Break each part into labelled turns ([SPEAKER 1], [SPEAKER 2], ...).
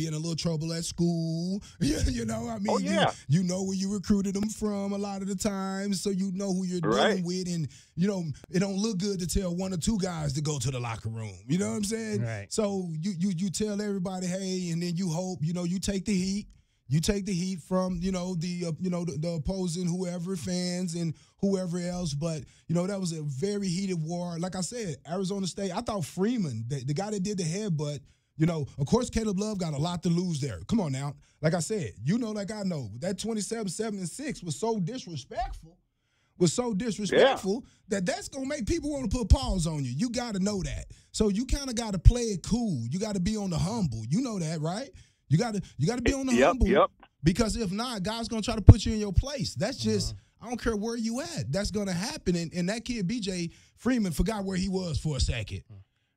[SPEAKER 1] be in a little trouble at school. You know, I mean, you know where you recruited them from a lot of the times, so you know who you're dealing with. And, you know, it don't look good to tell one or two guys to go to the locker room. You know what I'm saying?
[SPEAKER 2] Right.
[SPEAKER 1] So you tell everybody, hey, and then you hope, you know, you take the heat. You take the heat from, you know, the opposing whoever fans and whoever else. But, you know, that was a very heated war. Like I said, Arizona State, I thought Freeman, the guy that did the headbutt, you know, of course, Caleb Love got a lot to lose there. Come on now. Like I said, you know, like I know, that 27-7-6 was so disrespectful. That's going to make people want to put paws on you. You got to know that. So you kind of got to play it cool. You got to be on the humble. You know that, right? You got to be on the humble because if not, God's going to try to put you in your place. That's just, I don't care where you at. That's going to happen. And that kid, B.J. Freeman, forgot where he was for a second,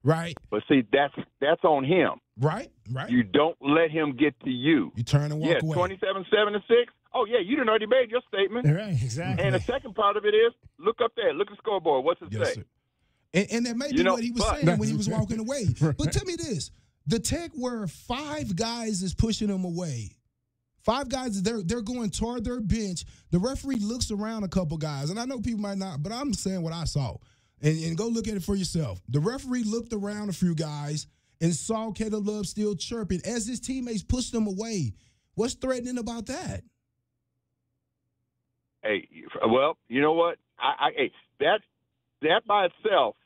[SPEAKER 1] right?
[SPEAKER 3] But see, that's on him.
[SPEAKER 1] Right.
[SPEAKER 3] You don't let him get to you.
[SPEAKER 1] You turn and walk away.
[SPEAKER 3] 27-7-6. Oh, yeah, you done already made your statement.
[SPEAKER 2] Right, exactly.
[SPEAKER 3] And the second part of it is, look up there. Look at the scoreboard. What's it say?
[SPEAKER 1] Sir. And that may be what he was saying when he was walking away. But tell me this. The Tech where 5 guys is pushing them away. 5 guys, they're going toward their bench. The referee looks around a couple guys, and I know people might not, but I'm saying what I saw. And go look at it for yourself. The referee looked around a few guys and saw Caleb Love still chirping as his teammates pushed them away. What's threatening about that?
[SPEAKER 3] Hey, well, you know what? That by itself,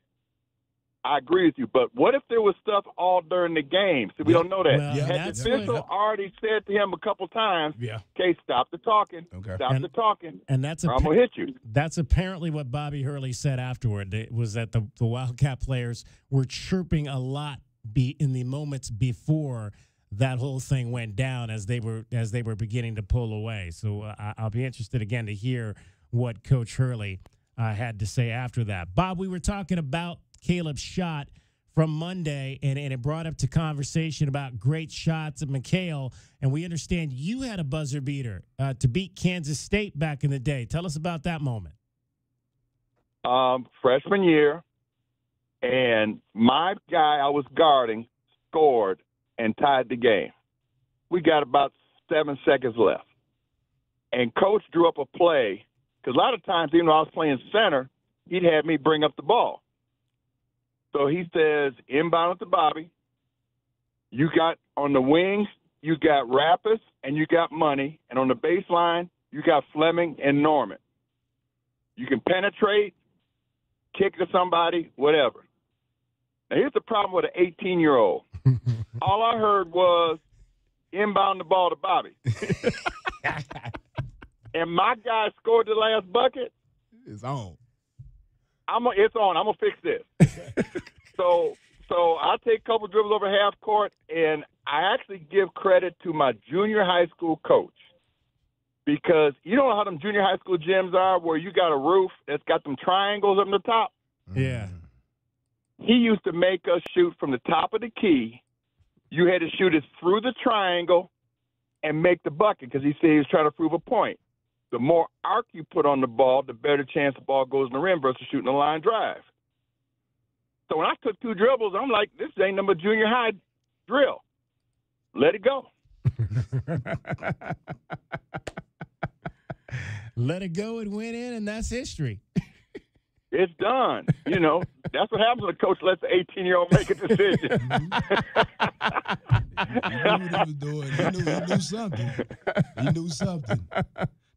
[SPEAKER 3] I agree with you, but what if there was stuff all during the game? So we don't know that.
[SPEAKER 2] Well,
[SPEAKER 3] Had the official already said to him a couple times, okay, stop the talking, stop the talking,
[SPEAKER 2] and that's
[SPEAKER 3] or I'm going to hit you.
[SPEAKER 2] That's apparently what Bobby Hurley said afterward. It was that the Wildcat players were chirping a lot in the moments before that whole thing went down as they were beginning to pull away. So I'll be interested again to hear what Coach Hurley had to say after that. Bob, we were talking about Caleb's shot from Monday, and it brought up to conversation about great shots at McHale, and we understand you had a buzzer beater to beat Kansas State back in the day. Tell us about that moment.
[SPEAKER 3] Freshman year, and my guy I was guarding scored and tied the game. We got about 7 seconds left, and Coach drew up a play, because a lot of times, even though I was playing center, he'd have me bring up the ball. So he says, inbound to Bobby. You got on the wings, you got Rappas and you got Money. And on the baseline, you got Fleming and Norman. You can penetrate, kick to somebody, whatever. Now, here's the problem with an 18-year-old. All I heard was inbound the ball to Bobby. And my guy scored the last bucket.
[SPEAKER 1] It's on.
[SPEAKER 3] It's on. I'm gonna fix this. So I take a couple dribbles over half court, and I actually give credit to my junior high school coach, because you know how them junior high school gyms are, where you got a roof that's got them triangles up in the top.
[SPEAKER 2] Yeah.
[SPEAKER 3] He used to make us shoot from the top of the key. You had to shoot it through the triangle and make the bucket, because he said he was trying to prove a point. The more arc you put on the ball, the better chance the ball goes in the rim versus shooting a line drive. So when I took 2 dribbles, I'm like, this ain't number junior high drill. Let it go.
[SPEAKER 2] Let it go and went in, and that's history.
[SPEAKER 3] It's done. You know, that's what happens when a coach lets an 18-year-old make a decision.
[SPEAKER 1] He knew what he was doing. He knew something. He knew something.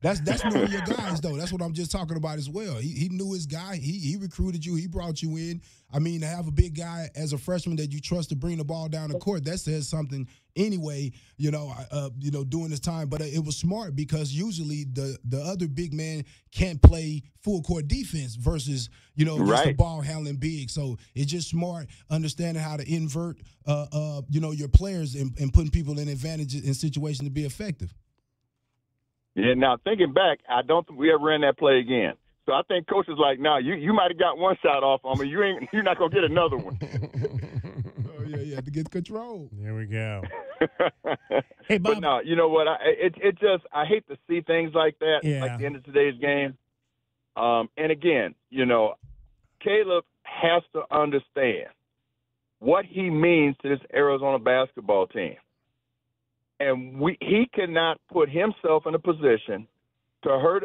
[SPEAKER 1] That's knowing your guys, though. That's what I'm just talking about as well. He knew his guy. He recruited you. He brought you in. I mean, to have a big guy as a freshman that you trust to bring the ball down the court, that says something anyway, during this time. But it was smart, because usually the other big man can't play full court defense versus, just a ball handling big. So it's just smart understanding how to invert, your players and putting people in advantages in situations to be effective.
[SPEAKER 3] Yeah, now thinking back, I don't think we ever ran that play again. So I think coach is like, "No, you might have got one shot off on me. You're not gonna get another one."
[SPEAKER 1] Oh yeah, you have to get control.
[SPEAKER 2] There we go. Hey, Bob.
[SPEAKER 3] But no, you know what? I hate to see things like that, like the end of today's game. And again, Caleb has to understand what he means to this Arizona basketball team. And he cannot put himself in a position to hurt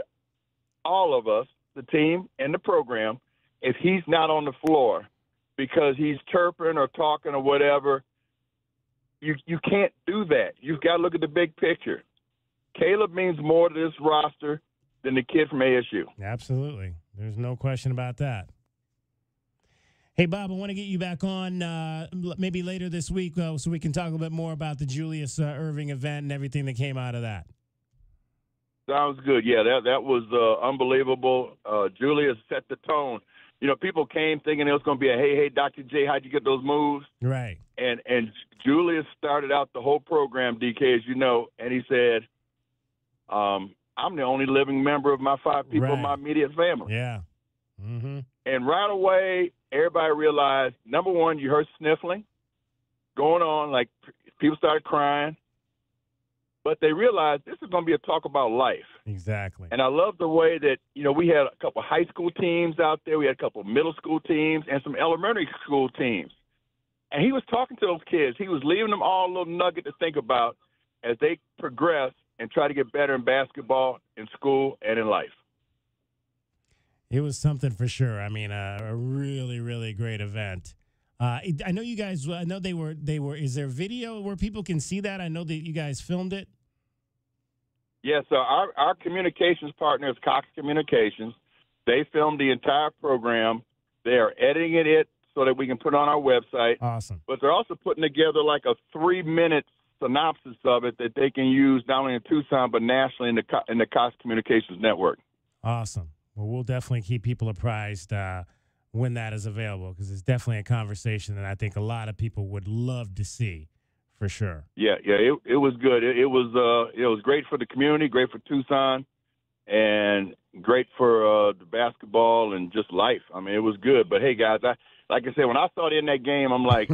[SPEAKER 3] all of us, the team and the program, if he's not on the floor because he's chirping or talking or whatever. You can't do that. You've got to look at the big picture. Caleb means more to this roster than the kid from ASU.
[SPEAKER 2] Absolutely. There's no question about that. Hey, Bob, I want to get you back on maybe later this week so we can talk a little bit more about the Julius Erving event and everything that came out of that.
[SPEAKER 3] Sounds good. Yeah, that was unbelievable. Julius set the tone. You know, people came thinking it was going to be a, hey, Dr. J, how'd you get those moves?
[SPEAKER 2] Right.
[SPEAKER 3] And Julius started out the whole program, DK, as you know, and he said, I'm the only living member of my 5 people in my immediate family.
[SPEAKER 2] Yeah. Mm-hmm.
[SPEAKER 3] And right away, everybody realized, number one, you heard sniffling going on, like people started crying. But they realized this is going to be a talk about life.
[SPEAKER 2] Exactly.
[SPEAKER 3] And I love the way that, you know, we had a couple high school teams out there. We had a couple middle school teams and some elementary school teams. And he was talking to those kids. He was leaving them all a little nugget to think about as they progress and try to get better in basketball, in school, and in life.
[SPEAKER 2] It was something for sure. I mean, a really, really great event. I know you guys. I know they were. Is there video where people can see that? I know that you guys filmed it.
[SPEAKER 3] Yeah. So our communications partner is Cox Communications. They filmed the entire program. They are editing it so that we can put it on our website.
[SPEAKER 2] Awesome.
[SPEAKER 3] But they're also putting together like a 3-minute synopsis of it that they can use not only in Tucson but nationally in the Cox Communications network.
[SPEAKER 2] Awesome. Well, we'll definitely keep people apprised when that is available, because it's definitely a conversation that I think a lot of people would love to see, for sure.
[SPEAKER 3] Yeah, it was good. It was great for the community, great for Tucson, and great for the basketball and just life. I mean, it was good. But hey, guys, like I said, when I saw it in that game, I'm like,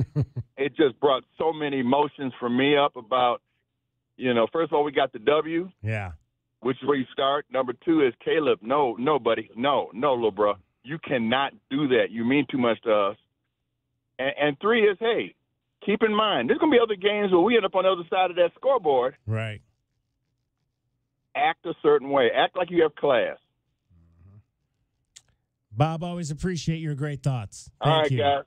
[SPEAKER 3] it just brought so many emotions for me up about, you know, first of all, we got the W.
[SPEAKER 2] Yeah.
[SPEAKER 3] Which is where you start. Number 2 is Caleb. No, buddy. No, little bro. You cannot do that. You mean too much to us. And 3 is, hey, keep in mind, there's going to be other games where we end up on the other side of that scoreboard.
[SPEAKER 2] Right.
[SPEAKER 3] Act a certain way. Act like you have class.
[SPEAKER 2] Bob, always appreciate your great thoughts.
[SPEAKER 3] All right,
[SPEAKER 2] you.
[SPEAKER 3] guys.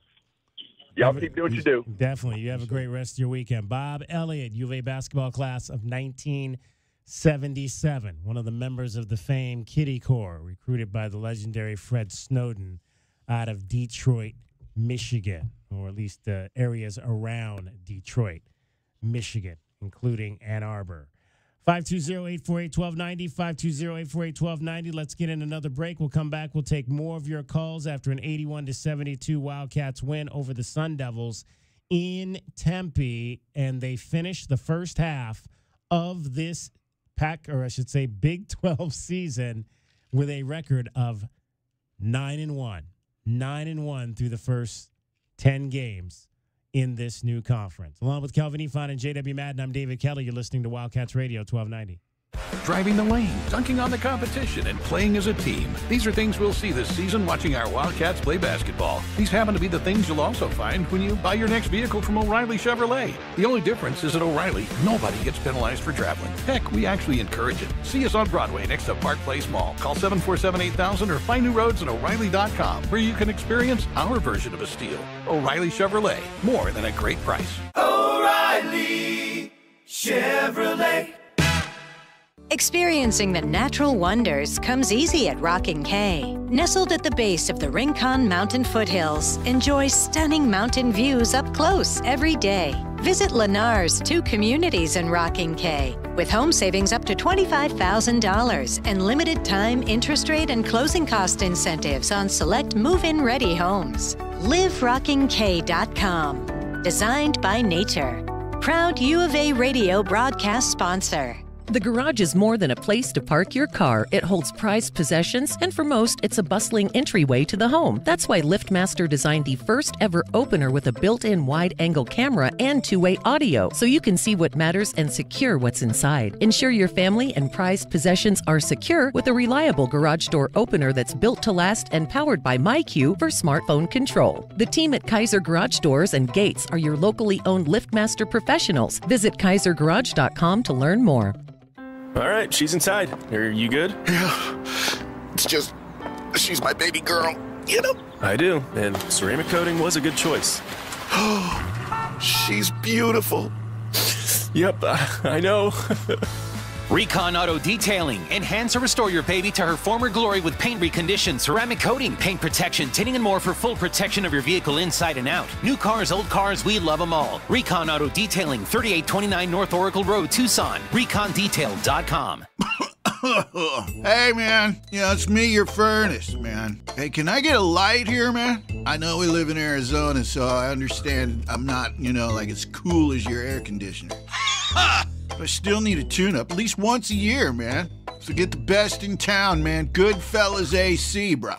[SPEAKER 3] Y'all keep doing what you do.
[SPEAKER 2] Definitely. You have a great rest of your weekend. Bob Elliott, U of A basketball class of 1977, one of the members of the famed Kitty Corps, recruited by the legendary Fred Snowden out of Detroit, Michigan, or at least the areas around Detroit, Michigan, including Ann Arbor. 520-848-1290, 520-848-1290. Let's get in another break. We'll come back. We'll take more of your calls after an 81-72 Wildcats win over the Sun Devils in Tempe, and they finished the first half of this Big 12 season with a record of 9-1. 9-1 through the first 10 games in this new conference. Along with Kelvin Efon and J.W. Madden, I'm David Kelly. You're listening to Wildcats Radio 1290.
[SPEAKER 4] Driving the lane, dunking on the competition, and playing as a team. These are things we'll see this season watching our Wildcats play basketball. These happen to be the things you'll also find when you buy your next vehicle from O'Reilly Chevrolet. The only difference is at O'Reilly, nobody gets penalized for traveling. Heck, we actually encourage it. See us on Broadway next to Park Place Mall. Call 747-8000 or find new roads at O'Reilly.com, where you can experience our version of a steal. O'Reilly Chevrolet, more than a great price.
[SPEAKER 5] O'Reilly Chevrolet.
[SPEAKER 6] Experiencing the natural wonders comes easy at Rocking K. Nestled at the base of the Rincon Mountain foothills, enjoy stunning mountain views up close every day. Visit Lennar's 2 communities in Rocking K, with home savings up to $25,000 and limited time interest rate and closing cost incentives on select move-in ready homes. LiveRockingK.com. Designed by nature. Proud U of A radio broadcast sponsor.
[SPEAKER 7] The garage is more than a place to park your car. It holds prized possessions, and for most, it's a bustling entryway to the home. That's why LiftMaster designed the first ever opener with a built-in wide-angle camera and two-way audio, so you can see what matters and secure what's inside. Ensure your family and prized possessions are secure with a reliable garage door opener that's built to last and powered by MyQ for smartphone control. The team at Kaiser Garage Doors and Gates are your locally owned LiftMaster professionals. Visit kaisergarage.com to learn more.
[SPEAKER 8] All right, she's inside. Are you good?
[SPEAKER 9] Yeah. It's just, she's my baby girl, you know?
[SPEAKER 8] I do, and ceramic coating was a good choice.
[SPEAKER 9] She's beautiful.
[SPEAKER 8] Yep, I know.
[SPEAKER 10] Recon Auto Detailing. Enhance or restore your baby to her former glory with paint recondition, ceramic coating, paint protection, tinting, and more for full protection of your vehicle inside and out. New cars, old cars, we love them all. Recon Auto Detailing, 3829 North Oracle Road, Tucson. ReconDetail.com.
[SPEAKER 11] Hey, man. Yeah, it's me, your furnace, man. Hey, can I get a light here, man? I know we live in Arizona, so I understand I'm not, like as cool as your air conditioner. But I still need a tune-up at least once a year, man. So get the best in town, man. Goodfellas AC, bro.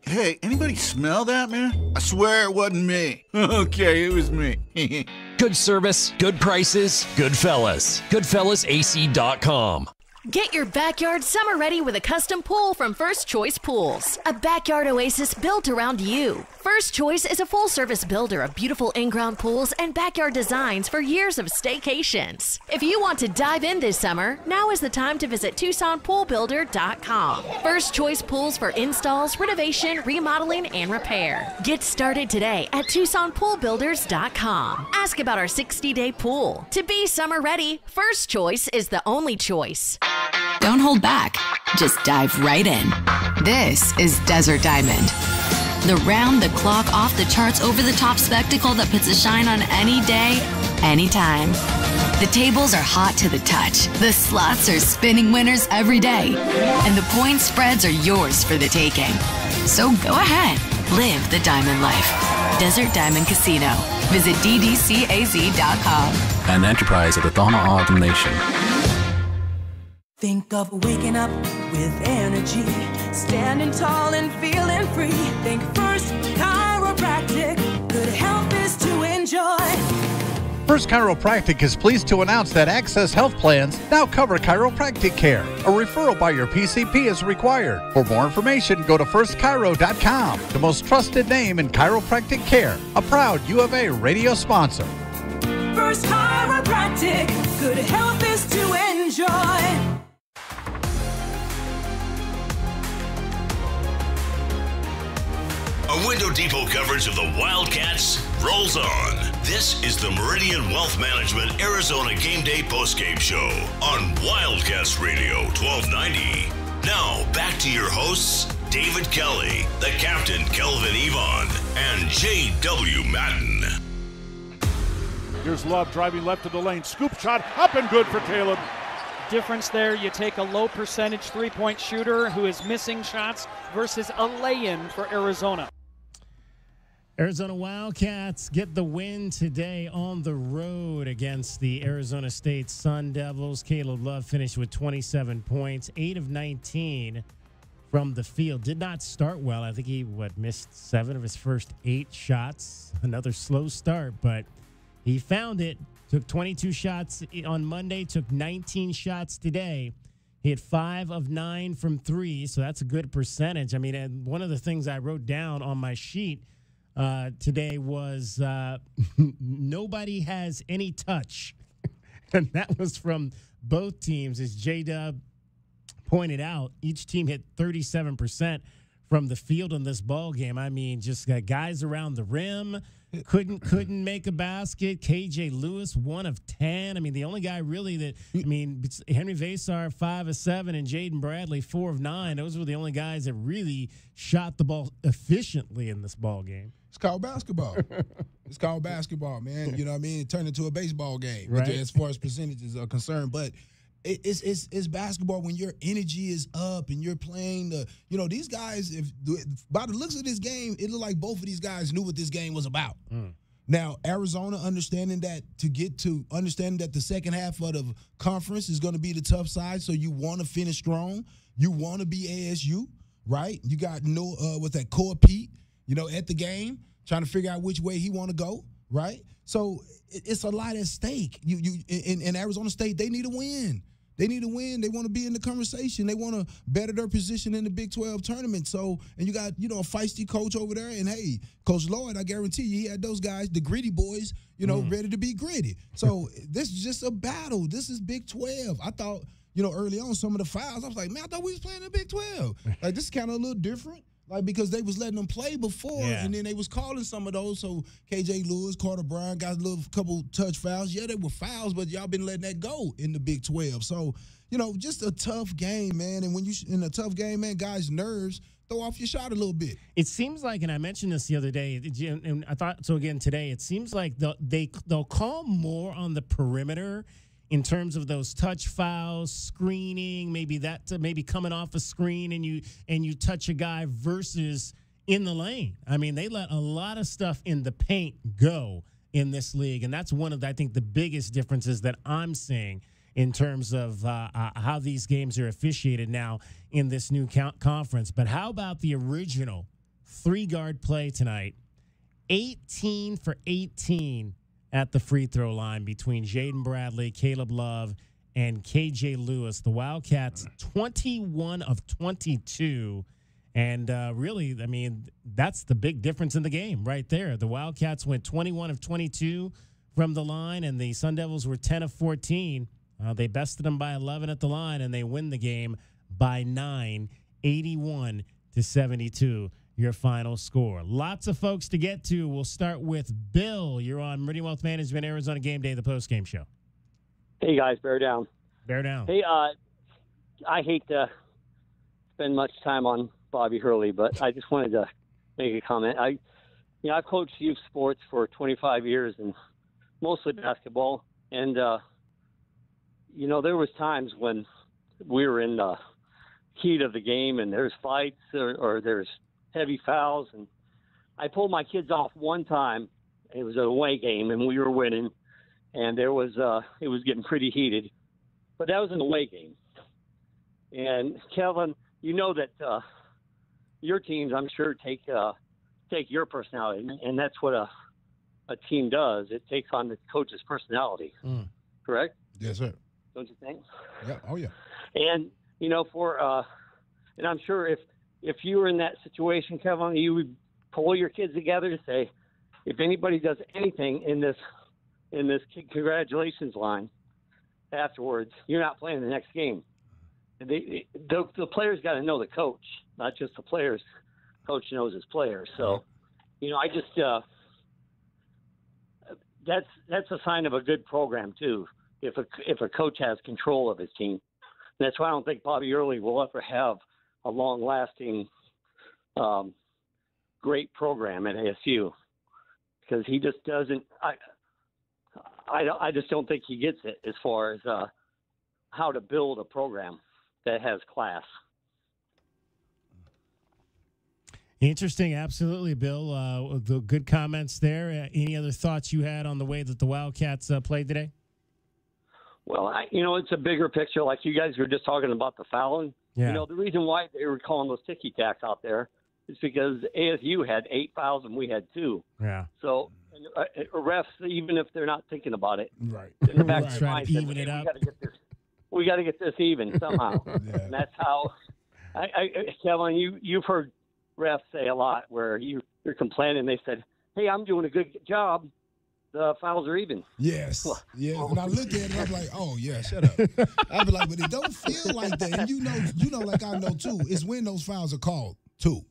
[SPEAKER 11] Hey, anybody smell that, man? I swear it wasn't me. Okay, it was me.
[SPEAKER 12] Good service, good prices, Goodfellas. GoodfellasAC.com.
[SPEAKER 13] Get your backyard summer ready with a custom pool from First Choice Pools. A backyard oasis built around you. First Choice is a full-service builder of beautiful in-ground pools and backyard designs for years of staycations. If you want to dive in this summer, now is the time to visit TucsonPoolBuilder.com. First Choice Pools for installs, renovation, remodeling, and repair. Get started today at TucsonPoolBuilders.com. Ask about our 60-day pool. To be summer ready, First Choice is the only choice.
[SPEAKER 14] Don't hold back. Just dive right in. This is Desert Diamond. The round-the-clock, off-the-charts, over-the-top spectacle that puts a shine on any day, anytime. The tables are hot to the touch. The slots are spinning winners every day. And the point spreads are yours for the taking. So go ahead. Live the diamond life. Desert Diamond Casino. Visit ddcaz.com.
[SPEAKER 15] An enterprise of the Thama Autumn Nation.
[SPEAKER 5] Think of waking up with energy, standing tall and feeling free. Think First Chiropractic, good health is to enjoy.
[SPEAKER 16] First Chiropractic is pleased to announce that Access Health Plans now cover chiropractic care. A referral by your PCP is required. For more information, go to firstchiro.com, the most trusted name in chiropractic care. A proud U of A radio sponsor.
[SPEAKER 5] First Chiropractic, good health is to enjoy.
[SPEAKER 17] A Window Depot coverage of the Wildcats rolls on. This is the Meridian Wealth Management Arizona Gameday postgame show on Wildcats Radio 1290. Now back to your hosts, David Kelly, the captain Kelvin Yvonne, and J.W. Madden.
[SPEAKER 18] Here's Love driving left of the lane. Scoop shot up and good for Caleb.
[SPEAKER 19] Difference there, you take a low percentage three-point shooter who is missing shots versus a lay-in for Arizona.
[SPEAKER 2] Arizona Wildcats get the win today on the road against the Arizona State Sun Devils. Caleb Love finished with 27 points, 8 of 19 from the field. Did not start well. I think he missed 7 of his first 8 shots. Another slow start, but he found it. Took 22 shots on Monday, took 19 shots today. He had 5 of 9 from 3, so that's a good percentage. I mean, and one of the things I wrote down on my sheet today was nobody has any touch. And that was from both teams. As J-Dub pointed out, each team hit 37% from the field in this ball game. I mean, just got guys around the rim. Couldn't make a basket. KJ Lewis, 1 of 10. I mean, the only guy really that, Henry Vasar, 5 of 7, and Jaden Bradley, 4 of 9. Those were the only guys that really shot the ball efficiently in this ball game.
[SPEAKER 1] It's called basketball. It's called basketball, man. You know what I mean? It turned into a baseball game,
[SPEAKER 2] right,
[SPEAKER 1] as far as percentages are concerned. But it's basketball when your energy is up and you're playing these guys, by the looks of this game, it looked like both of these guys knew what this game was about. Now, Arizona understanding that the second half of the conference is going to be the tough side, so you want to finish strong. You want to be ASU, right? You got with that core Pete, at the game, trying to figure out which way he want to go, right? So it's a lot at stake. You in Arizona State, they need a win. They need to win. They want to be in the conversation. They want to better their position in the Big 12 tournament. So, and you got, a feisty coach over there. And, hey, Coach Lloyd, I guarantee you, he had those guys, the gritty boys, ready to be gritty. So this is just a battle. This is Big 12. I thought, early on, some of the fouls, I was like, man, I thought we was playing in the Big 12. Like, this is kind of a little different. Like, because they was letting them play before, and then they was calling some of those. So KJ Lewis, Carter Bryant got a couple touch fouls. Yeah, they were fouls, but y'all been letting that go in the Big 12. So, just a tough game, man. And when you in a tough game, man, guys' nerves throw off your shot a little bit.
[SPEAKER 2] It seems like, and I mentioned this the other day, and I thought so again today. It seems like they'll call more on the perimeter in terms of those touch fouls, screening, maybe coming off a screen and you touch a guy versus in the lane. I mean, they let a lot of stuff in the paint go in this league, and that's one of I think the biggest differences that I'm seeing in terms of how these games are officiated now in this new conference. But how about the original 3-guard play tonight? 18 for 18 at the free throw line between Jaden Bradley, Caleb Love, and KJ Lewis. The Wildcats 21 of 22. And really, I mean, that's the big difference in the game right there. The Wildcats went 21 of 22 from the line, and the Sun Devils were 10 of 14. They bested them by 11 at the line, and they win the game by 9, 81-72. Your final score. Lots of folks to get to. We'll start with Bill. You're on Meridian Wealth Management, Arizona Game Day, the postgame show.
[SPEAKER 20] Hey, guys. Bear down.
[SPEAKER 2] Bear down.
[SPEAKER 20] Hey, I hate to spend much time on Bobby Hurley, but I just wanted to make a comment. I've coached youth sports for 25 years and mostly basketball. And, there was times when we were in the heat of the game and there's fights or there's heavy fouls, and I pulled my kids off one time. It was an away game, and we were winning, and it was getting pretty heated. But that was an away game. And Kevin, that your teams, I'm sure, take your personality, and that's what a team does. It takes on the coach's personality. Correct?
[SPEAKER 1] Yes, sir.
[SPEAKER 20] Don't you think?
[SPEAKER 1] Yeah. Oh, yeah.
[SPEAKER 20] And and I'm sure if you were in that situation, Kevin, you would pull your kids together to say, if anybody does anything in this congratulations line afterwards, you're not playing the next game. And the players got to know the coach, not just the players. Coach knows his players. So, I just that's a sign of a good program too. If a coach has control of his team, and that's why I don't think Bobby Hurley will ever have a long-lasting, great program at ASU, because he just doesn't. I just don't think he gets it as far as how to build a program that has class.
[SPEAKER 2] Interesting, absolutely, Bill. The good comments there. Any other thoughts you had on the way that the Wildcats played today?
[SPEAKER 20] Well, it's a bigger picture. Like you guys were just talking about the fouling.
[SPEAKER 2] Yeah.
[SPEAKER 20] The reason why they were calling those ticky-tacks out there is because ASU had 8 fouls and we had 2.
[SPEAKER 2] Yeah.
[SPEAKER 20] So refs, even if they're not thinking about it,
[SPEAKER 1] right?
[SPEAKER 20] In the back of their
[SPEAKER 2] Trying
[SPEAKER 20] mind,
[SPEAKER 2] to even it up.
[SPEAKER 20] We got to get this even somehow.
[SPEAKER 1] Yeah.
[SPEAKER 20] And that's how. Kevin, you've heard refs say a lot where you're complaining. They said, "Hey, I'm doing a good job. The fouls are even."
[SPEAKER 1] Yes. Yeah. When I look at it, I'm like, oh, yeah, shut up. I'll be like, but it don't feel like that. And you know, like I know, too, it's when those fouls are called, too.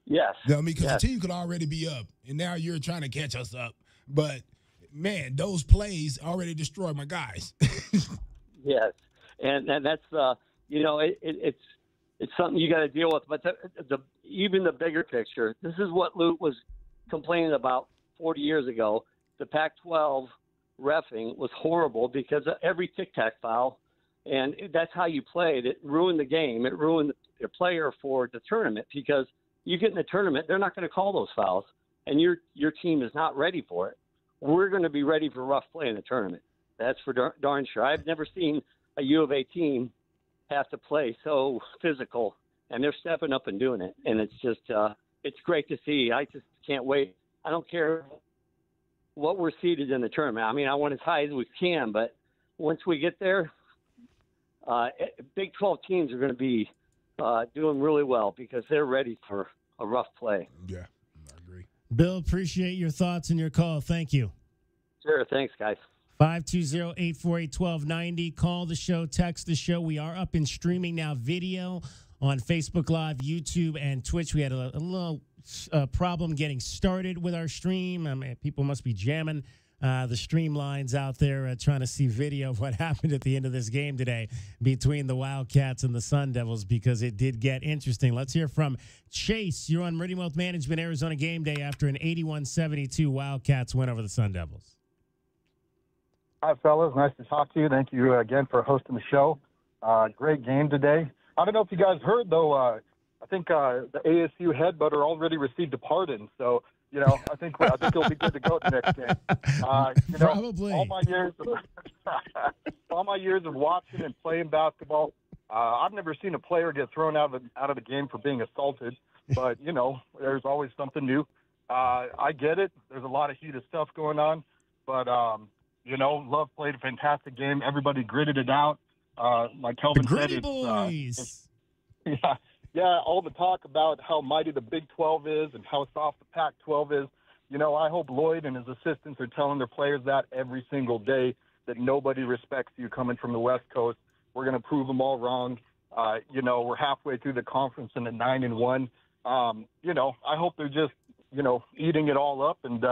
[SPEAKER 20] Yes.
[SPEAKER 1] Because the team could already be up, and now you're trying to catch us up. But, man, those plays already destroyed my guys.
[SPEAKER 20] Yes. And that's, it's something you got to deal with. But even the bigger picture, this is what Luke was complaining about 40 years ago. The Pac-12 reffing was horrible because of every tic-tac foul, and that's how you played. It ruined the game. It ruined the player for the tournament, because you get in the tournament, they're not going to call those fouls, and your team is not ready for it. we're going to be ready for rough play in the tournament. That's for darn sure. I've never seen a U of A team have to play so physical, and they're stepping up and doing it. And it's just it's great to see. I just can't wait. I don't care what we're seeded in the tournament. I mean, I want as high as we can, but once we get there, Big 12 teams are going to be doing really well because they're ready for a rough play.
[SPEAKER 1] Yeah, I agree.
[SPEAKER 2] Bill, appreciate your thoughts and your call. Thank you.
[SPEAKER 20] Sure. Thanks, guys.
[SPEAKER 2] 520-848-1290. Call the show, text the show. We are up in streaming now video on Facebook Live, YouTube, and Twitch. We had a little problem getting started with our stream. I mean, people must be jamming the streamlines out there trying to see video of what happened at the end of this game today between the Wildcats and the Sun Devils, because it did get interesting. Let's hear from Chase. You're on Meridian Wealth Management, Arizona Game Day, after an 81-72 Wildcats win over the Sun Devils.
[SPEAKER 21] Hi, fellas. Nice to talk to you. Thank you again for hosting the show. Great game today. I don't know if you guys heard, though, I think the ASU head butter already received a pardon. So, you know, I think he'll be good to go the next game. You know,
[SPEAKER 2] Probably.
[SPEAKER 21] All my years of watching and playing basketball, I've never seen a player get thrown out of the game for being assaulted. But, you know, there's always something new. I get it. There's a lot of heated stuff going on. But, you know, Love played a fantastic game. Everybody gritted it out. Like Kelvin said,
[SPEAKER 2] boys.
[SPEAKER 21] Yeah, all the talk about how mighty the Big 12 is and how soft the Pac-12 is. You know, I hope Lloyd and his assistants are telling their players that every single day, that nobody respects you coming from the West Coast. We're going to prove them all wrong. You know, we're halfway through the conference and at 9-1. You know, I hope they're just, you know, eating it all up and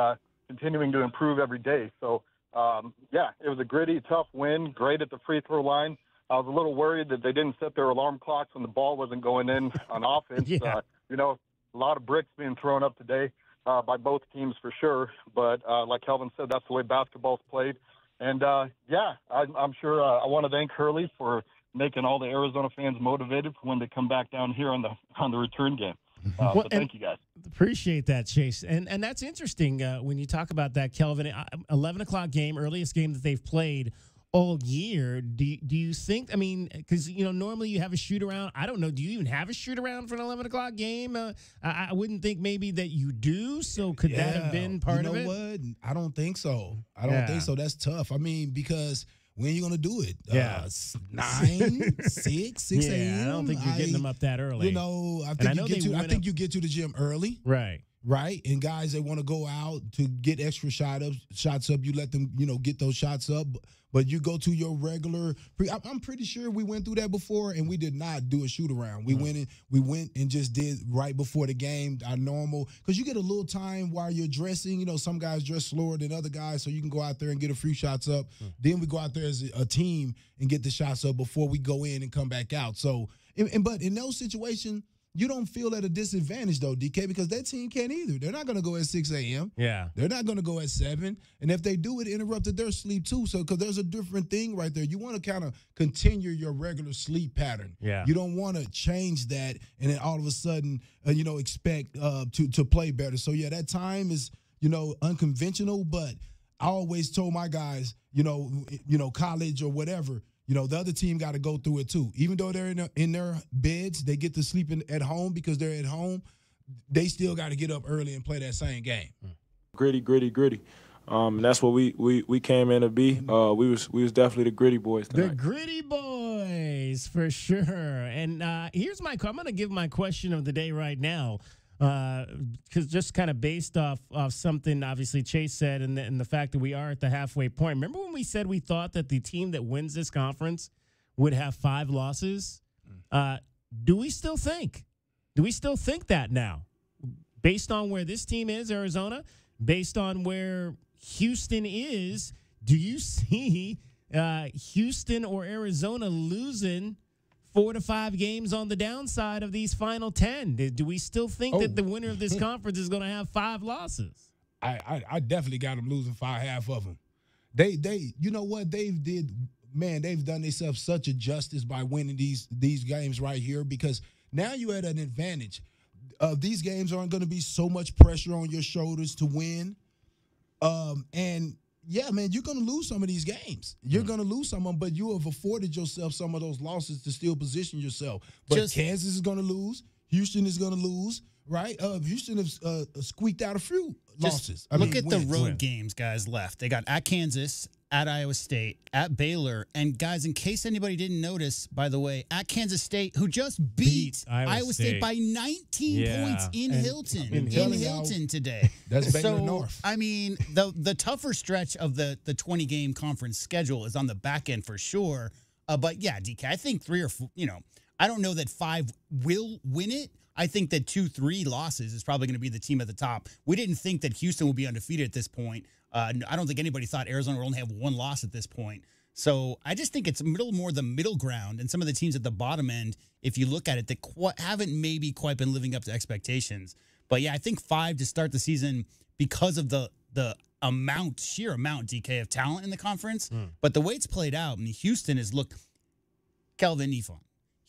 [SPEAKER 21] continuing to improve every day. So, yeah, it was a gritty, tough win. Great at the free throw line. I was a little worried that they didn't set their alarm clocks when the ball wasn't going in on offense.
[SPEAKER 2] Yeah.
[SPEAKER 21] You know, a lot of bricks being thrown up today by both teams for sure. But like Kelvin said, that's the way basketball's played. And, yeah, I'm sure I want to thank Hurley for making all the Arizona fans motivated for when they come back down here on the return game. So thank you, guys.
[SPEAKER 2] Appreciate that, Chase. And that's interesting when you talk about that, Kelvin. 11 o'clock game, earliest game that they've played all year. Do you think, I mean, because, you know, normally you have a shoot-around. I don't know. Do you even have a shoot-around for an 11 o'clock game? I wouldn't think maybe that you do. So could that have been part of it?
[SPEAKER 1] You know what? I don't think so. I don't think so. That's tough. I mean, because when are you going to do it? 9, 6 a.m.?
[SPEAKER 2] I don't think you're getting them up that early.
[SPEAKER 1] You know, I think you get to the gym early. Right. And guys that want to go out to get extra shots up, you let them, you know, get those shots up. But you go to your regular. I'm pretty sure we went through that before, and we did not do a shoot around. We went and just did right before the game our normal, because you get a little time while you're dressing. You know, some guys dress slower than other guys, so you can go out there and get a few shots up. Then we go out there as a team and get the shots up before we go in and come back out. So, but in those situations, you don't feel at a disadvantage, though, DK, because that team can't either. They're not going to go at 6 a.m.
[SPEAKER 2] Yeah.
[SPEAKER 1] They're not going to go at 7. And if they do, it interrupted their sleep, too. So, because there's a different thing right there. You want to kind of continue your regular sleep pattern.
[SPEAKER 2] Yeah.
[SPEAKER 1] You don't want to change that and then all of a sudden, you know, expect to play better. So, yeah, that time is, you know, unconventional. But I always told my guys, you know, college or whatever, you know, the other team got to go through it too. Even though they're in their beds, they get to sleep at home because they're at home. They still got to get up early and play that same game.
[SPEAKER 22] Gritty. That's what we came in to be. We was definitely the gritty boys tonight.
[SPEAKER 2] The gritty boys, for sure. And here's I'm going to give my question of the day right now. Because just kind of based off something obviously Chase said and the fact that we are at the halfway point. Remember when we said we thought that the team that wins this conference would have 5 losses? Do we still think that now? Based on where this team is, Arizona, based on where Houston is, do you see Houston or Arizona losing 4 to 5 games on the downside of these final 10? Do we still think that the winner of this conference is going to have 5 losses?
[SPEAKER 1] I definitely got them losing half of them. They you know what they've done themselves such a justice by winning these games right here, because now you're at an advantage. These games aren't going to be so much pressure on your shoulders to win. And yeah, man, you're going to lose some of these games. You're going to lose some of them, but you have afforded yourself some of those losses to still position yourself. But Kansas is going to lose. Houston is going to lose, right? Houston has squeaked out a few losses.
[SPEAKER 3] Look at the road games, guys, left. They got at Kansas, at Iowa State, at Baylor, and guys, in case anybody didn't notice, by the way, at Kansas State, who just beat Iowa State by 19 points in Hilton. In Hilton today.
[SPEAKER 1] That's Baylor North.
[SPEAKER 3] I mean, the tougher stretch of the 20-game conference schedule is on the back end for sure. But yeah, DK, I think 3 or 4, I don't know that 5 will win it. I think that 2-3 losses is probably going to be the team at the top. We didn't think that Houston would be undefeated at this point. I don't think anybody thought Arizona would only have 1 loss at this point. So I just think it's more the middle ground, and some of the teams at the bottom end, if you look at it, that haven't maybe quite been living up to expectations. But yeah, I think 5 to start the season because of the sheer amount, DK, of talent in the conference. But the way it's played out, and Houston has looked, Kelvin Ifon,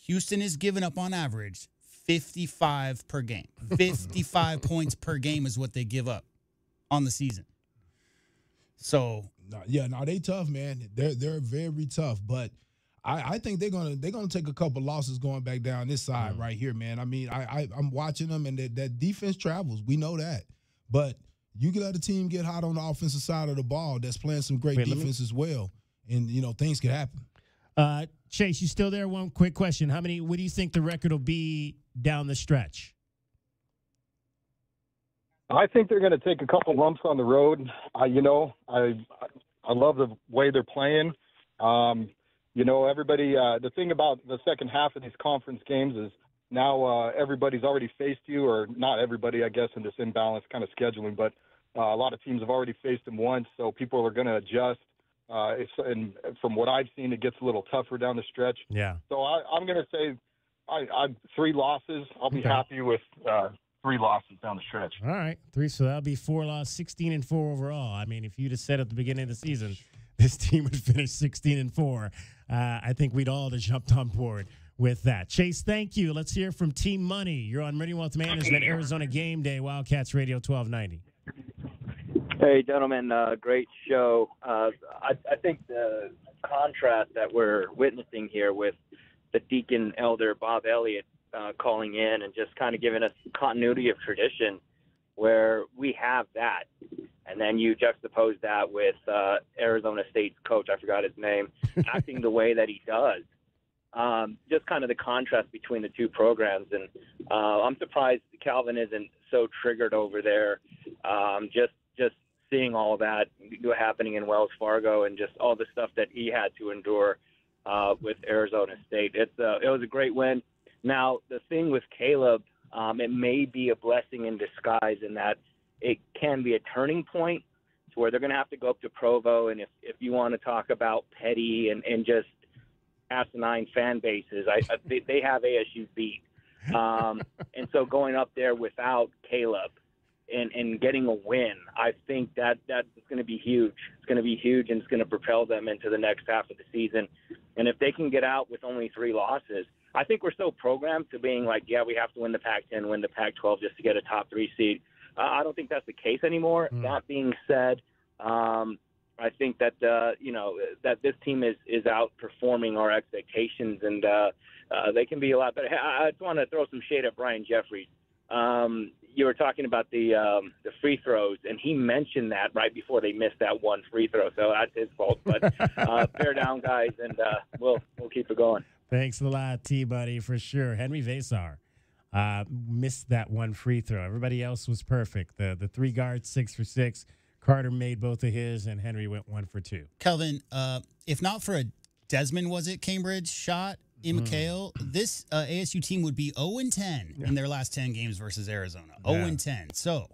[SPEAKER 3] Houston has given up on average 55 per game. 55 points per game is what they give up on the season. So
[SPEAKER 1] they tough, man. They're very tough, but I think they're gonna take a couple losses going back down this side right here, man. I mean, I'm watching them, and that defense travels. We know that, but you can let a team get hot on the offensive side of the ball that's playing some great defense as well, and things can happen.
[SPEAKER 2] Chase, you still there? One quick question: what do you think the record will be down the stretch?
[SPEAKER 21] I think they're going to take a couple lumps on the road. I love the way they're playing. Everybody. The thing about the second half of these conference games is now everybody's already faced you, or not everybody, I guess, in this imbalanced kind of scheduling. But a lot of teams have already faced them once, so people are going to adjust. And from what I've seen, it gets a little tougher down the stretch.
[SPEAKER 2] Yeah.
[SPEAKER 21] So I'm going to say I'm 3 losses. I'll be happy with 3 losses down the stretch.
[SPEAKER 2] All right, 3. So that'll be 4 losses, 16-4 overall. I mean, if you'd have said at the beginning of the season this team would finish 16-4, I think we'd all have jumped on board with that. Chase, thank you. Let's hear from Team Money. You're on Meridian Wealth Management, Arizona Game Day, Wildcats Radio 1290.
[SPEAKER 4] Hey, gentlemen, great show. I think the contrast that we're witnessing here with the Deacon Elder Bob Elliott calling in and just kind of giving us continuity of tradition where we have that. And then you juxtapose that with Arizona State's coach, I forgot his name, acting the way that he does. Just kind of the contrast between the two programs. And I'm surprised Calvin isn't so triggered over there. Just seeing all that happening in Wells Fargo and just all the stuff that he had to endure with Arizona State. It was a great win. Now, the thing with Caleb, it may be a blessing in disguise in that it can be a turning point to where they're going to have to go up to Provo. And if you want to talk about petty and just asinine fan bases, they have ASU beat. And so going up there without Caleb and getting a win, I think that's going to be huge. It's going to be huge, and it's going to propel them into the next half of the season. And if they can get out with only 3 losses, I think we're so programmed to being like, yeah, we have to win the Pac-10, win the Pac-12 just to get a top 3 seed. I don't think that's the case anymore. That being said, I think that that this team is outperforming our expectations, and they can be a lot better. I just want to throw some shade at Brian Jeffries. You were talking about the free throws, and he mentioned that right before they missed that one free throw. So that's his fault. But bear down, guys, and we'll keep it going.
[SPEAKER 2] Thanks a lot, T-Buddy, for sure. Henry Vasar missed that one free throw. Everybody else was perfect. The 3 guards, 6 for 6. Carter made both of his, and Henry went 1 for 2.
[SPEAKER 3] Kelvin, if not for a Desmond, was it, Cambridge shot in McHale, this ASU team would be 0-10 in their last 10 games versus Arizona. 0-10. So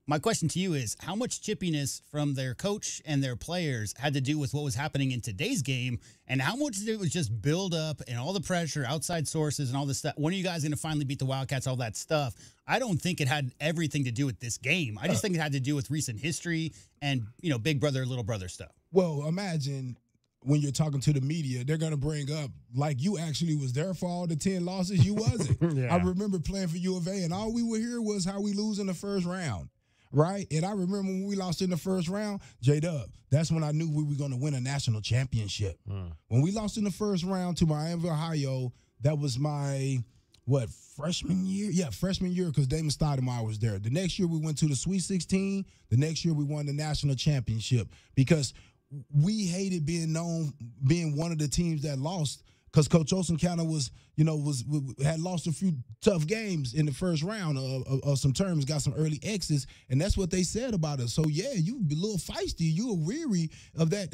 [SPEAKER 3] my question to you is, how much chippiness from their coach and their players had to do with what was happening in today's game, and how much of it was just build up and all the pressure, outside sources, and all this stuff? When are you guys going to finally beat the Wildcats, all that stuff? I don't think it had everything to do with this game. I just think it had to do with recent history and, big brother, little brother stuff.
[SPEAKER 1] Well, imagine when you're talking to the media, they're going to bring up, like, you actually was there for all the 10 losses. You wasn't. I remember playing for U of A, and all we would hear was how we lose in the first round. right? And I remember when we lost in the first round, J-Dub, that's when I knew we were going to win a national championship. When we lost in the first round to Miami, Ohio, that was my, freshman year? Yeah, freshman year, because Damon Stoudemire was there. The next year we went to the Sweet 16. The next year we won the national championship because we hated being one of the teams that lost, because Coach Olsen kind of had lost a few tough games in the first round of some terms, got some early exits, and that's what they said about us. So yeah, you be a little feisty, you were weary of that,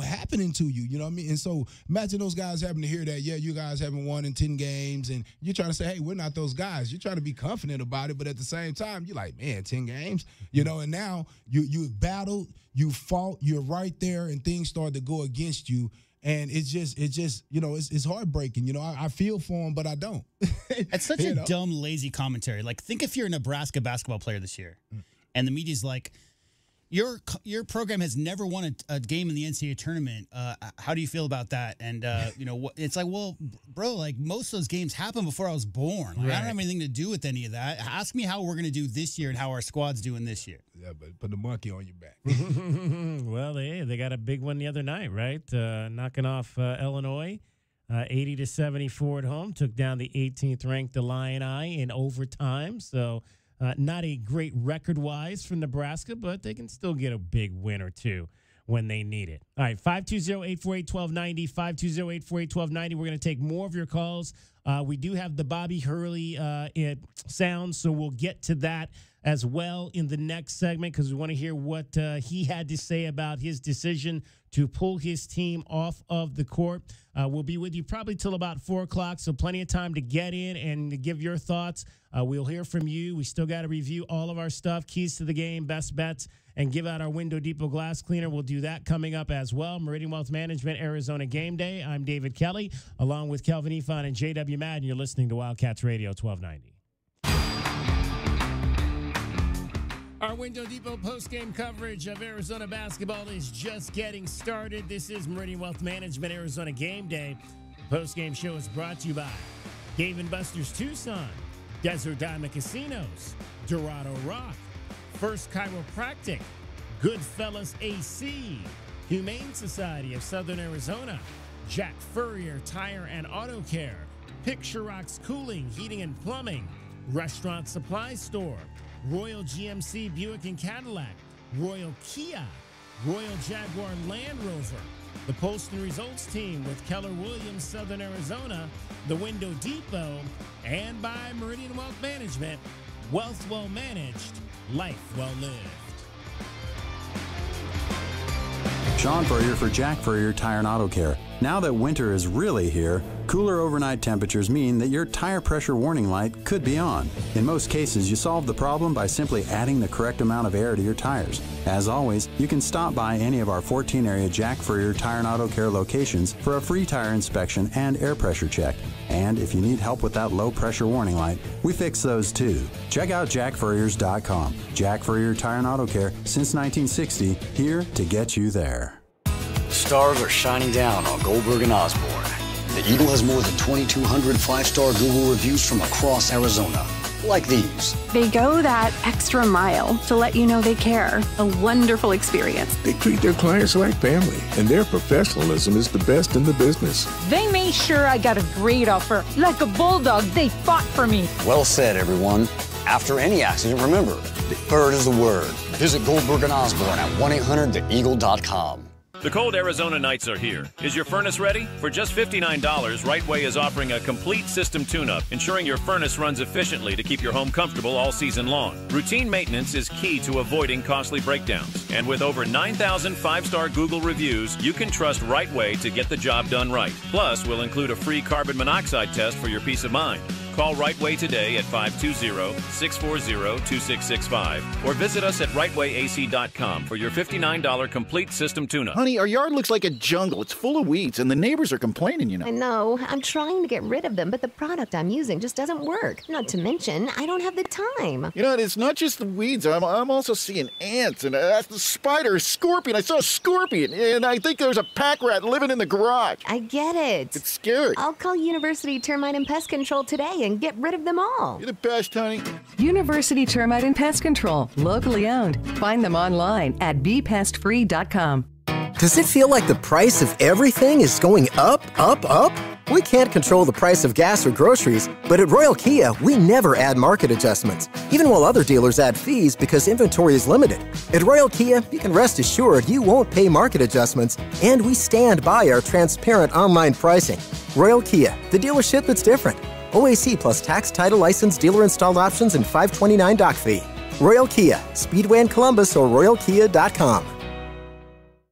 [SPEAKER 1] happening to you. You know what I mean? And so imagine those guys having to hear that. Yeah, you guys haven't won in 10 games, and you're trying to say, hey, we're not those guys. You're trying to be confident about it, but at the same time, you're like, man, 10 games, And now you battled, you fought, you're right there, and things start to go against you. And it's just it's heartbreaking. I feel for him, but I don't.
[SPEAKER 3] It's such a dumb, lazy commentary. Like, think if you're a Nebraska basketball player this year, and the media's like, your program has never won a game in the NCAA tournament. How do you feel about that? And it's like, well, bro, like most of those games happened before I was born. Like, I don't have anything to do with any of that. Ask me how we're going to do this year and how our squad's doing this year.
[SPEAKER 1] Yeah, but put the monkey on your back.
[SPEAKER 2] Well, they got a big one the other night, right? Knocking off Illinois, 80-74 at home. Took down the 18th ranked Illini in overtime. So. Not a great record-wise for Nebraska, but they can still get a big win or two when they need it. All right, 520-848-1290, 520-848-1290. We're going to take more of your calls. We do have the Bobby Hurley sound, so we'll get to that as well in the next segment because we want to hear what he had to say about his decision to pull his team off of the court. We'll be with you probably till about 4 o'clock, so plenty of time to get in and to give your thoughts. We'll hear from you. We still got to review all of our stuff, keys to the game, best bets, and give out our Window Depot glass cleaner. We'll do that coming up as well. Meridian Wealth Management, Arizona Game Day. I'm David Kelly, along with Kelvin Ifan and J.W. Madden. You're listening to Wildcats Radio 1290. Our Window Depot postgame coverage of Arizona basketball is just getting started. This is Meridian Wealth Management, Arizona Game Day. The postgame show is brought to you by Dave & Buster's Tucson, Desert Diamond Casinos, Dorado Rock, First Chiropractic, Goodfellas AC, Humane Society of Southern Arizona, Jack Furrier Tire and Auto Care, Picture Rocks Cooling, Heating and Plumbing, Restaurant Supply Store, Royal GMC Buick and Cadillac, Royal Kia, Royal Jaguar Land Rover, the Post and Results Team with Keller Williams, Southern Arizona, the Window Depot, and by Meridian Wealth Management, wealth well managed, life well lived.
[SPEAKER 15] Sean Furrier for Jack Furrier Tire and Auto Care. Now that winter is really here, cooler overnight temperatures mean that your tire pressure warning light could be on. In most cases, you solve the problem by simply adding the correct amount of air to your tires. As always, you can stop by any of our 14-area Jack Furrier Tire and Auto Care locations for a free tire inspection and air pressure check. And if you need help with that low-pressure warning light, we fix those too. Check out jackfurriers.com. Jack Furrier Tire and Auto Care since 1960, here to get you there.
[SPEAKER 6] Stars are shining down on Goldberg and Osborne. The Eagle has more than 2,200 five-star Google reviews from across Arizona, like these.
[SPEAKER 7] They go that extra mile to let you know they care. A wonderful experience.
[SPEAKER 23] They treat their clients like family, and their professionalism is the best in the business.
[SPEAKER 24] They made sure I got a great offer. Like a bulldog, they fought for me.
[SPEAKER 6] Well said, everyone. After any accident, remember, the bird is the word. Visit Goldberg and Osborne at 1-800-THEEAGLE.com.
[SPEAKER 25] The cold Arizona nights are here. Is your furnace ready? For just $59, Right Way is offering a complete system tune-up, ensuring your furnace runs efficiently to keep your home comfortable all season long. Routine maintenance is key to avoiding costly breakdowns. And with over 9,000 five-star Google reviews, you can trust Right Way to get the job done right. Plus, we'll include a free carbon monoxide test for your peace of mind. Call Right Way today at 520-640-2665 or visit us at rightwayac.com for your $59 complete system tune-up.
[SPEAKER 11] Honey, our yard looks like a jungle. It's full of weeds, and the neighbors are complaining, you know.
[SPEAKER 26] I know. I'm trying to get rid of them, but the product I'm using just doesn't work. Not to mention, I don't have the time.
[SPEAKER 11] You know, it's not just the weeds. I'm also seeing ants and a spider, a scorpion. I saw a scorpion, and I think there's a pack rat living in the garage.
[SPEAKER 26] I get it.
[SPEAKER 11] It's scary.
[SPEAKER 26] I'll call University Termite and Pest Control today and get rid of them all.
[SPEAKER 11] You're the best, honey.
[SPEAKER 8] University Termite and Pest Control, locally owned. Find them online at bepestfree.com.
[SPEAKER 9] Does it feel like the price of everything is going up, up, up? We can't control the price of gas or groceries, but at Royal Kia, we never add market adjustments, even while other dealers add fees because inventory is limited. At Royal Kia, you can rest assured you won't pay market adjustments, and we stand by our transparent online pricing. Royal Kia, the dealership that's different. OAC plus tax, title, license, dealer installed options, and $529 doc fee. Royal Kia, Speedway in Columbus or royalkia.com.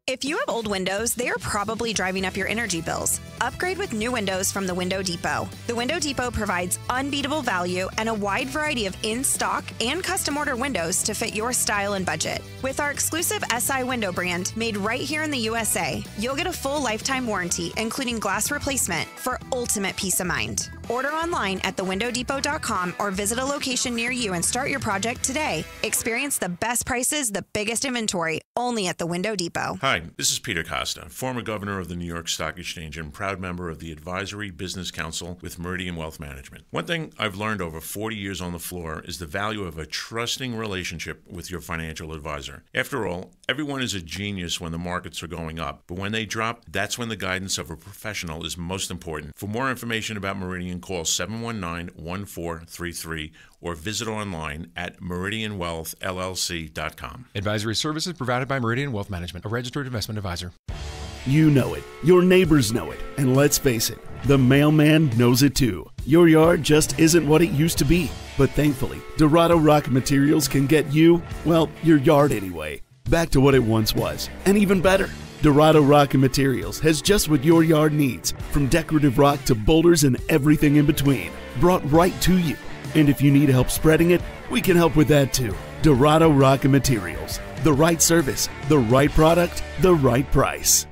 [SPEAKER 10] If you have old windows, they are probably driving up your energy bills. Upgrade with new windows from the Window Depot. The Window Depot provides unbeatable value and a wide variety of in-stock and custom order windows to fit your style and budget. With our exclusive SI window brand made right here in the USA, you'll get a full lifetime warranty, including glass replacement, for ultimate peace of mind. Order online at thewindowdepot.com or visit a location near you and start your project today. Experience the best prices, the biggest inventory, only at the Window Depot.
[SPEAKER 12] Hi, this is Peter Costa, former governor of the New York Stock Exchange and proud member of the Advisory Business Council with Meridian Wealth Management. One thing I've learned over 40 years on the floor is the value of a trusting relationship with your financial advisor. After all, everyone is a genius when the markets are going up, but when they drop, that's when the guidance of a professional is most important. For more information about Meridian, call 719-1433 or visit online at meridianwealthllc.com.
[SPEAKER 13] Advisory services provided by Meridian Wealth Management, a registered investment advisor.
[SPEAKER 14] You know it. Your neighbors know it. And let's face it, the mailman knows it too. Your yard just isn't what it used to be. But thankfully, Dorado Rock Materials can get you, well, your yard anyway, back to what it once was. And even better. Dorado Rock Materials has just what your yard needs, from decorative rock to boulders and everything in between, brought right to you. And if you need help spreading it, we can help with that too. Dorado Rock Materials. The right service, the right product, the right price.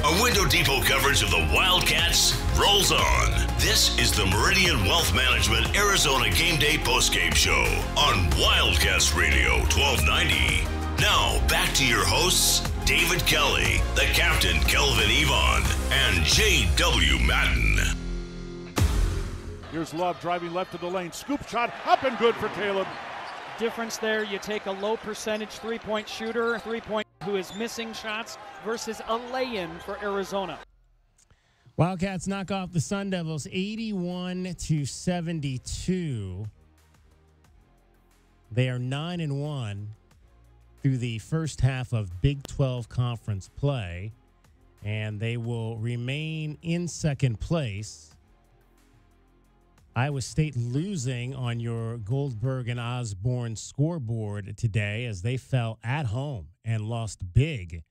[SPEAKER 17] A Window Depot coverage of the Wildcats rolls on. This is the Meridian Wealth Management Arizona Game Day postgame show on Wildcats Radio 1290. Now, back to your hosts, David Kelly, the captain Kelvin Yvonne, and J.W. Madden.
[SPEAKER 18] Here's Love driving left of the lane. Scoop shot up and good for Caleb.
[SPEAKER 19] Difference there, you take a low percentage three-point shooter, who is missing shots versus a lay-in for Arizona.
[SPEAKER 2] Wildcats knock off the Sun Devils 81-72. They are 9-1 through the first half of Big 12 conference play, and they will remain in second place. Iowa State losing on your Goldberg and Osborne scoreboard today as they fell at home and lost big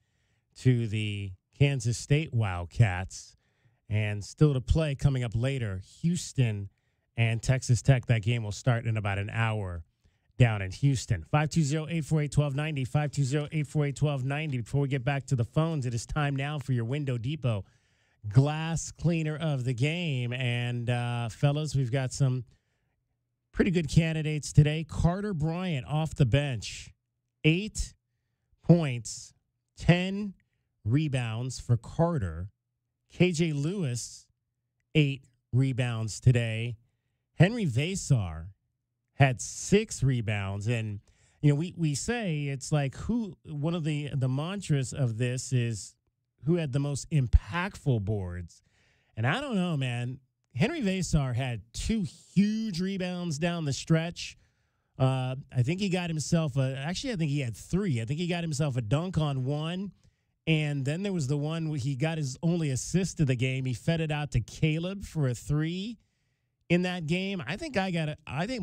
[SPEAKER 2] to the Kansas State Wildcats. And still to play coming up later, Houston and Texas Tech. That game will start in about an hour down in Houston. 520-848-1290, 520-848-1290. Before we get back to the phones, it is time now for your Window Depot glass cleaner of the game. And fellas, we've got some pretty good candidates today. Carter Bryant off the bench, 8 points, 10 rebounds for Carter. KJ Lewis, 8 rebounds today. Henry Vasar had 6 rebounds. And you know, we say it's like one of the mantras of this is who had the most impactful boards. And I don't know, man. Henry Vasar had 2 huge rebounds down the stretch. I think he got himself I think he had 3. I think he got himself a dunk on one. And then there was the one where he got his only assist of the game. He fed it out to Caleb for a 3 in that game. I think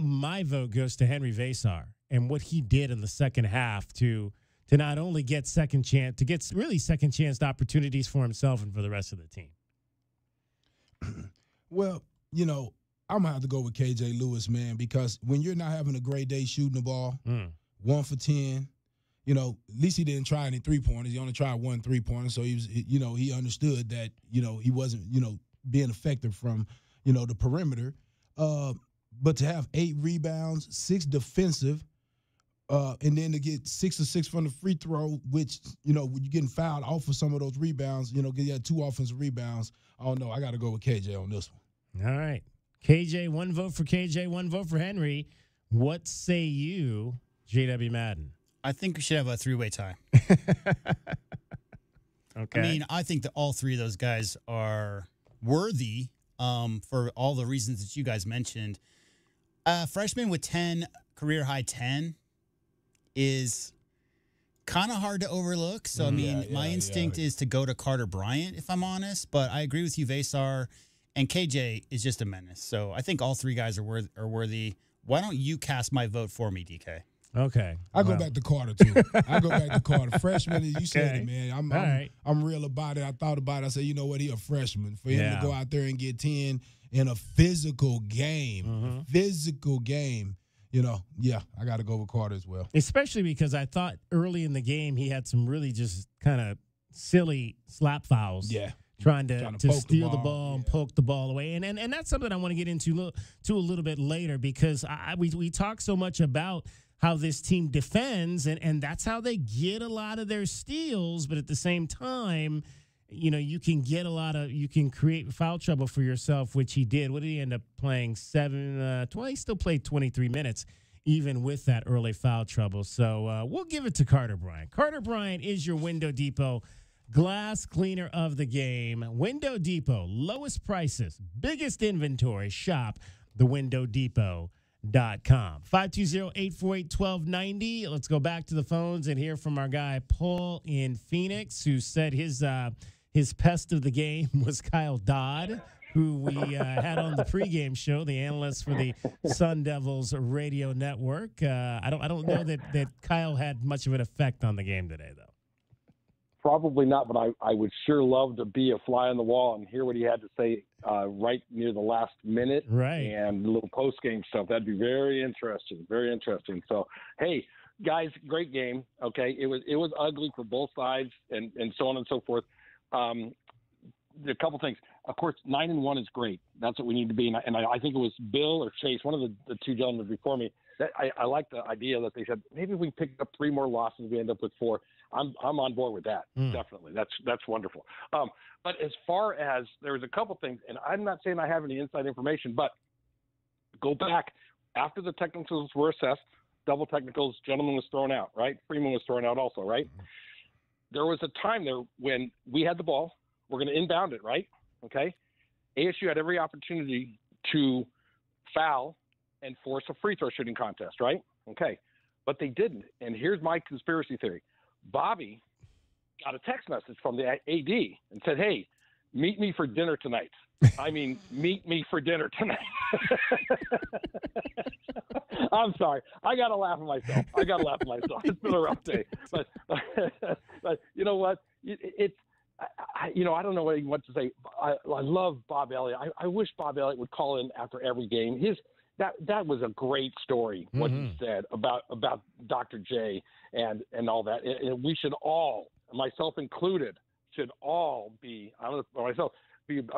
[SPEAKER 2] my vote goes to Henry Vasar and what he did in the second half to not only get second chance opportunities for himself and for the rest of the team.
[SPEAKER 1] Well, you know, I'm going to have to go with KJ Lewis, man, because when you're not having a great day shooting the ball, 1 for 10, you know, at least he didn't try any three-pointers. He only tried 1 3-pointer, so he was, you know, he understood that, you know, he wasn't, you know, being effective from, you know, the perimeter. But to have 8 rebounds, 6 defensive, And then to get 6 of 6 from the free throw, which, when you're getting fouled off of some of those rebounds, you had 2 offensive rebounds. I don't know. I got to go with KJ on this one.
[SPEAKER 2] All right. KJ, 1 vote for KJ, 1 vote for Henry. What say you, JW Madden?
[SPEAKER 3] I think we should have a 3-way tie.
[SPEAKER 2] Okay.
[SPEAKER 3] I mean, I think that all 3 of those guys are worthy for all the reasons that you guys mentioned. Freshman with 10, career high 10 is kind of hard to overlook. So, I mean, my instinct is to go to Carter Bryant, if I'm honest. But I agree with you, Vasar. And KJ is just a menace. So I think all 3 guys are worthy. Why don't you cast my vote for me, DK?
[SPEAKER 2] Okay.
[SPEAKER 1] I go back to Carter, too. I go back to Carter. Freshman, you said it, man. I'm real about it. I thought about it. I said, you know what? He a freshman. For him to go out there and get 10 in a physical game, I got to go with Carter as well.
[SPEAKER 2] Especially because I thought early in the game he had some really just kind of silly slap fouls.
[SPEAKER 1] Yeah.
[SPEAKER 2] Trying to steal the ball and poke the ball away. And that's something I want to get into a little bit later, because we talk so much about how this team defends, and that's how they get a lot of their steals. But at the same time, you can create foul trouble for yourself, which he did. What did he end up playing? 20. He still played 23 minutes, even with that early foul trouble. So we'll give it to Carter Bryant. Carter Bryant is your Window Depot glass cleaner of the game. Window Depot, lowest prices, biggest inventory. Shop thewindowdepot.com. 520-848-1290. Let's go back to the phones and hear from our guy Paul in Phoenix, who said his pest of the game was Kyle Dodd, who we had on the pregame show, the analyst for the Sun Devils radio network. I don't know that Kyle had much of an effect on the game today, though.
[SPEAKER 4] Probably not, but I would sure love to be a fly on the wall and hear what he had to say right near the last minute.
[SPEAKER 2] Right.
[SPEAKER 4] And a little post-game stuff. That'd be very interesting. Very interesting. So, hey, guys, great game. Okay, it was ugly for both sides and so on and so forth. A couple things. Of course, 9-1 is great. That's what we need to be. And I think it was Bill or Chase, one of the 2 gentlemen before me. That I like the idea that they said maybe if we pick up 3 more losses, we end up with 4. I'm on board with that. Definitely. That's wonderful. But as far as there was a couple things, and I'm not saying I have any inside information, but go back after the technicals were assessed, double technicals, gentleman was thrown out, right? Freeman was thrown out also, right? There was a time there when we had the ball, we're going to inbound it, right? Okay. ASU had every opportunity to foul and force a free throw shooting contest, right? Okay. But they didn't. And here's my conspiracy theory. Bobby got a text message from the AD and said, hey, meet me for dinner tonight. I mean, meet me for dinner tonight. I'm sorry. I got to laugh at myself. It's been a rough day. But you know what? I don't know what to say. I love Bob Elliott. I wish Bob Elliott would call in after every game. That was a great story, what he said about Dr. J and all that. And we should all, myself included, should all be a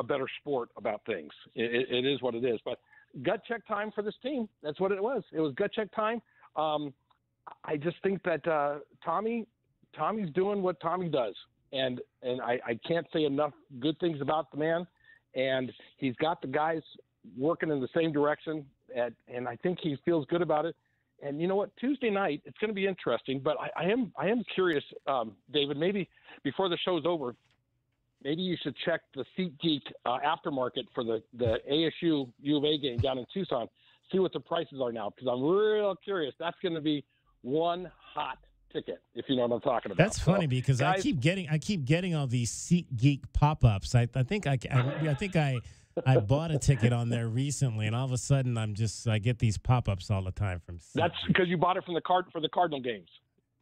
[SPEAKER 4] better sport about things. It is what it is. But gut check time for this team. That's what it was. It was gut check time. I just think that Tommy's doing what Tommy does. And I can't say enough good things about the man. And he's got the guys working in the same direction. And I think he feels good about it. And you know what? Tuesday night, it's going to be interesting. But I am curious, David, maybe before the show's over, maybe you should check the SeatGeek aftermarket for the ASU U of A game down in Tucson, see what the prices are now, because I'm real curious. That's going to be one hot ticket, if you know what I'm talking about.
[SPEAKER 2] That's funny because guys, I keep getting all these SeatGeek pop-ups. I think I bought a ticket on there recently, and all of a sudden I get these pop-ups all the time from SeatGeek.
[SPEAKER 4] That's because you bought it for the Cardinal games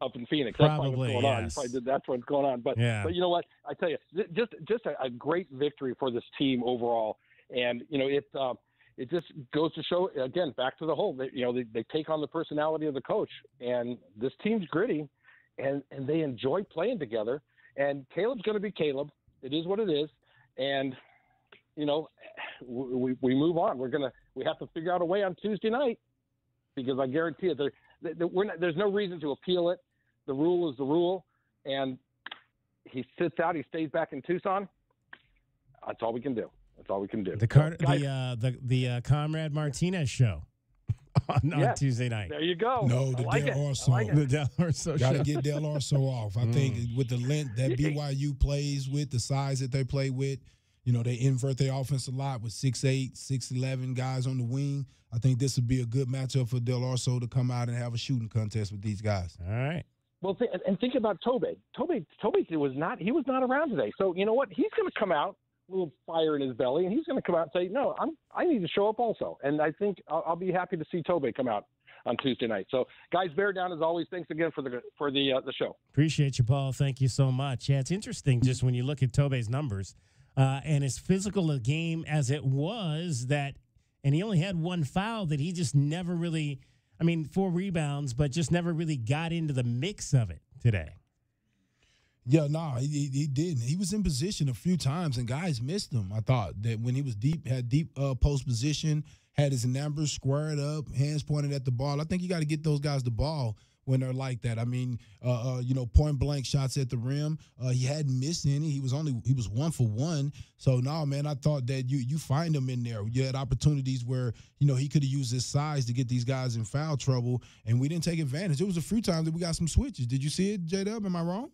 [SPEAKER 4] up in Phoenix.
[SPEAKER 2] Probably,
[SPEAKER 4] that's what's going on.
[SPEAKER 2] Yes.
[SPEAKER 4] You probably did. That's what's going on. But you know what? I tell you, just a great victory for this team overall. And it just goes to show again, back to the whole. They take on the personality of the coach, and this team's gritty, and they enjoy playing together. And Caleb's going to be Caleb. It is what it is, and we move on. We have to figure out a way on Tuesday night, because I guarantee you there's no reason to appeal it. The rule is the rule, and he sits out. He stays back in Tucson. That's all we can do. That's all we can do.
[SPEAKER 2] The Comrade Martinez show on Tuesday night.
[SPEAKER 4] There you go.
[SPEAKER 1] No, the Del Orso.
[SPEAKER 2] The Del Orso
[SPEAKER 1] Got to
[SPEAKER 2] show.
[SPEAKER 1] get Del Orso off. I think with the length that BYU plays with, the size that they play with, they invert their offense a lot with 6'8", 6'11" guys on the wing. I think this would be a good matchup for Del Orso to come out and have a shooting contest with these guys.
[SPEAKER 2] All right.
[SPEAKER 4] Well, think about Tobe. Tobe was not around today. So you know what? He's going to come out, a little fire in his belly, and he's going to come out and say, "No, I need to show up also." And I think I'll be happy to see Tobe come out on Tuesday night. So, guys, bear down as always. Thanks again for the show.
[SPEAKER 2] Appreciate you, Paul. Thank you so much. Yeah, it's interesting just when you look at Tobe's numbers and as physical a game as it was and he only had one foul that he just never really. 4 rebounds, but just never really got into the mix of it today.
[SPEAKER 1] Yeah, no, he didn't. He was in position a few times, and guys missed him. I thought that when he was had deep post position, had his numbers squared up, hands pointed at the ball. I think you got to get those guys the ball when they're like that. Point blank shots at the rim. He hadn't missed any. He was 1 for 1. So no, man, I thought that you find him in there. You had opportunities where he could have used his size to get these guys in foul trouble, and we didn't take advantage. There was a few times that we got some switches. Did you see it, J-Dub? Am I wrong?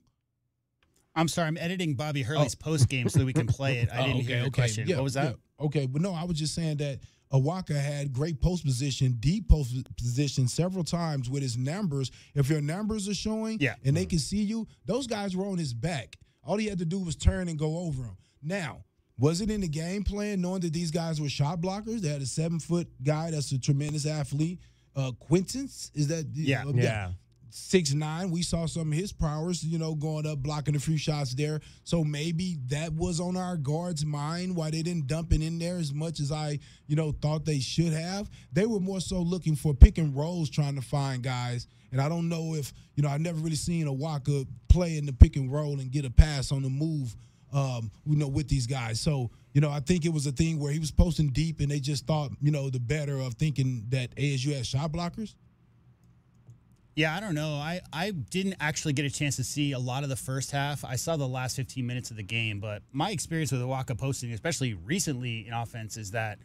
[SPEAKER 3] I'm sorry. I'm editing Bobby Hurley's post game so that we can play it. I didn't hear your question.
[SPEAKER 1] Yeah,
[SPEAKER 3] what was that?
[SPEAKER 1] Yeah. Okay, but no, I was just saying that Awaka had great post position, deep post position several times with his numbers. If your numbers are showing and they can see you, those guys were on his back. All he had to do was turn and go over him. Now, was it in the game plan knowing that these guys were shot blockers? They had a 7-foot guy that's a tremendous athlete. Quintance, is that?
[SPEAKER 2] Yeah.
[SPEAKER 1] 6'9". We saw some of his prowess, going up, blocking a few shots there. So maybe that was on our guards' mind why they didn't dump it in there as much as I, thought they should have. They were more so looking for pick and rolls, trying to find guys. And I don't know if, I've never really seen a Walker play in the pick and roll and get a pass on the move, with these guys. So, I think it was a thing where he was posting deep and they just thought, the better of thinking that ASU had shot blockers.
[SPEAKER 3] Yeah, I don't know. I didn't actually get a chance to see a lot of the first half. I saw the last 15 minutes of the game, but my experience with Awaka posting, especially recently in offense, is that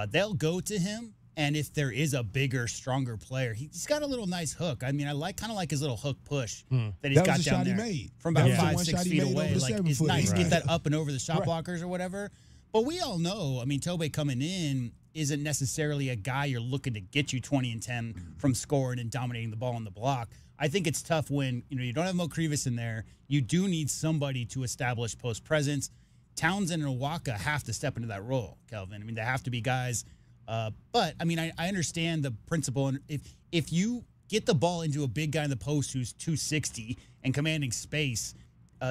[SPEAKER 3] they'll go to him, and if there is a bigger, stronger player, he's got a little nice hook. I kind of like his little hook push that he's got down there from about 5-6 feet away. It's nice to get that up and over the shot blockers or whatever. But we all know, Tobe coming in isn't necessarily a guy you're looking to get you 20 and 10 from scoring and dominating the ball on the block. I think it's tough when you don't have Mo Krivas in there. You do need somebody to establish post presence. Townsend and Awaka have to step into that role, Kelvin. They have to be guys. But I understand the principle. And if you get the ball into a big guy in the post who's 260 and commanding space,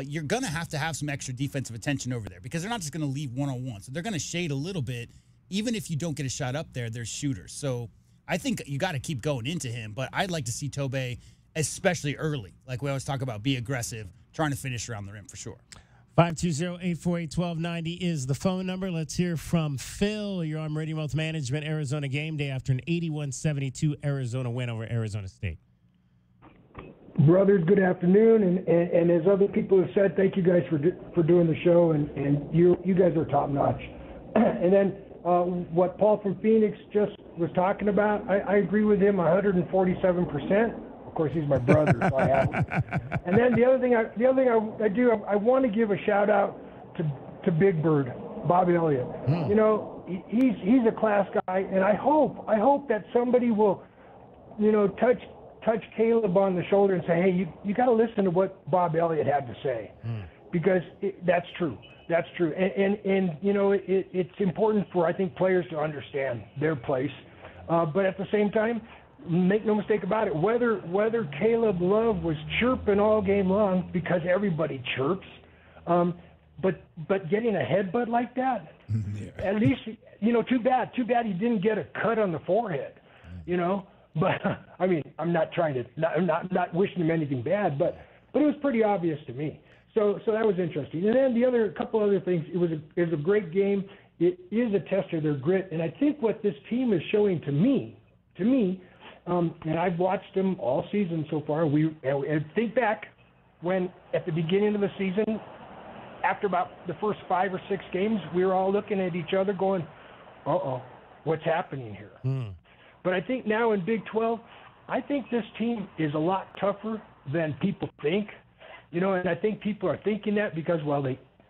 [SPEAKER 3] you're going to have some extra defensive attention over there because they're not just going to leave one-on-one. So they're going to shade a little bit. Even if you don't get a shot up there, there's shooters. So I think you got to keep going into him. But I'd like to see Tobe, especially early, like we always talk about, be aggressive, trying to finish around the rim for sure.
[SPEAKER 2] 520-848-1290 is the phone number. Let's hear from Phil. You're on Meridian Wealth Management, Arizona Game Day after an 81-72 Arizona win over Arizona State.
[SPEAKER 5] Brothers, good afternoon, and as other people have said, thank you guys for doing the show, and you guys are top notch. And then what Paul from Phoenix just was talking about, I agree with him 147%. Of course, he's my brother, so I have him. And then the other thing I do, I want to give a shout out to Big Bird, Bobby Elliott. He's a class guy, and I hope that somebody will, touch Caleb on the shoulder and say, hey, you got to listen to what Bob Elliott had to say, because that's true. That's true. And it's important for, I think, players to understand their place. But at the same time, make no mistake about it, whether Caleb Love was chirping all game long, because everybody chirps, but getting a headbutt like that, at least, too bad he didn't get a cut on the forehead, But I'm not trying to, I'm not wishing him anything bad, but it was pretty obvious to me. So that was interesting. And then a couple other things. It was a great game. It is a test of their grit, and I think what this team is showing to me and I've watched them all season so far. And think back when at the beginning of the season, after about the first 5 or 6 games, we were all looking at each other going, uh-oh, what's happening here? But I think now in Big 12, I think this team is a lot tougher than people think. And I think people are thinking that because,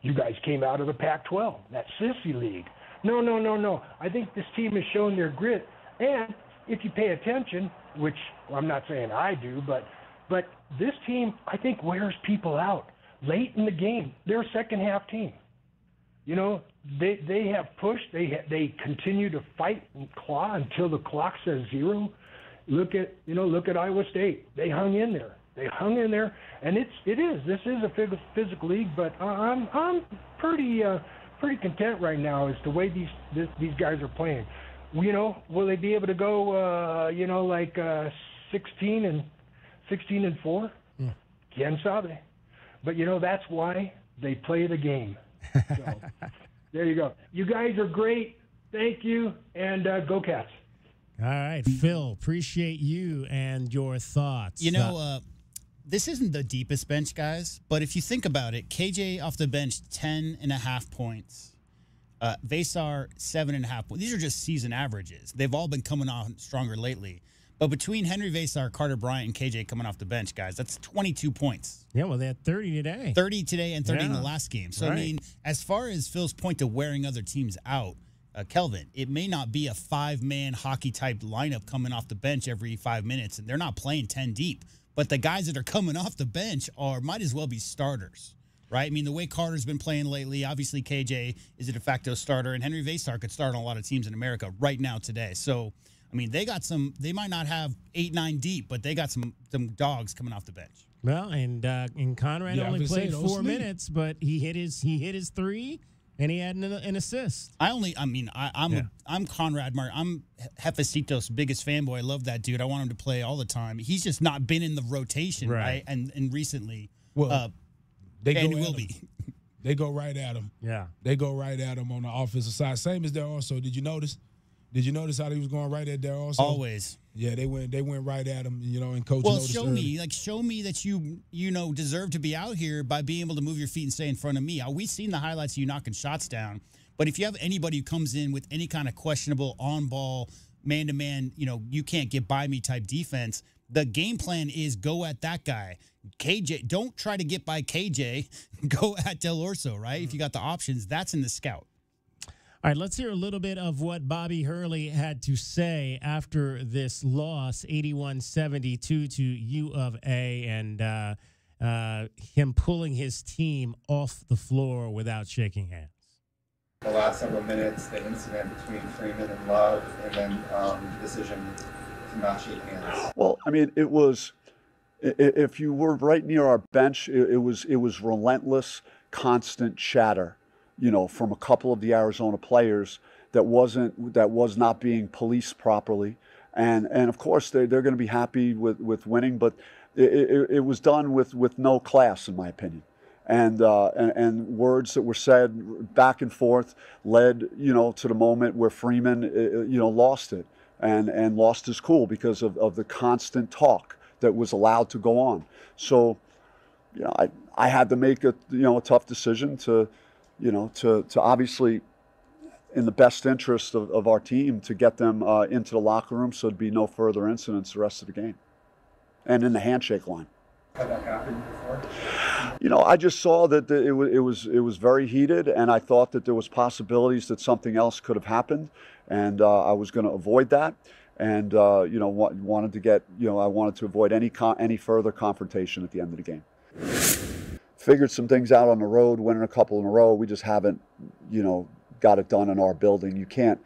[SPEAKER 5] you guys came out of the Pac-12, that sissy league. No. I think this team has shown their grit. And if you pay attention, which I'm not saying I do, but this team, I think, wears people out late in the game. They're a second-half team. They have pushed. They continue to fight and claw until the clock says 0. Look at Iowa State. They hung in there. And this is a physical league, but I'm pretty content right now as to the way these guys are playing. Will they be able to go 16 and 4? Quien sabe. But that's why they play the game. So there you go. You guys are great. Thank you, and go Cats.
[SPEAKER 2] All right, Phil, appreciate you and your thoughts.
[SPEAKER 3] This isn't the deepest bench, guys, but if you think about it, KJ off the bench, 10.5 points. Vesar, 7.5 points. These are just season averages. They've all been coming on stronger lately. But between Henry Vesar, Carter Bryant, and KJ coming off the bench, guys, that's 22 points.
[SPEAKER 2] Yeah, well, they had 30 today.
[SPEAKER 3] 30 today and 30 in the last game. So,
[SPEAKER 2] right.
[SPEAKER 3] As far as Phil's point to wearing other teams out, Kelvin, it may not be a 5-man hockey-type lineup coming off the bench every 5 minutes, and they're not playing 10 deep. But the guys that are coming off the bench might as well be starters, right? The way Carter's been playing lately, obviously KJ is a de facto starter, and Henry Vesar could start on a lot of teams in America right now today. So, they might not have 8-9 deep, but they got some dogs coming off the bench.
[SPEAKER 2] Well, and Conrad only played 4 minutes, but he hit his 3. And he had an assist.
[SPEAKER 3] I'm Conrad Martin. I'm Hefecitos' biggest fanboy. I love that dude. I want him to play all the time. He's just not been in the rotation, right? And recently,
[SPEAKER 1] will
[SPEAKER 3] be.
[SPEAKER 1] They go right at him.
[SPEAKER 2] Yeah.
[SPEAKER 1] They go right at him on the offensive side. Same as there also. Did you notice? Did you notice how he was going right at there also?
[SPEAKER 3] Always.
[SPEAKER 1] Yeah, they went right at him, and coach
[SPEAKER 3] Well,
[SPEAKER 1] noticed
[SPEAKER 3] show
[SPEAKER 1] early.
[SPEAKER 3] show me that you deserve to be out here by being able to move your feet and stay in front of me. We've seen the highlights of you knocking shots down, but if you have anybody who comes in with any kind of questionable on-ball, man-to-man, you can't get by me type defense, the game plan is go at that guy. KJ, don't try to get by KJ. Go at Del Orso, right? If you got the options, that's in the scout.
[SPEAKER 2] All right, let's hear a little bit of what Bobby Hurley had to say after this loss, 81-72 to U of A, and him pulling his team off the floor without shaking hands.
[SPEAKER 7] The last several minutes, the incident between Freeman and Love, and then the decision to not shake hands.
[SPEAKER 15] Well, it was, if you were right near our bench, it was relentless, constant chatter. From a couple of the Arizona players that was not being policed properly, and of course they're going to be happy with winning, but it was done with no class, in my opinion, and words that were said back and forth led to the moment where Freeman lost it and lost his cool because of the constant talk that was allowed to go on. So I had to make a tough decision to obviously, in the best interest of our team, to get them into the locker room so there'd be no further incidents the rest of the game. And in the handshake line.
[SPEAKER 7] Had that happened before?
[SPEAKER 15] I just saw that it was very heated, and I thought that there was possibilities that something else could have happened, and I was going to avoid that, and wanted to avoid any further confrontation at the end of the game. Figured some things out on the road, winning a couple in a row. We just haven't, got it done in our building. You can't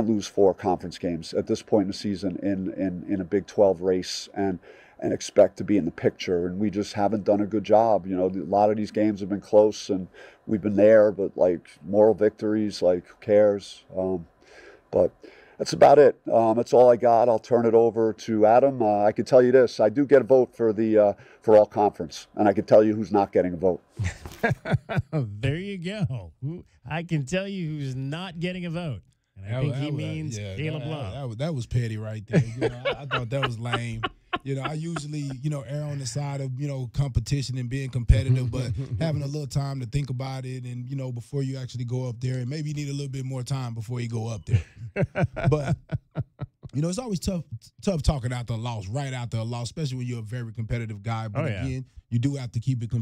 [SPEAKER 15] lose 4 conference games at this point in the season in a Big 12 race and expect to be in the picture. And we just haven't done a good job. A lot of these games have been close and we've been there, but moral victories, who cares? But that's about it. That's all I got. I'll turn it over to Adam. I can tell you this: I do get a vote for all conference, and I can tell you who's not getting a vote.
[SPEAKER 2] There you go. I can tell you who's not getting a vote. And I think he means Caleb Love.
[SPEAKER 1] That was petty right there. You know, I thought that was lame. You know, I usually, err on the side of, competition and being competitive, but having a little time to think about it and, before you actually go up there, and maybe you need a little bit more time before you go up there. But, it's always tough talking after a loss, right after a loss, especially when you're a very competitive guy. But again, you do have to keep it,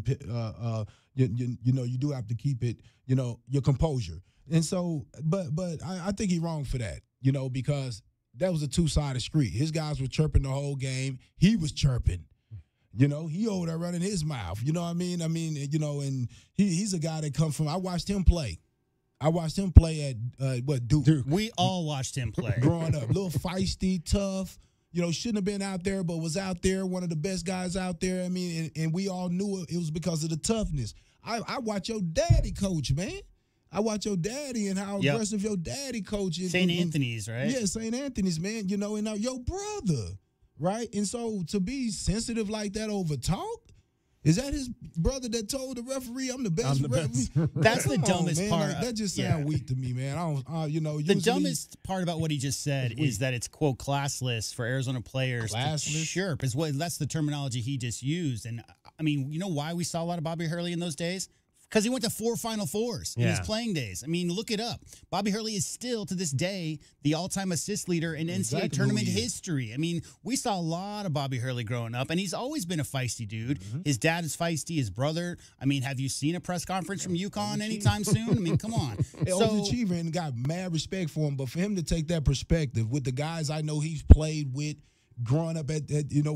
[SPEAKER 1] you do have to keep it, your composure. And so, but I think he's wrong for that, because that was a two-sided street. His guys were chirping the whole game. He was chirping. He over there running his mouth. You know what I mean? And he's a guy that comes from – I watched him play. At, Duke.
[SPEAKER 3] We all watched him play.
[SPEAKER 1] Growing up. A little feisty, tough. Shouldn't have been out there, but was out there, one of the best guys out there. And we all knew it was because of the toughness. I watch your daddy coach, man. I watch your daddy and how aggressive your daddy coaches.
[SPEAKER 3] St. Anthony's, right?
[SPEAKER 1] Yeah, St. Anthony's, man. And now your brother, right? And so to be sensitive like that over talk, is that his brother that told the referee I'm the best referee?
[SPEAKER 3] That's the dumbest part.
[SPEAKER 1] That just sounds weak to me, man.
[SPEAKER 3] The dumbest part about what he just said is that it's, quote, classless for Arizona players to chirp. That's the terminology he just used. And, you know why we saw a lot of Bobby Hurley in those days? Because he went to 4 Final Fours in his playing days. Look it up. Bobby Hurley is still, to this day, the all-time assist leader in NCAA tournament history. We saw a lot of Bobby Hurley growing up, and he's always been a feisty dude. His dad is feisty. His brother. have you seen a press conference from UConn anytime soon? Come on.
[SPEAKER 1] Overachiever and got mad respect for him, but for him to take that perspective with the guys I know he's played with, growing up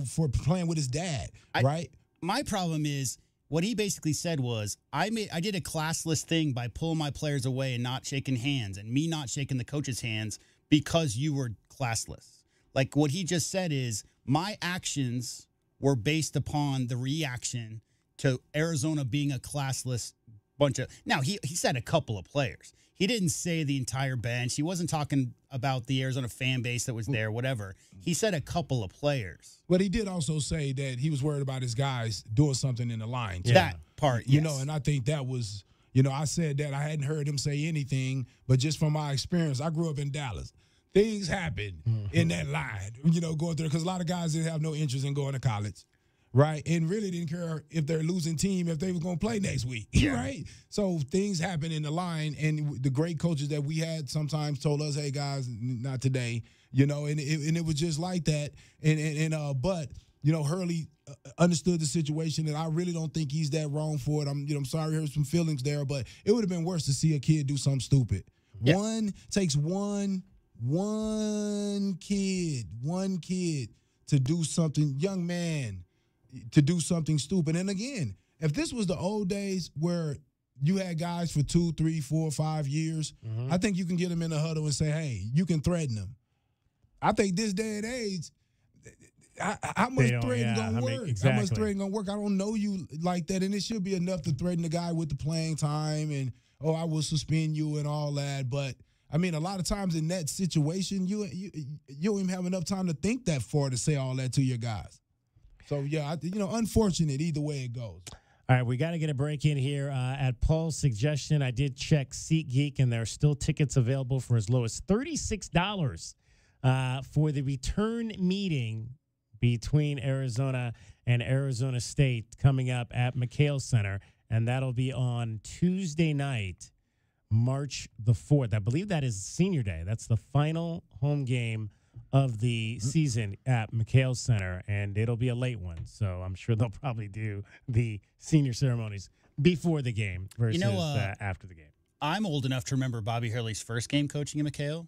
[SPEAKER 1] for playing with his dad, right?
[SPEAKER 3] My problem is, what he basically said was, I did a classless thing by pulling my players away and not shaking hands, and me not shaking the coach's hands because you were classless. Like, what he just said is, my actions were based upon the reaction to Arizona being a classless bunch of... Now, he said a couple of players. He didn't say the entire bench. He wasn't talking about the Arizona fan base that was there, whatever. He said a couple of players.
[SPEAKER 1] But he did also say that he was worried about his guys doing something in the line.
[SPEAKER 3] Yeah. That part, yes.
[SPEAKER 1] And I think that was, I said that. I hadn't heard him say anything, but just from my experience, I grew up in Dallas. Things happen in that line, going through, because a lot of guys didn't have no interest in going to college. Right, and really didn't care if they're losing team, if they were going to play next week, right? So things happen in the line, and the great coaches that we had sometimes told us, "Hey guys, not today," and it was just like that. But Hurley understood the situation, and I really don't think he's that wrong for it. I'm sorry, there's some feelings there, but it would have been worse to see a kid do something stupid. Yeah. Takes one kid to do something, young man, to do something stupid. And again, if this was the old days where you had guys for 2, 3, 4, 5 years, I think you can get them in a huddle and say, hey, you can threaten them. I think this day and age, how much threatening going to work?
[SPEAKER 2] Exactly.
[SPEAKER 1] How much threatening going to work? I don't know you like that. And it should be enough to threaten the guy with the playing time and, I will suspend you and all that. But, a lot of times in that situation, you don't even have enough time to think that far to say all that to your guys. So, unfortunate either way it goes.
[SPEAKER 2] All right, we got to get a break in here. At Paul's suggestion, I did check SeatGeek, and there are still tickets available for as low as $36 for the return meeting between Arizona and Arizona State coming up at McHale Center, and that'll be on Tuesday night, March the 4th. I believe that is Senior Day. That's the final home game of the season at McHale Center, and it'll be a late one, so I'm sure they'll probably do the senior ceremonies before the game versus after the game.
[SPEAKER 3] I'm old enough to remember Bobby Hurley's first game coaching in McHale.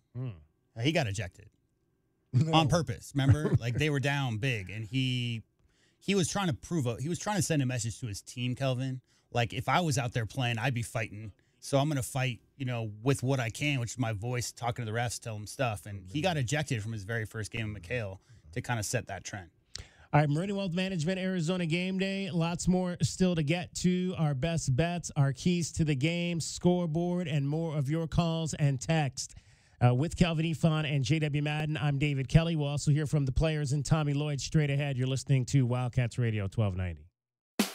[SPEAKER 3] He got ejected on purpose. Remember, they were down big, and he was trying to send a message to his team, Kelvin. Like, if I was out there playing, I'd be fighting. So I'm going to fight, with what I can, which is my voice, talking to the refs, telling them stuff. And he got ejected from his very first game in McHale to kind of set that trend.
[SPEAKER 2] All right, Meridian Wealth Management, Arizona Game Day. Lots more still to get to. Our best bets, our keys to the game, scoreboard, and more of your calls and text. With Calvin Efon and J.W. Madden, I'm David Kelly. We'll also hear from the players and Tommy Lloyd straight ahead. You're listening to Wildcats Radio 1290.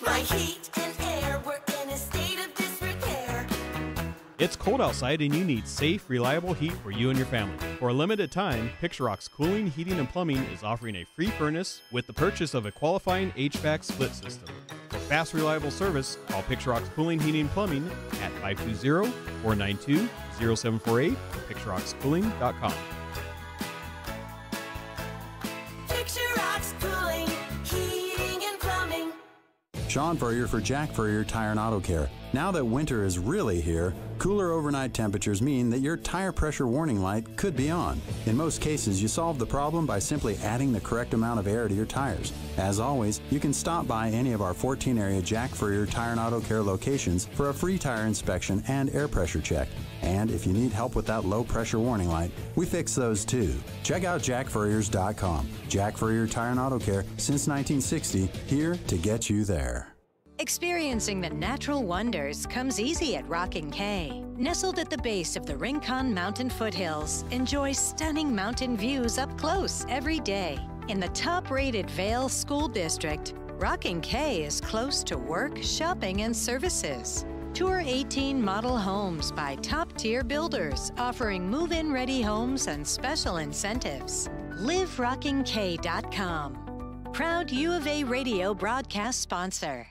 [SPEAKER 16] My heat and air were in a state of disrepair. It's cold outside and you need safe, reliable heat for you and your family. For a limited time, Picturock's Cooling, Heating, and Plumbing is offering a free furnace with the purchase of a qualifying HVAC split system. For fast, reliable service, call Picturock's Cooling, Heating, and Plumbing at 520-492-0748 or picturockscooling.com.
[SPEAKER 20] Picturock's Cooling, Heating, and Plumbing.
[SPEAKER 21] Sean Furrier for Jack Furrier Tire and Auto Care. Now that winter is really here, cooler overnight temperatures mean that your tire pressure warning light could be on. In most cases, you solve the problem by simply adding the correct amount of air to your tires. As always, you can stop by any of our 14 area Jack Furrier Tire and Auto Care locations for a free tire inspection and air pressure check. And if you need help with that low pressure warning light, we fix those too. Check out jackfurriers.com. Jack Furrier Tire and Auto Care since 1960, here to get you there.
[SPEAKER 22] Experiencing the natural wonders comes easy at Rockin' K. Nestled at the base of the Rincon Mountain foothills, enjoy stunning mountain views up close every day. In the top-rated Vail School District, Rockin' K is close to work, shopping, and services. Tour 18 model homes by top-tier builders offering move-in ready homes and special incentives. LiveRockingK.com. Proud U of A radio broadcast sponsor.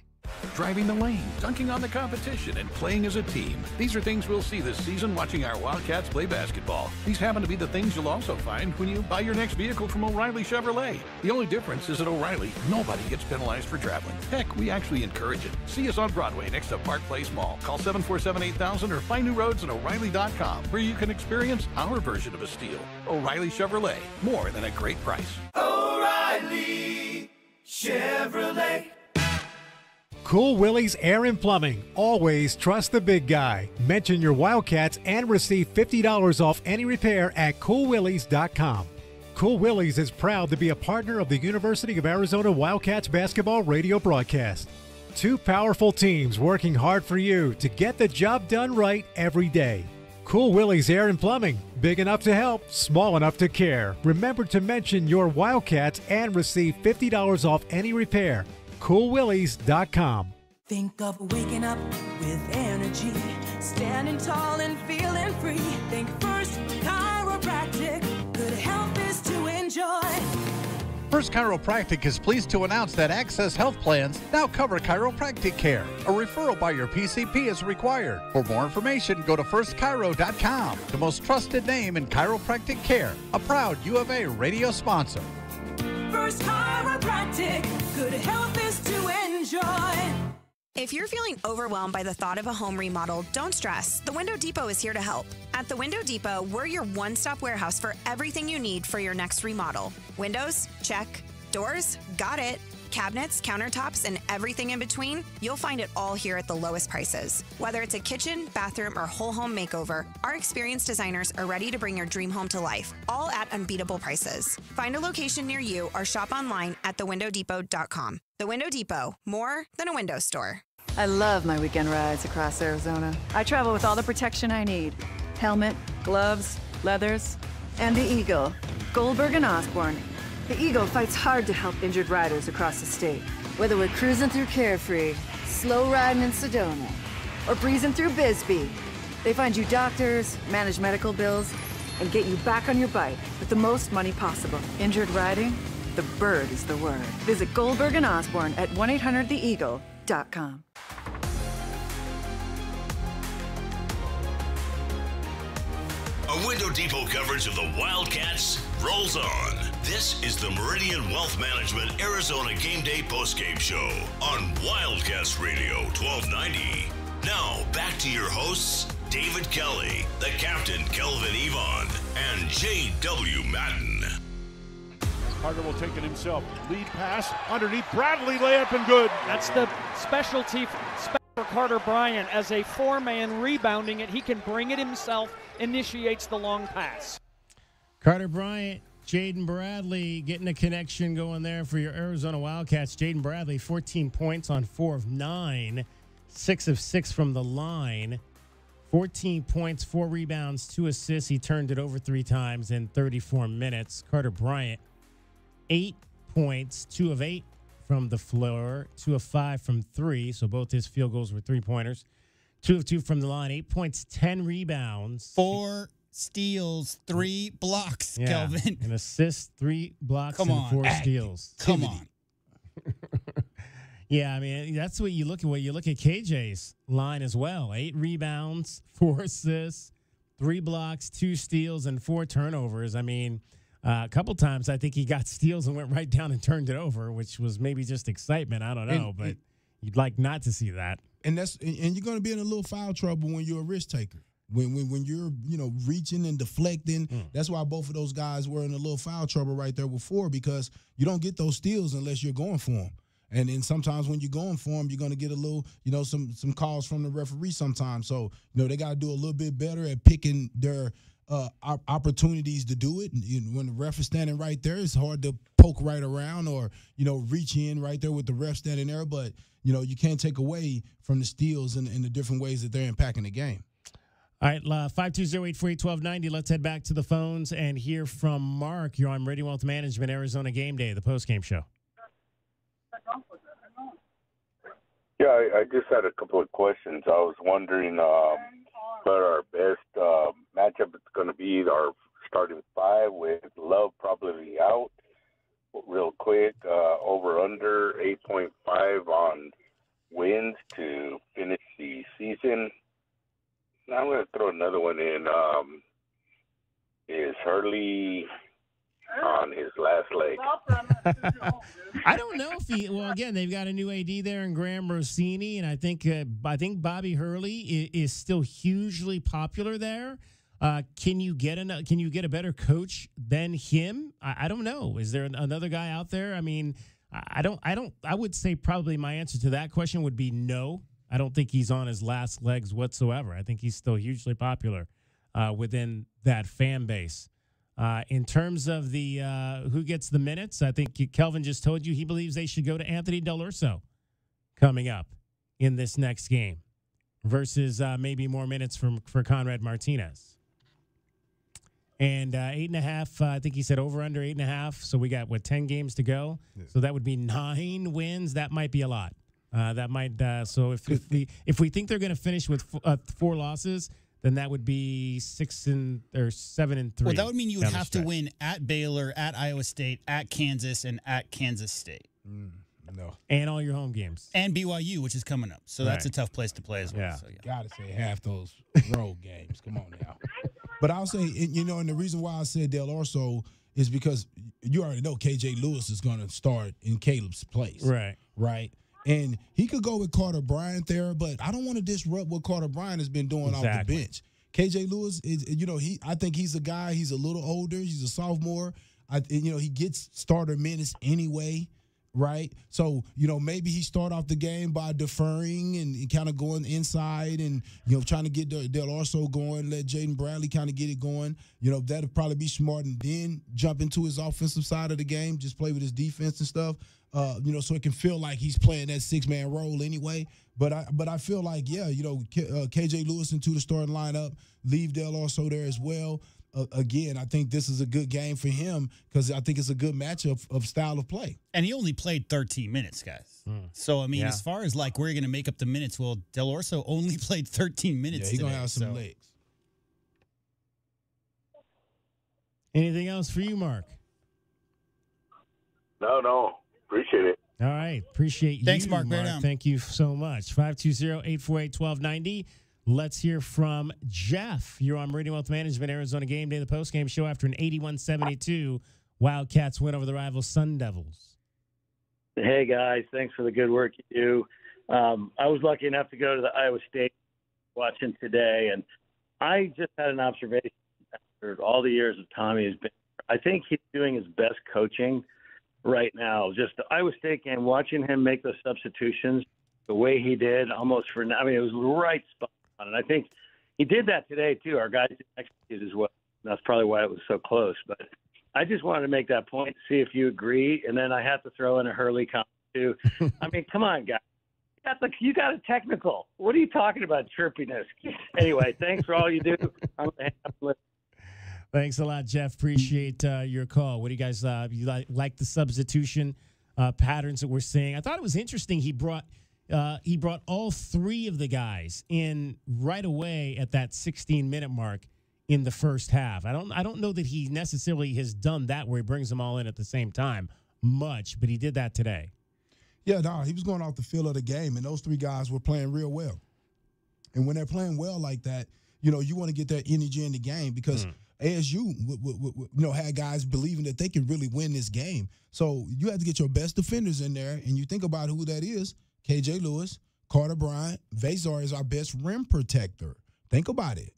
[SPEAKER 23] Driving the lane, dunking on the competition, and playing as a team. These are things we'll see this season watching our Wildcats play basketball. These happen to be the things you'll also find when you buy your next vehicle from O'Reilly Chevrolet. The only difference is at O'Reilly, nobody gets penalized for traveling. Heck, we actually encourage it. See us on Broadway next to Park Place Mall. Call 747-8000 or find new roads at O'Reilly.com, where you can experience our version of a steal. O'Reilly Chevrolet, more than a great price.
[SPEAKER 20] O'Reilly Chevrolet.
[SPEAKER 24] Cool Willie's Air and Plumbing. Always trust the big guy. Mention your Wildcats and receive $50 off any repair at coolwillies.com. Cool Willie's is proud to be a partner of the University of Arizona Wildcats basketball radio broadcast. Two powerful teams working hard for you to get the job done right every day. Cool Willie's Air and Plumbing. Big enough to help, small enough to care. Remember to mention your Wildcats and receive $50 off any repair. coolwillies.com.
[SPEAKER 20] Think of waking up with energy, standing tall and feeling free. Think First Chiropractic, good health is to enjoy.
[SPEAKER 27] First Chiropractic is pleased to announce that Access Health Plans now cover chiropractic care. A referral by your PCP is required. For more information, go to firstchiro.com, the most trusted name in chiropractic care, a proud U of A radio sponsor.
[SPEAKER 20] First Chiropractic, good health is to enjoy.
[SPEAKER 10] If you're feeling overwhelmed by the thought of a home remodel, don't stress. The Window Depot is here to help. At the Window Depot, we're your one-stop warehouse for everything you need for your next remodel. Windows? Check. Doors? Got it. Cabinets, countertops, and everything in between, you'll find it all here at the lowest prices. Whether it's a kitchen, bathroom, or whole home makeover, our experienced designers are ready to bring your dream home to life, all at unbeatable prices. Find a location near you or shop online at thewindowdepot.com. The Window Depot, more than a window store.
[SPEAKER 28] I love my weekend rides across Arizona. I travel with all the protection I need. Helmet, gloves, leathers, and the Eagle. Goldberg and Osborne. The Eagle fights hard to help injured riders across the state. Whether we're cruising through Carefree, slow riding in Sedona, or breezing through Bisbee, they find you doctors, manage medical bills, and get you back on your bike with the most money possible. Injured riding? The bird is the word. Visit Goldberg and Osborne at 1-800-THEEAGLE.com.
[SPEAKER 17] A Window Depot coverage of the Wildcats rolls on. This is the Meridian Wealth Management Arizona Game Day postgame show on Wildcats Radio 1290. Now, back to your hosts, David Kelly, the captain, Kelvin Yvonne, and J.W. Madden.
[SPEAKER 18] Carter will take it himself. Lead pass underneath Bradley, layup and good.
[SPEAKER 19] That's the specialty for Carter Bryant. As a four-man rebounding it, he can bring it himself, initiates the long pass.
[SPEAKER 2] Carter Bryant, Jaden Bradley getting a connection going there for your Arizona Wildcats. Jaden Bradley, 14 points on 4 of 9, 6 of 6 from the line. 14 points, 4 rebounds, 2 assists. He turned it over 3 times in 34 minutes. Carter Bryant, 8 points, 2 of 8 from the floor, 2 of 5 from 3. So both his field goals were 3-pointers. 2 of 2 from the line, 8 points, 10 rebounds.
[SPEAKER 3] 4 steals, 3 blocks,
[SPEAKER 2] Yeah,
[SPEAKER 3] Kelvin.
[SPEAKER 2] an assist, 3 blocks,
[SPEAKER 3] Come
[SPEAKER 2] and
[SPEAKER 3] on,
[SPEAKER 2] 4 steals.
[SPEAKER 3] Come on.
[SPEAKER 2] Yeah, I mean, that's what you look at. When you look at KJ's line as well, 8 rebounds, 4 assists, 3 blocks, 2 steals, and 4 turnovers. I mean, a couple times I think he got steals and went right down and turned it over, which was maybe just excitement. I don't know, but you'd like not to see that.
[SPEAKER 1] And you're going to be in a little foul trouble when you're a risk taker. When you're reaching and deflecting. That's why both of those guys were in a little foul trouble right there before, because you don't get those steals unless you're going for them. And then sometimes when you're going for them, you're going to get a little, some calls from the referee sometimes. So, they got to do a little bit better at picking their opportunities to do it. And when the ref is standing right there, it's hard to poke right around or, reach in right there with the ref standing there. But, you can't take away from the steals and the different ways that they're impacting the game.
[SPEAKER 2] All right, 520-848-1290. Let's head back to the phones and hear from Mark. You're on Meridian Wealth Management, Arizona Game Day, the postgame show.
[SPEAKER 6] Yeah, I just had a couple of questions. I was wondering what our best matchup is going to be. Our starting 5 with Love probably out. Real quick, over/under 8.5 on wins to finish the season. Now I'm going to throw another one in. Is Hurley on his last leg?
[SPEAKER 2] I don't know if again, they've got a new AD there in Graham Rossini, and I think Bobby Hurley is still hugely popular there. Can you get a better coach than him? I don't know. Is there another guy out there? I mean, I would say probably my answer to that question would be no. I don't think he's on his last legs whatsoever. I think he's still hugely popular within that fan base. In terms of the who gets the minutes, I think Kelvin just told you he believes they should go to Anthony Del Urso coming up in this next game versus maybe more minutes for Conrad Martinez. And 8.5, I think he said over under 8.5. So we got 10 games to go. Yeah. So that would be 9 wins. That might be a lot. That might so if we think they're going to finish with 4 losses, then that would be 7 and 3.
[SPEAKER 3] Well, that would mean you would have to win at Baylor, at Iowa State, at Kansas, and at Kansas State.
[SPEAKER 1] No.
[SPEAKER 2] And all your home games.
[SPEAKER 3] And BYU, which is coming up. So that's a tough place to play as well.
[SPEAKER 2] Yeah.
[SPEAKER 3] So,
[SPEAKER 1] Got to say half those road games. Come on now. But I'll say, and the reason why I said Del Orso is because you already know KJ Lewis is going to start in Caleb's place. Right. And he could go with Carter Bryant there, but I don't want to disrupt what Carter Bryant has been doing off the bench. KJ Lewis is, I think he's a guy. He's a little older. He's a sophomore. He gets starter minutes anyway, right? So, maybe he start off the game by deferring and kind of going inside and, trying to get Del Orso going, let Jaden Bradley kind of get it going. That'd probably be smart, and then jump into his offensive side of the game, just play with his defense and stuff. So it can feel like he's playing that 6-man role anyway. But I feel like, KJ Lewis into the starting lineup, leave Del Orso there as well. Again, I think this is a good game for him because I think it's a good matchup of style of play.
[SPEAKER 3] And he only played 13 minutes, guys. So, I mean, as far as where you're going to make up the minutes, well, Del Orso only played 13 minutes
[SPEAKER 1] he's going to have some legs.
[SPEAKER 2] Anything else for you, Mark?
[SPEAKER 6] No. Appreciate it.
[SPEAKER 2] All right. Appreciate you.
[SPEAKER 3] Thanks, Mark.
[SPEAKER 2] Thank you so much. 520-848-1290. Let's hear from Jeff. You're on Meridian Wealth Management, Arizona Game Day, the postgame show after an 81-72 Wildcats win over the rival Sun Devils.
[SPEAKER 8] Hey, guys. Thanks for the good work you do. I was lucky enough to go to the Iowa State watching today, and I just had an observation after all the years of Tommy has been. I think he's doing his best coaching right now. Just the Iowa State game, watching him make those substitutions the way he did, it was right spot on. And I think he did that today, too. Our guys didn't execute as well. That's probably why it was so close. But I just wanted to make that point, see if you agree. And then I have to throw in a Hurley comment, too. I mean, come on, guys. You got a technical. What are you talking about, chirpiness? Anyway, thanks for all you do. I'm going to hang up and listen.
[SPEAKER 2] Thanks a lot, Jeff. Appreciate your call. What do you guys you like the substitution patterns that we're seeing? I thought it was interesting. He brought he brought all three of the guys in right away at that 16-minute mark in the first half. I don't know that he necessarily has done that where he brings them all in at the same time much, but he did that today.
[SPEAKER 1] Yeah, no, he was going off the feel of the game, and those three guys were playing real well. And when they're playing well like that, you want to get that energy in the game because ASU had guys believing that they can really win this game. So you have to get your best defenders in there, and you think about who that is. KJ Lewis, Carter Bryant, Vazar is our best rim protector. Think about it.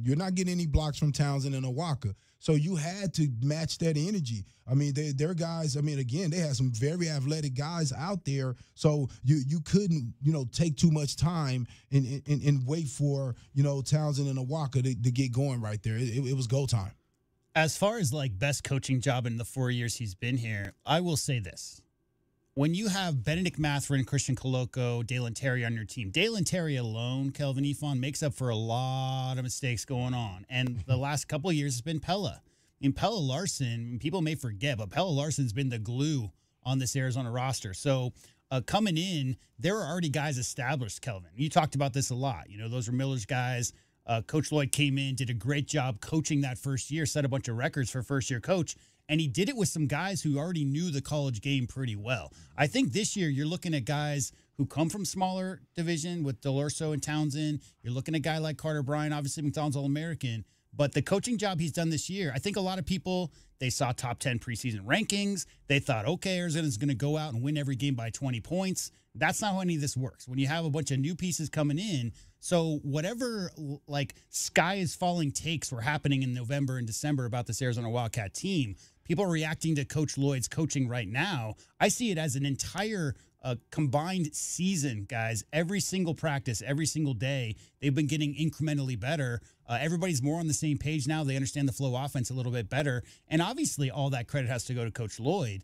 [SPEAKER 1] You're not getting any blocks from Townsend and Owaka. So you had to match that energy. I mean, they're guys, again, they had some very athletic guys out there. So you couldn't, take too much time and wait for, Townsend and Owaka to get going right there. It was go time.
[SPEAKER 3] As far as like best coaching job in the 4 years he's been here, I will say this. When you have Benedict Mathurin, Christian Coloco, Dalen Terry on your team, Dalen Terry alone, Kelvin Ifon, makes up for a lot of mistakes going on. And the last couple of years has been Pella. Pella Larson, people may forget, but Pella Larson's been the glue on this Arizona roster. So coming in, there are already guys established, Kelvin. You talked about this a lot. Those are Miller's guys. Coach Lloyd came in, did a great job coaching that first year, set a bunch of records for first-year coach. And he did it with some guys who already knew the college game pretty well. I think this year you're looking at guys who come from smaller division with Delorso and Townsend. You're looking at a guy like Carter Bryant, obviously McDonald's All-American. But the coaching job he's done this year, I think a lot of people, they saw top 10 preseason rankings. They thought, okay, Arizona's going to go out and win every game by 20 points. That's not how any of this works. When you have a bunch of new pieces coming in, so whatever sky is falling takes were happening in November and December about this Arizona Wildcat team, people are reacting to Coach Lloyd's coaching right now. I see it as an entire combined season, guys. Every single practice, every single day, they've been getting incrementally better. Everybody's more on the same page now. They understand the flow offense a little bit better. And obviously, all that credit has to go to Coach Lloyd.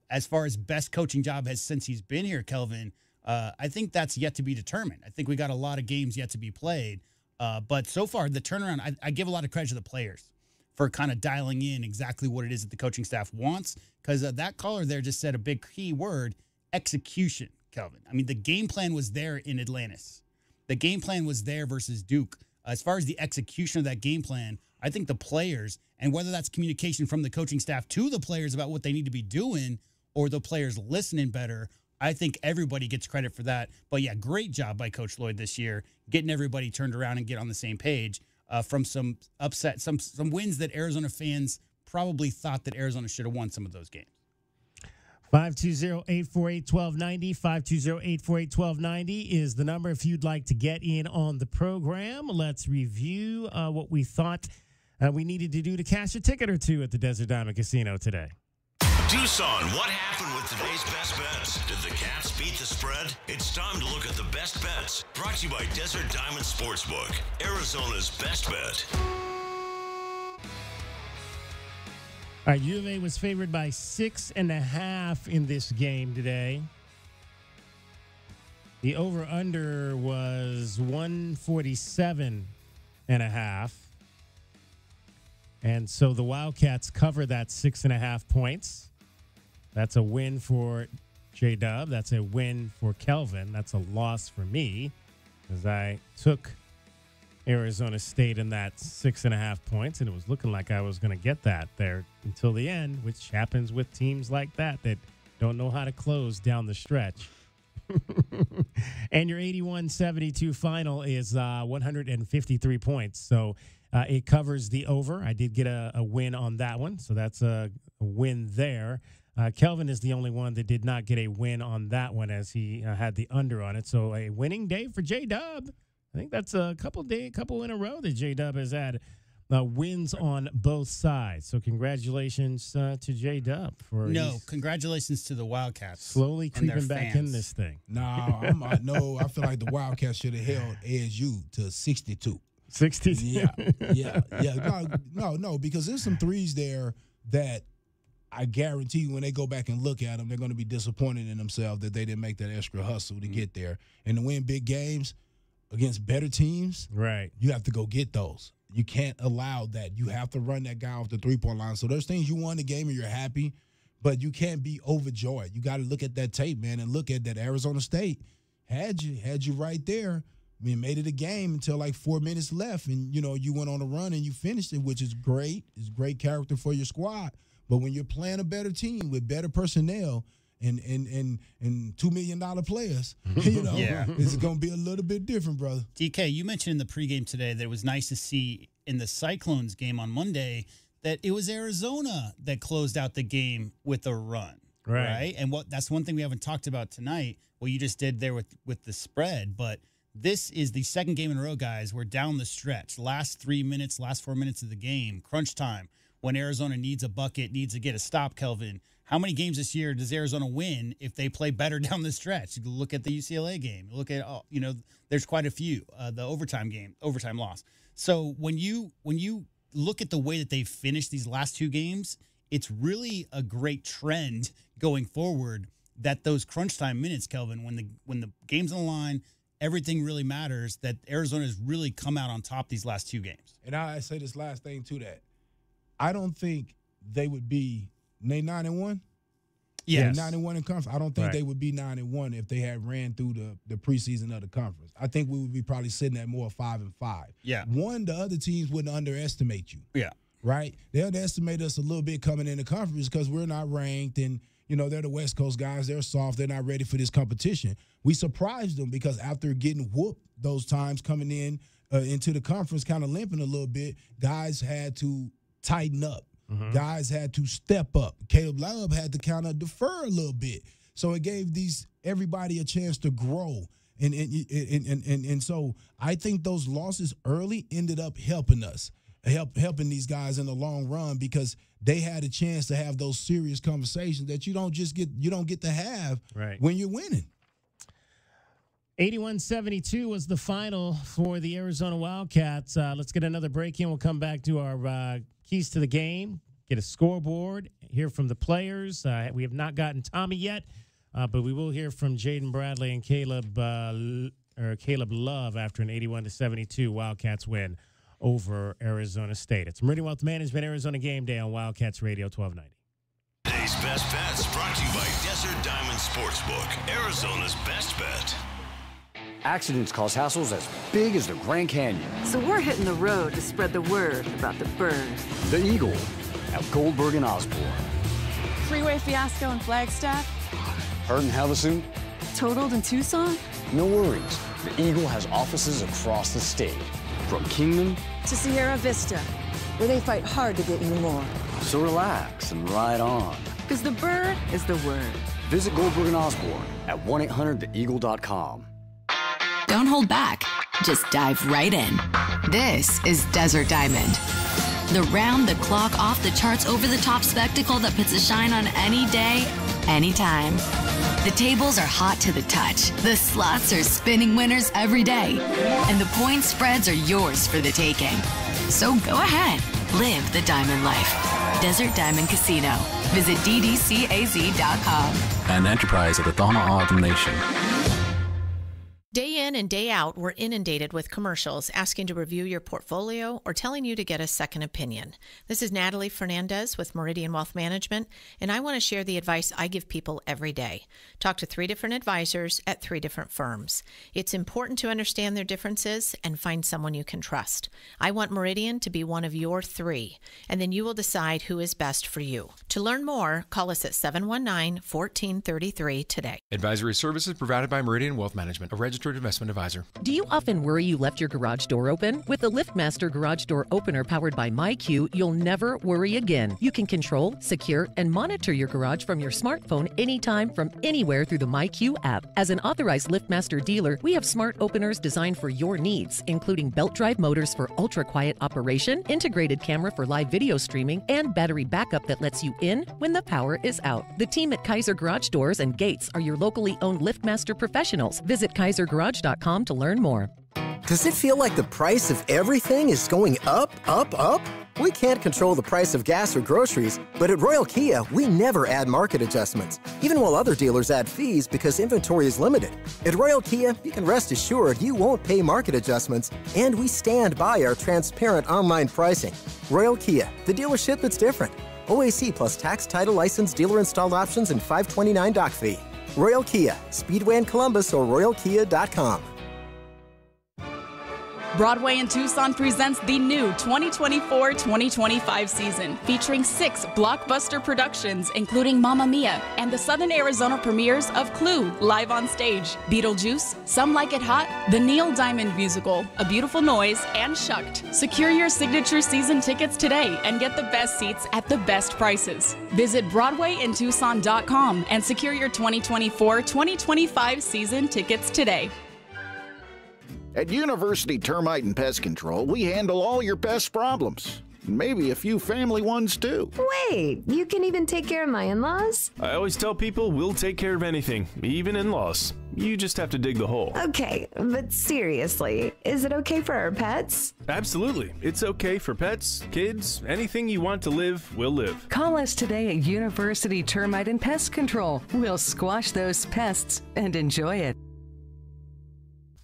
[SPEAKER 3] As far as best coaching job has since he's been here, Kelvin, I think that's yet to be determined. I think we got a lot of games yet to be played. But so far, the turnaround, I give a lot of credit to the players for kind of dialing in exactly what it is that the coaching staff wants. Because that caller there just said a big key word, execution, Kelvin. The game plan was there in Atlantis. The game plan was there versus Duke. As far as the execution of that game plan, I think the players, and whether that's communication from the coaching staff to the players about what they need to be doing or the players listening better, I think everybody gets credit for that. But, yeah, great job by Coach Lloyd this year, getting everybody turned around and get on the same page from some upset, some wins that Arizona fans probably thought that Arizona should have won some of those games.
[SPEAKER 2] 520-848-1290, 520-848-1290 is the number if you'd like to get in on the program. Let's review what we thought we needed to do to cash a ticket or two at the Desert Diamond Casino today.
[SPEAKER 17] Tucson, what happened with today's best bets? Did the Cats beat the spread? It's time to look at the best bets. Brought to you by Desert Diamond Sportsbook, Arizona's best bet.
[SPEAKER 2] All right, U of A was favored by 6.5 in this game today. The over-under was 147.5. And so the Wildcats cover that 6.5 points. That's a win for J-Dub. That's a win for Kelvin. That's a loss for me because I took Arizona State in that 6.5 points, and it was looking like I was going to get that there until the end, which happens with teams like that don't know how to close down the stretch. And your 81-72 final is 153 points. So it covers the over. I did get a win on that one, so that's a win there. Kelvin is the only one that did not get a win on that one as he had the under on it. So a winning day for J-Dub. I think that's a couple in a row that J-Dub has had wins on both sides. So congratulations to J-Dub.
[SPEAKER 3] Congratulations to the Wildcats.
[SPEAKER 2] Slowly creeping back in this thing.
[SPEAKER 1] I feel like the Wildcats should have held ASU to 62.
[SPEAKER 2] 60?
[SPEAKER 1] Yeah. No, because there's some threes there that I guarantee you when they go back and look at them, they're going to be disappointed in themselves that they didn't make that extra hustle to get there. And to win big games against better teams,
[SPEAKER 2] right?
[SPEAKER 1] You have to go get those. You can't allow that. You have to run that guy off the three-point line. So there's things you won the game and you're happy, but you can't be overjoyed. You got to look at that tape, man, and look at that Arizona State. had you right there. I mean, made it a game until like 4 minutes left, and you went on a run and you finished it, which is great. It's great character for your squad. But when you're playing a better team with better personnel and $2 million players, it's gonna be a little bit different, brother.
[SPEAKER 3] DK, you mentioned in the pregame today that it was nice to see in the Cyclones game on Monday that it was Arizona that closed out the game with a run, right? And that's one thing we haven't talked about tonight. What you just did there with the spread, but this is the second game in a row, guys. We're down the stretch. Last 4 minutes of the game, crunch time, when Arizona needs a bucket, needs to get a stop, Kelvin. How many games this year does Arizona win if they play better down the stretch? You look at the UCLA game. Look at, there's quite a few. The overtime loss. So when you look at the way that they've finished these last two games, it's really a great trend going forward that those crunch time minutes, Kelvin, when the game's on the line, everything really matters, that Arizona has really come out on top these last two games.
[SPEAKER 1] And I say this last thing to that. I don't think they would be 9-1.
[SPEAKER 3] Yes.
[SPEAKER 1] 9-1 in conference. I don't think they would be 9-1 if they had ran through the preseason of the conference. I think we would be probably sitting at more 5-5.
[SPEAKER 3] Yeah.
[SPEAKER 1] The other teams wouldn't underestimate you.
[SPEAKER 3] Yeah.
[SPEAKER 1] Right? They underestimate us a little bit coming in the conference because we're not ranked, and they're the West Coast guys. They're soft. They're not ready for this competition. We surprised them because after getting whooped those times coming in into the conference, kind of limping a little bit, guys had to tighten up. Mm-hmm. Guys had to step up. Caleb Love had to kind of defer a little bit. So it gave everybody a chance to grow. And so I think those losses early ended up helping us, helping these guys in the long run, because they had a chance to have those serious conversations that you don't get to have when you're winning.
[SPEAKER 2] 81-72 was the final for the Arizona Wildcats. Let's get another break in. We'll come back to our keys to the game, get a scoreboard, hear from the players. We have not gotten Tommy yet, but we will hear from Jaden Bradley and Caleb Love after an 81-72 Wildcats win over Arizona State. It's Meridian Wealth Management, Arizona Game Day on Wildcats Radio 1290.
[SPEAKER 17] Today's best bets brought to you by Desert Diamond Sportsbook, Arizona's best bet.
[SPEAKER 4] Accidents cause hassles as big as the Grand Canyon.
[SPEAKER 28] So we're hitting the road to spread the word about the bird.
[SPEAKER 4] The Eagle at Goldberg and Osborne.
[SPEAKER 28] Freeway fiasco in Flagstaff.
[SPEAKER 4] Hurt in Havasu.
[SPEAKER 28] Totaled in Tucson.
[SPEAKER 4] No worries. The Eagle has offices across the state. From Kingman
[SPEAKER 28] to Sierra Vista, where they fight hard to get you more.
[SPEAKER 4] So relax and ride on.
[SPEAKER 28] Because the bird is the word.
[SPEAKER 4] Visit Goldberg and Osborne at 1-800-THEEAGLE.com.
[SPEAKER 9] Don't hold back. Just dive right in. This is Desert Diamond. The round-the-clock, off-the-charts, over-the-top spectacle that puts a shine on any day, anytime. The tables are hot to the touch. The slots are spinning winners every day. And the point spreads are yours for the taking. So go ahead. Live the diamond life. Desert Diamond Casino. Visit ddcaz.com.
[SPEAKER 11] An enterprise of the Donna Ogden Nation.
[SPEAKER 12] Day in and day out, we're inundated with commercials asking to review your portfolio or telling you to get a second opinion. This is Natalie Fernandez with Meridian Wealth Management, and I want to share the advice I give people every day. Talk to 3 different advisors at 3 different firms. It's important to understand their differences and find someone you can trust. I want Meridian to be one of your 3, and then you will decide who is best for you. To learn more, call us at 719-1433 today.
[SPEAKER 13] Advisory services provided by Meridian Wealth Management, a registered investment advisor.
[SPEAKER 14] Do you often worry you left your garage door open? With the LiftMaster Garage Door Opener powered by MyQ, you'll never worry again. You can control, secure, and monitor your garage from your smartphone anytime from anywhere through the MyQ app. As an authorized LiftMaster dealer, we have smart openers designed for your needs, including belt drive motors for ultra-quiet operation, integrated camera for live video streaming, and battery backup that lets you in when the power is out. The team at Kaiser Garage Doors and Gates are your locally owned LiftMaster professionals. Visit KaiserGarage.com to learn more.
[SPEAKER 25] Does it feel like the price of everything is going up, up, up? We can't control the price of gas or groceries, but at Royal Kia, we never add market adjustments, even while other dealers add fees because inventory is limited. At Royal Kia, you can rest assured you won't pay market adjustments, and we stand by our transparent online pricing. Royal Kia, the dealership that's different. OAC plus tax, title, license, dealer installed options, and $529 doc fee. Royal Kia, Speedway in Columbus or royalkia.com.
[SPEAKER 5] Broadway in Tucson presents the new 2024-2025 season, featuring 6 blockbuster productions, including Mamma Mia and the Southern Arizona premieres of Clue, live on stage, Beetlejuice, Some Like It Hot, the Neil Diamond musical, A Beautiful Noise, and Shucked. Secure your signature season tickets today and get the best seats at the best prices. Visit BroadwayInTucson.com and secure your 2024-2025 season tickets today.
[SPEAKER 7] At University Termite and Pest Control, we handle all your pest problems. Maybe a few family ones, too.
[SPEAKER 15] Wait, you can even take care of my in-laws?
[SPEAKER 16] I always tell people we'll take care of anything, even in-laws. You just have to dig the hole.
[SPEAKER 15] Okay, but seriously, is it okay for our pets?
[SPEAKER 16] Absolutely. It's okay for pets, kids, anything you want to live, will live.
[SPEAKER 21] Call us today at University Termite and Pest Control. We'll squash those pests and enjoy it.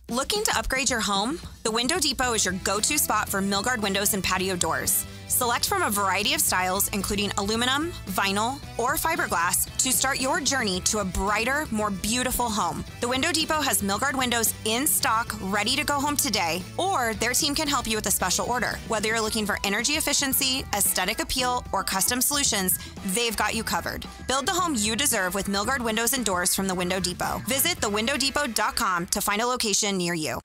[SPEAKER 10] Looking to upgrade your home? The Window Depot is your go-to spot for Milgard windows and patio doors. Select from a variety of styles, including aluminum, vinyl, or fiberglass, to start your journey to a brighter, more beautiful home. The Window Depot has Milgard windows in stock, ready to go home today, or their team can help you with a special order. Whether you're looking for energy efficiency, aesthetic appeal, or custom solutions, they've got you covered. Build the home you deserve with Milgard windows and doors from the Window Depot. Visit thewindowdepot.com to find a location near you.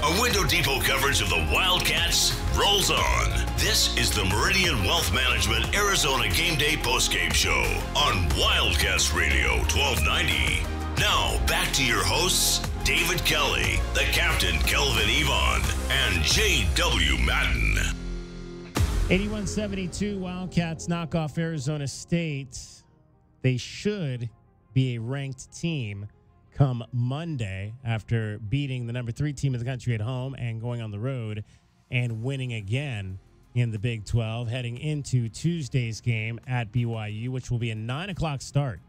[SPEAKER 17] A Window Depot coverage of the Wildcats rolls on. This is the Meridian Wealth Management Arizona Game Day postgame show on Wildcats Radio 1290. Now, back to your hosts, David Kelly, the captain Kelvin Yvonne, and J.W. Madden.
[SPEAKER 2] 81-72, Wildcats knock off Arizona State. They should be a ranked team come Monday after beating the number 3 team in the country at home and going on the road and winning again in the Big 12, heading into Tuesday's game at BYU, which will be a 9 o'clock start.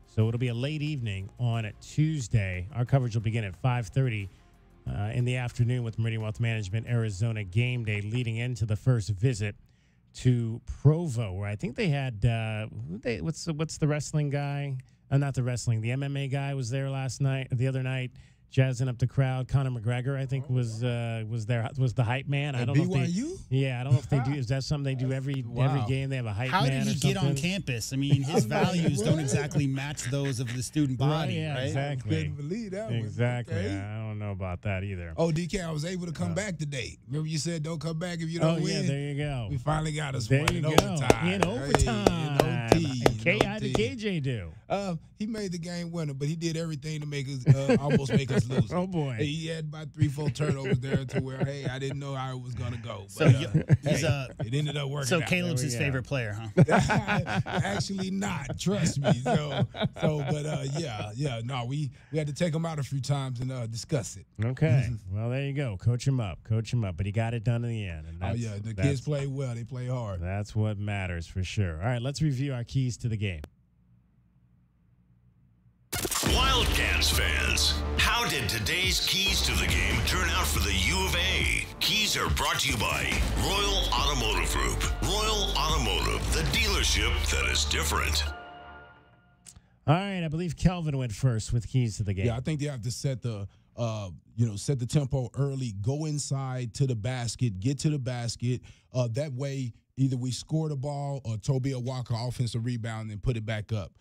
[SPEAKER 2] So it'll be a late evening on Tuesday. Our coverage will begin at 5:30 in the afternoon with Meridian Wealth Management Arizona Game Day, leading into the first visit to Provo, where I think they had what's the wrestling guy? Not the wrestling. The MMA guy was there the other night, jazzing up the crowd. Conor McGregor, I think, was the hype man. I don't know if they, I don't know if they do. Is that something they do every game? They have a hype man.
[SPEAKER 3] How did he get on
[SPEAKER 2] something?
[SPEAKER 3] campus? I mean, his values don't exactly match those of the student body, right?
[SPEAKER 2] Exactly.
[SPEAKER 1] Couldn't believe that one.
[SPEAKER 2] Exactly.
[SPEAKER 1] Okay.
[SPEAKER 2] I don't know about that either.
[SPEAKER 1] Oh, DK, I was able to come back today. Remember you said don't come back if you don't win?
[SPEAKER 2] Yeah, there you go.
[SPEAKER 1] We finally got us
[SPEAKER 2] There
[SPEAKER 1] one
[SPEAKER 2] you
[SPEAKER 1] in
[SPEAKER 2] go.
[SPEAKER 1] overtime.
[SPEAKER 2] In overtime.
[SPEAKER 1] In OT.
[SPEAKER 2] How did KJ do?
[SPEAKER 1] He made the game winner, but he did everything to make us almost make us lose.
[SPEAKER 2] Oh, boy.
[SPEAKER 1] He had about 3-4 turnovers there to where, hey, I didn't know how it was going to go.
[SPEAKER 3] So
[SPEAKER 1] But, it ended up working
[SPEAKER 3] So
[SPEAKER 1] out.
[SPEAKER 3] Caleb's his favorite player, huh?
[SPEAKER 1] Actually not, trust me. No, we had to take him out a few times and discuss it.
[SPEAKER 2] Okay. Well, there you go. Coach him up. But he got it done in the end. And
[SPEAKER 1] the kids play well. They play hard.
[SPEAKER 2] That's what matters for sure. All right, let's review our keys to the game.
[SPEAKER 17] Wildcats fans, how did today's keys to the game turn out for the U of A? Keys are brought to you by Royal Automotive Group. Royal Automotive, the dealership that is different.
[SPEAKER 2] All right, I believe Kelvin went first with keys to the game.
[SPEAKER 1] Yeah, I think they have to set the set the tempo early, go inside to the basket, get to the basket. That way, either we score the ball or Tobia Walker offensive rebound and put it back up.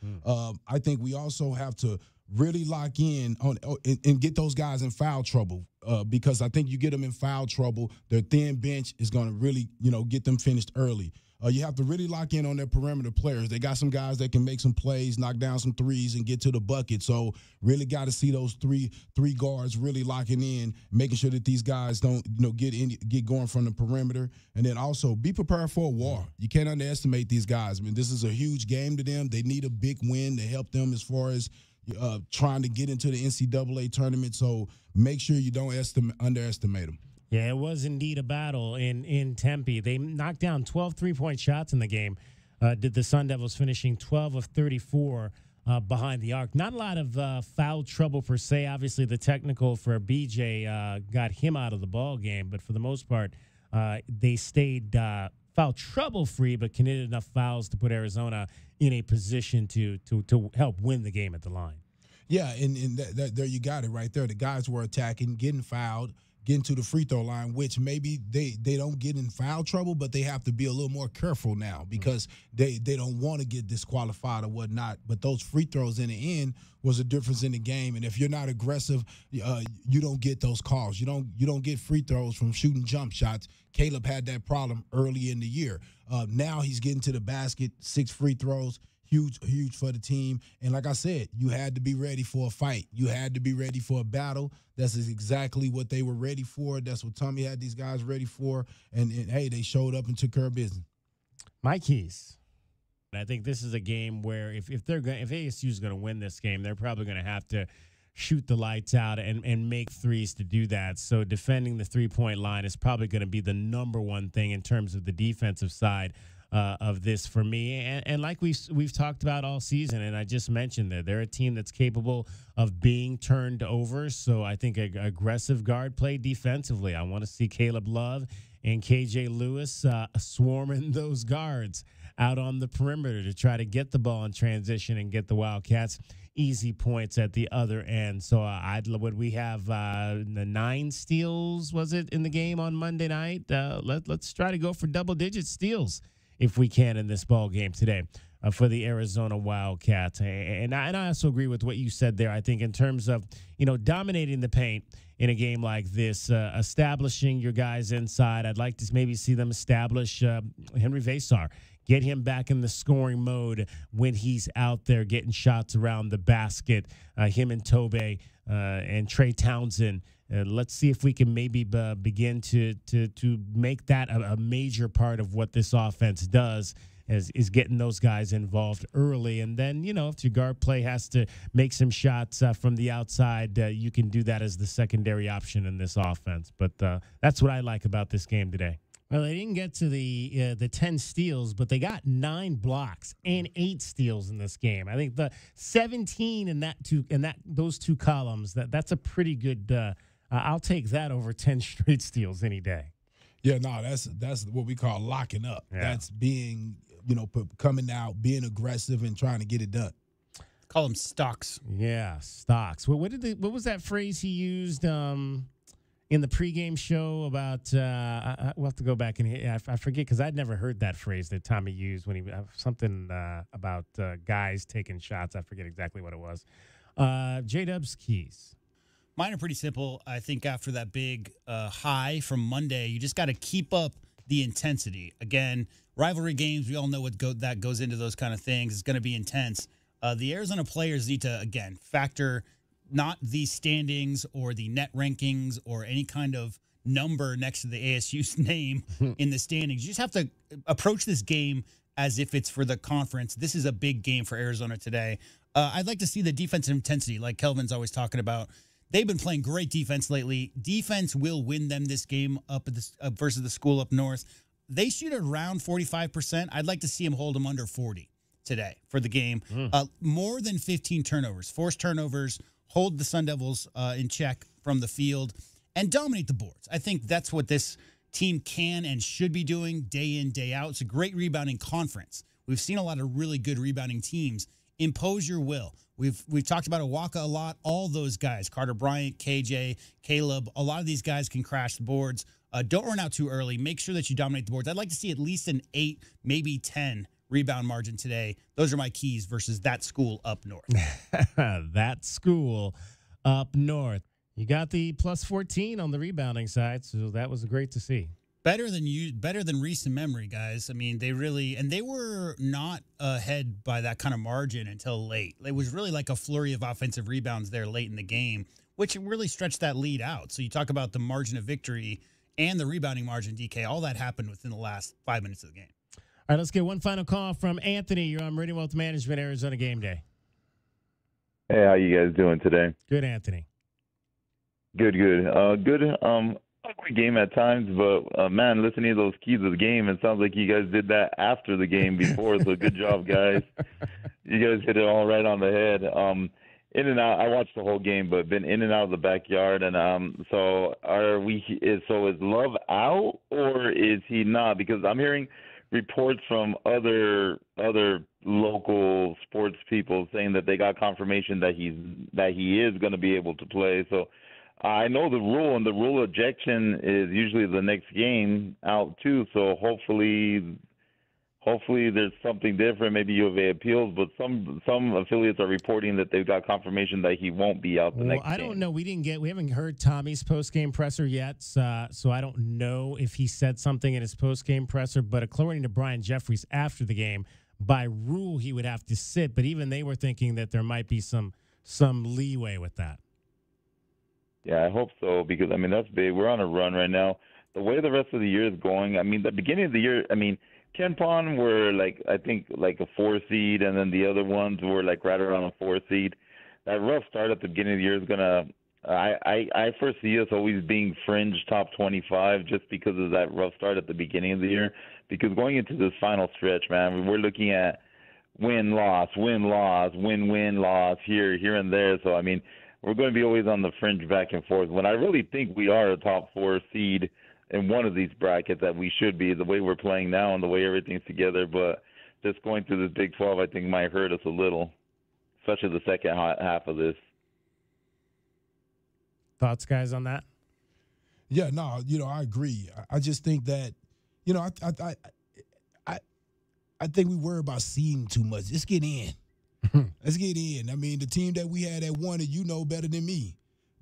[SPEAKER 1] I think we also have to really lock in on and get those guys in foul trouble because I think you get them in foul trouble, their thin bench is going to really, get them finished early. You have to really lock in on their perimeter players. They got some guys that can make some plays, knock down some threes, and get to the bucket. So really got to see those three guards really locking in, making sure that these guys don't, get going from the perimeter. And then also be prepared for a war. You can't underestimate these guys. I mean, this is a huge game to them. They need a big win to help them as far as trying to get into the NCAA tournament. So make sure you don't underestimate them.
[SPEAKER 2] Yeah, it was indeed a battle in Tempe. They knocked down 12 three-point shots in the game. Did the Sun Devils, finishing 12 of 34 behind the arc. Not a lot of foul trouble per se. Obviously, the technical for BJ got him out of the ball game, but for the most part, they stayed foul trouble free, but committed enough fouls to put Arizona in a position to help win the game at the line.
[SPEAKER 1] Yeah, and there you got it right there. The guys were attacking, getting fouled, getting to the free throw line, which maybe they don't get in foul trouble, but they have to be a little more careful now because they don't want to get disqualified or whatnot. But those free throws in the end was a difference in the game. And if you're not aggressive, you don't get those calls. You don't get free throws from shooting jump shots. Caleb had that problem early in the year. Now he's getting to the basket, 6 free throws. Huge for the team. And like I said, you had to be ready for a fight. You had to be ready for a battle. That's exactly what they were ready for. That's what Tommy had these guys ready for. And hey, they showed up and took care of business.
[SPEAKER 2] My keys. I think this is a game where if ASU is going to win this game, they're probably going to have to shoot the lights out and make threes to do that. So defending the three-point line is probably going to be the number one thing in terms of the defensive side of this for me. And like we've talked about all season, and I just mentioned that they're a team that's capable of being turned over. So I think aggressive guard play defensively. I want to see Caleb Love and KJ Lewis swarming those guards out on the perimeter to try to get the ball in transition and get the Wildcats easy points at the other end. So would we have the 9 steals, was it, in the game on Monday night? Let's try to go for double-digit steals if we can in this ball game today for the Arizona Wildcats. And I also agree with what you said there. I think in terms of, dominating the paint in a game like this, establishing your guys inside, I'd like to maybe see them establish Henry Vasar. Get him back in the scoring mode when he's out there getting shots around the basket. Him and Tobe and Trey Townsend. Let's see if we can maybe begin to make that a major part of what this offense does, is getting those guys involved early. And then, if your guard play has to make some shots from the outside, you can do that as the secondary option in this offense. But that's what I like about this game today. Well, they didn't get to the 10 steals, but they got 9 blocks and 8 steals in this game. I think the 17 in those two columns, that's a pretty good. I'll take that over 10 straight steals any day.
[SPEAKER 1] Yeah, no, that's what we call locking up. Yeah. That's being, coming out, being aggressive, and trying to get it done.
[SPEAKER 3] Call them stocks.
[SPEAKER 2] Yeah, stocks. Well, what was that phrase he used in the pregame show about? We'll have to go back and hear. I forget because I'd never heard that phrase that Tommy used when he something about guys taking shots. I forget exactly what it was. J-Dub's keys.
[SPEAKER 3] Mine are pretty simple. I think after that big high from Monday, you just got to keep up the intensity. Again, rivalry games, we all know that goes into those kind of things. It's going to be intense. The Arizona players need to, again, factor not the standings or the net rankings or any kind of number next to the ASU's name in the standings. You just have to approach this game as if it's for the conference. This is a big game for Arizona today. I'd like to see the defensive intensity, like Kelvin's always talking about. They've been playing great defense lately. Defense will win them this game up at versus the school up north. They shoot around 45%. I'd like to see them hold them under 40 today for the game. More than 15 turnovers, forced turnovers, hold the Sun Devils in check from the field, and dominate the boards. I think that's what this team can and should be doing day in, day out. It's a great rebounding conference. We've seen a lot of really good rebounding teams. Impose your will. We've talked about Awaka a lot. All those guys, Carter Bryant, KJ, Caleb, a lot of these guys can crash the boards. Don't run out too early. Make sure that you dominate the boards. I'd like to see at least an 8, maybe 10 rebound margin today. Those are my keys versus that school up north.
[SPEAKER 2] That school up north. You got the plus 14 on the rebounding side, so that was great to see.
[SPEAKER 3] Better than recent memory, guys. I mean, they were not ahead by that kind of margin until late. It was really like a flurry of offensive rebounds there late in the game, which really stretched that lead out. So you talk about the margin of victory and the rebounding margin, DK, all that happened within the last 5 minutes of the game.
[SPEAKER 2] All right, let's get one final call from Anthony. You're on Meridian Wealth Management, Arizona Gameday.
[SPEAKER 18] Hey, how you guys doing today?
[SPEAKER 2] Good, Anthony.
[SPEAKER 18] Good. Ugly game at times, but man, listening to those keys of the game, it sounds like you guys did that after the game before. So good job, guys. You guys hit it all right on the head. in and out. I watched the whole game, but been in and out of the backyard. And so is Love out or is he not? Because I'm hearing reports from other local sports people saying that they got confirmation that he is going to be able to play. So I know the rule, and the rule ejection is usually the next game out too. So hopefully there's something different. Maybe U of A appeals, but some affiliates are reporting that they've got confirmation that he won't be out the next game.
[SPEAKER 2] I don't know. We haven't heard Tommy's post-game presser yet, so I don't know if he said something in his post-game presser. But according to Brian Jeffries after the game, by rule he would have to sit. But even they were thinking that there might be some leeway with that.
[SPEAKER 18] Yeah, I hope so, because I mean that's big. We're on a run right now. The way the rest of the year is going, I mean, the beginning of the year, I mean, Ken Pon were I think a 4 seed, and then the other ones were right around a 4 seed. That rough start at the beginning of the year is gonna. I foresee us always being fringe top 25 just because of that rough start at the beginning of the year. Because going into this final stretch, man, we're looking at win loss, win loss here and there. So I mean, we're going to be always on the fringe back and forth. When I really think we are a top 4 seed in one of these brackets, that we should be, the way we're playing now and the way everything's together. But just going through this Big 12, I think might hurt us a little, especially the second half of this.
[SPEAKER 2] Thoughts, guys, on that?
[SPEAKER 1] Yeah, no, I agree. I just think that, I think we worry about seeding too much. Let's get in. Let's get in. I mean, the team that we had that won it, better than me,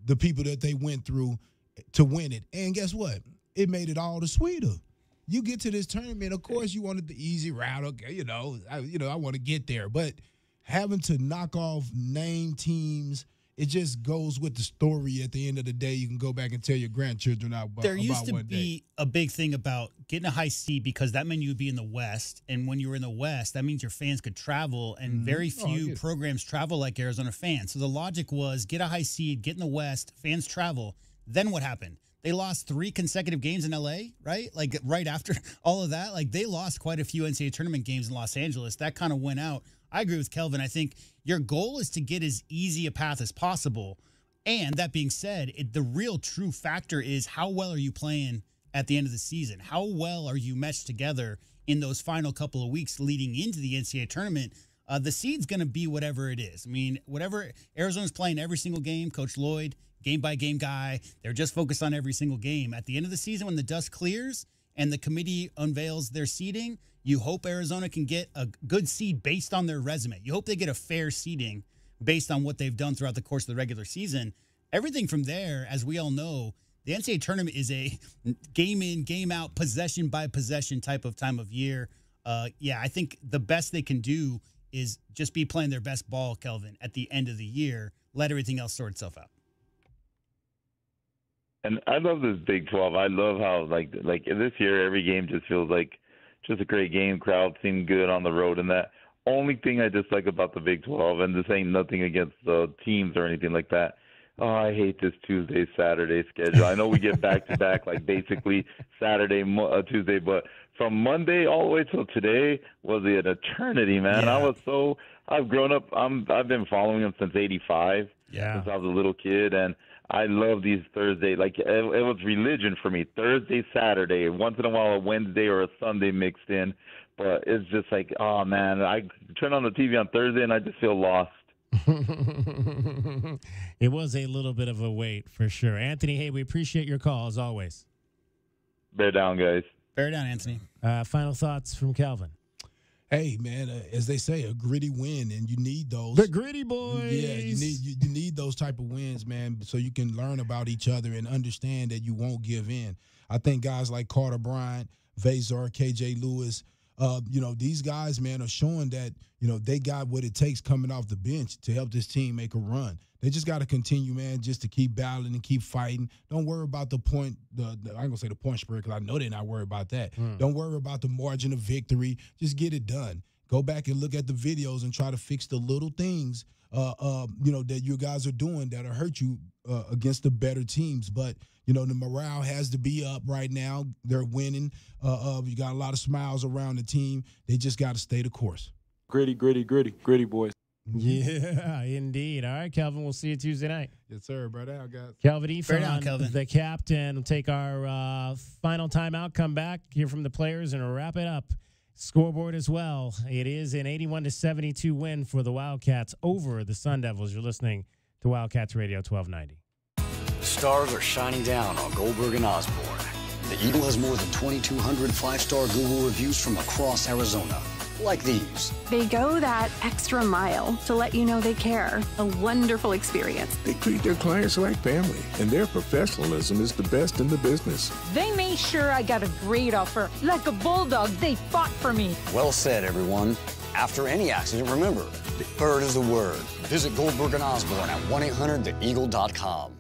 [SPEAKER 1] the people that they went through to win it. And guess what? It made it all the sweeter. You get to this tournament, of course, you wanted the easy route. Okay, I want to get there. But having to knock off named teams, it just goes with the story. At the end of the day, you can go back and tell your grandchildren about
[SPEAKER 3] there used to
[SPEAKER 1] one
[SPEAKER 3] be
[SPEAKER 1] day.
[SPEAKER 3] A big thing about getting a high seed because that meant you would be in the West. And when you were in the West, that means your fans could travel. And very few programs travel like Arizona fans. So the logic was get a high seed, get in the West, fans travel. Then what happened? They lost 3 consecutive games in L.A., right? Right after all of that, they lost quite a few NCAA tournament games in Los Angeles. That kind of went out. I agree with Kelvin. I think your goal is to get as easy a path as possible. And that being said, the real true factor is how well are you playing at the end of the season? How well are you meshed together in those final couple of weeks leading into the NCAA tournament? The seed's going to be whatever it is. I mean, whatever Arizona's playing every single game, Coach Lloyd, game-by-game guy, they're just focused on every single game. At the end of the season, when the dust clears and the committee unveils their seeding, you hope Arizona can get a good seed based on their resume. You hope they get a fair seeding based on what they've done throughout the course of the regular season. Everything from there, as we all know, the NCAA tournament is a game-in, game-out, possession-by-possession type of time of year. I think the best they can do is just be playing their best ball, Kelvin, at the end of the year. Let everything else sort itself out.
[SPEAKER 18] And I love this Big 12. I love how, like this year, every game just feels like just a great game. Crowd seemed good on the road. And that only thing I dislike about the Big 12, and this ain't nothing against the teams or anything like that, I hate this Tuesday, Saturday schedule. I know we get back-to-back, basically Saturday, Tuesday, but from Monday all the way till today was an eternity, man. Yeah. I've grown up. I've been following them since '85.
[SPEAKER 2] Yeah.
[SPEAKER 18] Since I was a little kid, and I love these Thursday. It was religion for me. Thursday, Saturday, once in a while a Wednesday or a Sunday mixed in. But it's just oh, man, I turn on the TV on Thursday and I just feel lost.
[SPEAKER 2] It was a little bit of a wait for sure. Anthony, hey, we appreciate your call as always.
[SPEAKER 18] Bear down, guys.
[SPEAKER 3] Bear down, Anthony.
[SPEAKER 2] Final thoughts from Calvin.
[SPEAKER 1] Hey, man, as they say, a gritty win, and you need those.
[SPEAKER 2] The gritty boys.
[SPEAKER 1] Yeah, you need those type of wins, man, so you can learn about each other and understand that you won't give in. I think guys like Carter Bryant, Vazar, KJ Lewis, these guys, man, are showing that, they got what it takes coming off the bench to help this team make a run. They just got to continue, man, just to keep battling and keep fighting. Don't worry about the point. I ain't going to say the point spread because I know they're not worried about that. Don't worry about the margin of victory. Just get it done. Go back and look at the videos and try to fix the little things, that you guys are doing that'll hurt you against the better teams. But, the morale has to be up right now. They're winning. You got a lot of smiles around the team. They just got to stay the course.
[SPEAKER 6] Gritty boys.
[SPEAKER 2] Yeah, indeed. All right, Kelvin, we'll see you Tuesday night.
[SPEAKER 1] Yes, sir. Right out, guys.
[SPEAKER 2] Kelvin
[SPEAKER 3] Right on,
[SPEAKER 2] Efron,
[SPEAKER 3] Kelvin.
[SPEAKER 2] the captain, will take our final timeout, come back, hear from the players, and wrap it up. Scoreboard as well. It is an 81-72 win for the Wildcats over the Sun Devils. You're listening to Wildcats Radio 1290.
[SPEAKER 4] The stars are shining down on Goldberg and Osborne. The Eagle has more than 2,200 five-star Google reviews from across Arizona, like these.
[SPEAKER 15] They go that extra mile to let you know they care. A wonderful experience.
[SPEAKER 6] They treat their clients like family, and their professionalism is the best in the business.
[SPEAKER 19] They made sure I got a great offer. Like a bulldog, they fought for me.
[SPEAKER 4] Well said, everyone. After any accident, remember, deferred is the word. Visit Goldberg and Osborne at 1-800-THEEAGLE.com.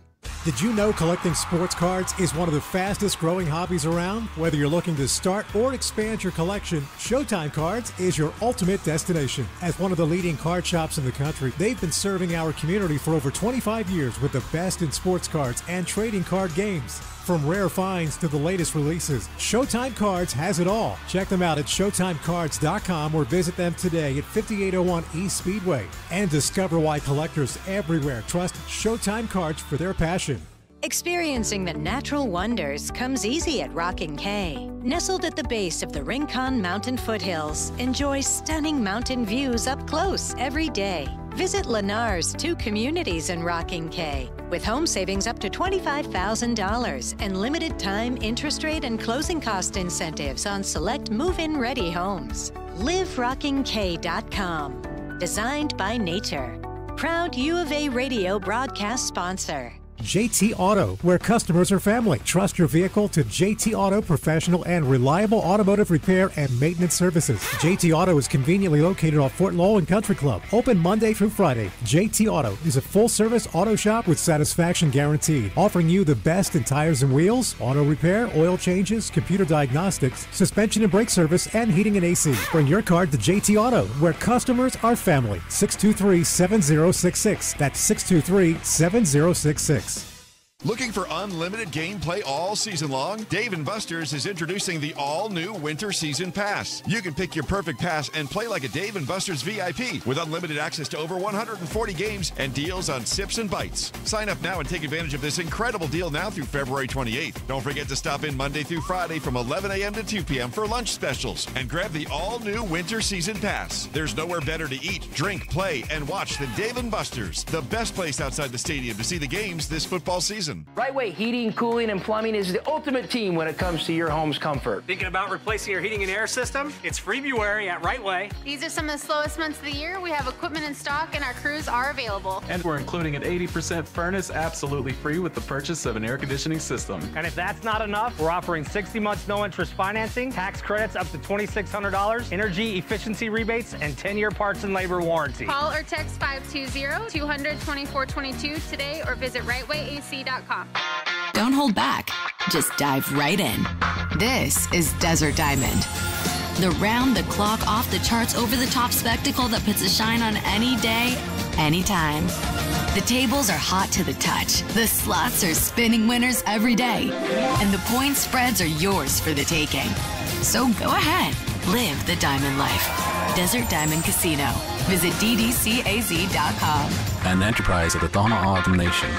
[SPEAKER 20] Did you know collecting sports cards is one of the fastest growing hobbies around? Whether you're looking to start or expand your collection, Showtime Cards is your ultimate destination. As one of the leading card shops in the country, they've been serving our community for over 25 years with the best in sports cards and trading card games. From rare finds to the latest releases, Showtime Cards has it all. Check them out at ShowtimeCards.com or visit them today at 5801 East Speedway. And discover why collectors everywhere trust Showtime Cards for their passion.
[SPEAKER 22] Experiencing the natural wonders comes easy at Rockin' Cay. Nestled at the base of the Rincon Mountain foothills, enjoy stunning mountain views up close every day. Visit Lennar's 2 communities in Rockin' Cay with home savings up to $25,000 and limited time interest rate and closing cost incentives on select move-in ready homes. LiveRockingCay.com. Designed by nature. Proud U of A radio broadcast sponsor.
[SPEAKER 20] JT Auto, where customers are family. Trust your vehicle to JT Auto professional and reliable automotive repair and maintenance services. JT Auto is conveniently located off Fort Lowell and Country Club. Open Monday through Friday. JT Auto is a full-service auto shop with satisfaction guaranteed, offering you the best in tires and wheels, auto repair, oil changes, computer diagnostics, suspension and brake service, and heating and AC. Bring your car to JT Auto, where customers are family. 623-7066. That's 623-7066.
[SPEAKER 23] Looking for unlimited gameplay all season long? Dave & Buster's is introducing the all-new Winter Season Pass. You can pick your perfect pass and play like a Dave & Buster's VIP with unlimited access to over 140 games and deals on sips and bites. Sign up now and take advantage of this incredible deal now through February 28th. Don't forget to stop in Monday through Friday from 11 a.m. to 2 p.m. for lunch specials and grab the all-new Winter Season Pass. There's nowhere better to eat, drink, play, and watch than Dave & Buster's, the best place outside the stadium to see the games this football season.
[SPEAKER 24] Right Way Heating, Cooling, and Plumbing is the ultimate team when it comes to your home's comfort.
[SPEAKER 26] Thinking about replacing your heating and air system? It's February at Right Way.
[SPEAKER 27] These are some of the slowest months of the year. We have equipment in stock and our crews are available.
[SPEAKER 28] And we're including an 80% furnace absolutely free with the purchase of an air conditioning system.
[SPEAKER 26] And if that's not enough, we're offering 60 months no interest financing, tax credits up to $2,600, energy efficiency rebates, and 10-year parts and labor warranty.
[SPEAKER 27] Call or text 520-200-2422 today or visit rightwayac.com.
[SPEAKER 9] Don't hold back. Just dive right in. This is Desert Diamond. The round-the-clock, off-the-charts, over-the-top spectacle that puts a shine on any day, anytime. The tables are hot to the touch. The slots are spinning winners every day. And the point spreads are yours for the taking. So go ahead. Live the diamond life. Desert Diamond Casino. Visit ddcaz.com.
[SPEAKER 11] An enterprise of the Donna Autumn Nation.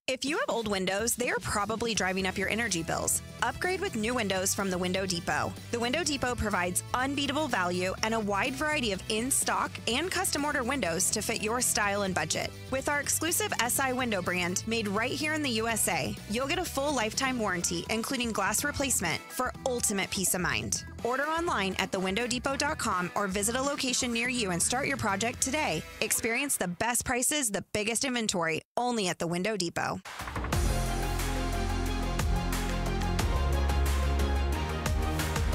[SPEAKER 10] If you have old windows, they are probably driving up your energy bills. Upgrade with new windows from the Window Depot. The Window Depot provides unbeatable value and a wide variety of in-stock and custom order windows to fit your style and budget. With our exclusive SI window brand, made right here in the USA, you'll get a full lifetime warranty, including glass replacement, for ultimate peace of mind. Order online at thewindowdepot.com or visit a location near you and start your project today. Experience the best prices, the biggest inventory, only at the Window Depot.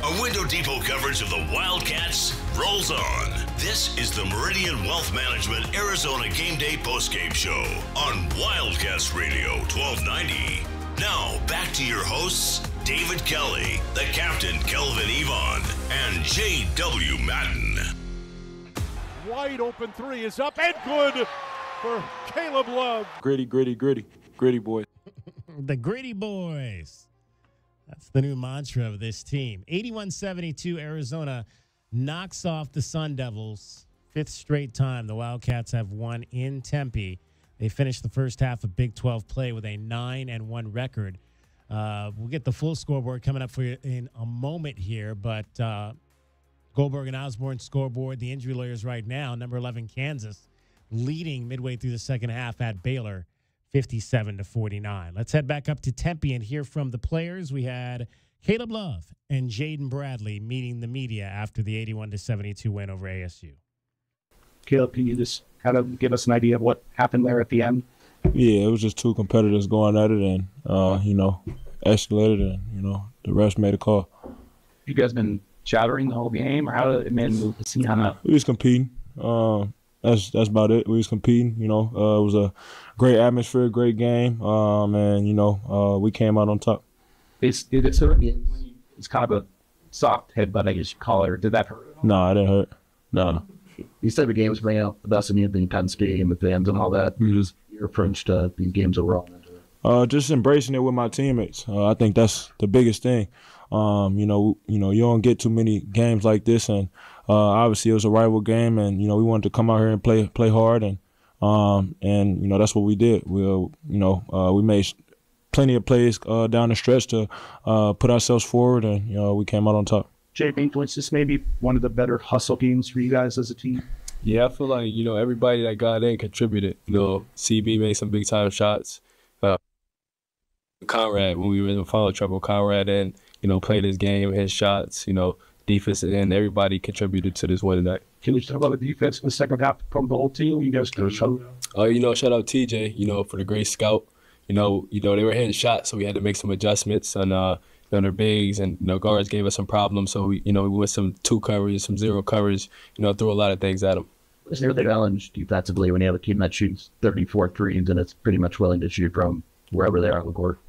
[SPEAKER 17] A Window Depot coverage of the Wildcats rolls on. This is the Meridian Wealth Management Arizona Game Day postgame show on Wildcats Radio 1290. Now, back to your hosts, David Kelly, the captain, Kelvin Yvonne, and J.W. Madden.
[SPEAKER 29] Wide open three is up and good for Caleb Love.
[SPEAKER 6] Gritty boys.
[SPEAKER 2] The Gritty Boys. That's the new mantra of this team. 81-72, Arizona knocks off the Sun Devils fifth straight time the Wildcats have won in Tempe. They finished the first half of Big 12 play with a 9-1 record. We'll get the full scoreboard coming up for you in a moment here, but Goldberg and Osborne scoreboard, the injury lawyers right now, number 11 Kansas, leading midway through the second half at Baylor, 57-49. Let's head back up to Tempe and hear from the players. We had Caleb Love and Jaden Bradley meeting the media after the 81-72 win over ASU.
[SPEAKER 5] Caleb, can you just kind of give us an idea of what happened there at the end?
[SPEAKER 7] Yeah, it was just two competitors going at it and, escalated and, the rest made a call.
[SPEAKER 5] You guys been chattering the whole game, or how did it move to see how not?
[SPEAKER 7] We was competing. That's about it. We was competing. It was a great atmosphere, great game, and we came out on top.
[SPEAKER 5] It's kind of a soft headbutt, I guess you call it. Or did that hurt?
[SPEAKER 7] No, I didn't hurt. No.
[SPEAKER 5] You said the game was bringing out the best of me, the intensity and the fans and all that. Your approach to these games overall.
[SPEAKER 7] Just embracing it with my teammates. I think that's the biggest thing. You don't get too many games like this, and obviously it was a rival game, and we wanted to come out here and play hard, and that's what we did. We made plenty of plays down the stretch to put ourselves forward, and we came out on top.
[SPEAKER 5] JB, was this maybe one of the better hustle games for you guys as a team?
[SPEAKER 8] Yeah, I feel like everybody that got in contributed. CB made some big time shots. Conrad, when we were in foul trouble, Conrad and played his game, his shots, defense, and everybody contributed to this win tonight.
[SPEAKER 5] Can you talk about the defense in the second half from the whole team? You guys can show.
[SPEAKER 8] Shout out TJ, for the great scout. They were hitting shots, so we had to make some adjustments on their bigs, and guards gave us some problems. So we went some 2 coverage, some 0 coverage. Threw a lot of things at them.
[SPEAKER 5] Is there the challenge defensively when you have a team that shoots 34 threes and it's pretty much willing to shoot from wherever they are on the court?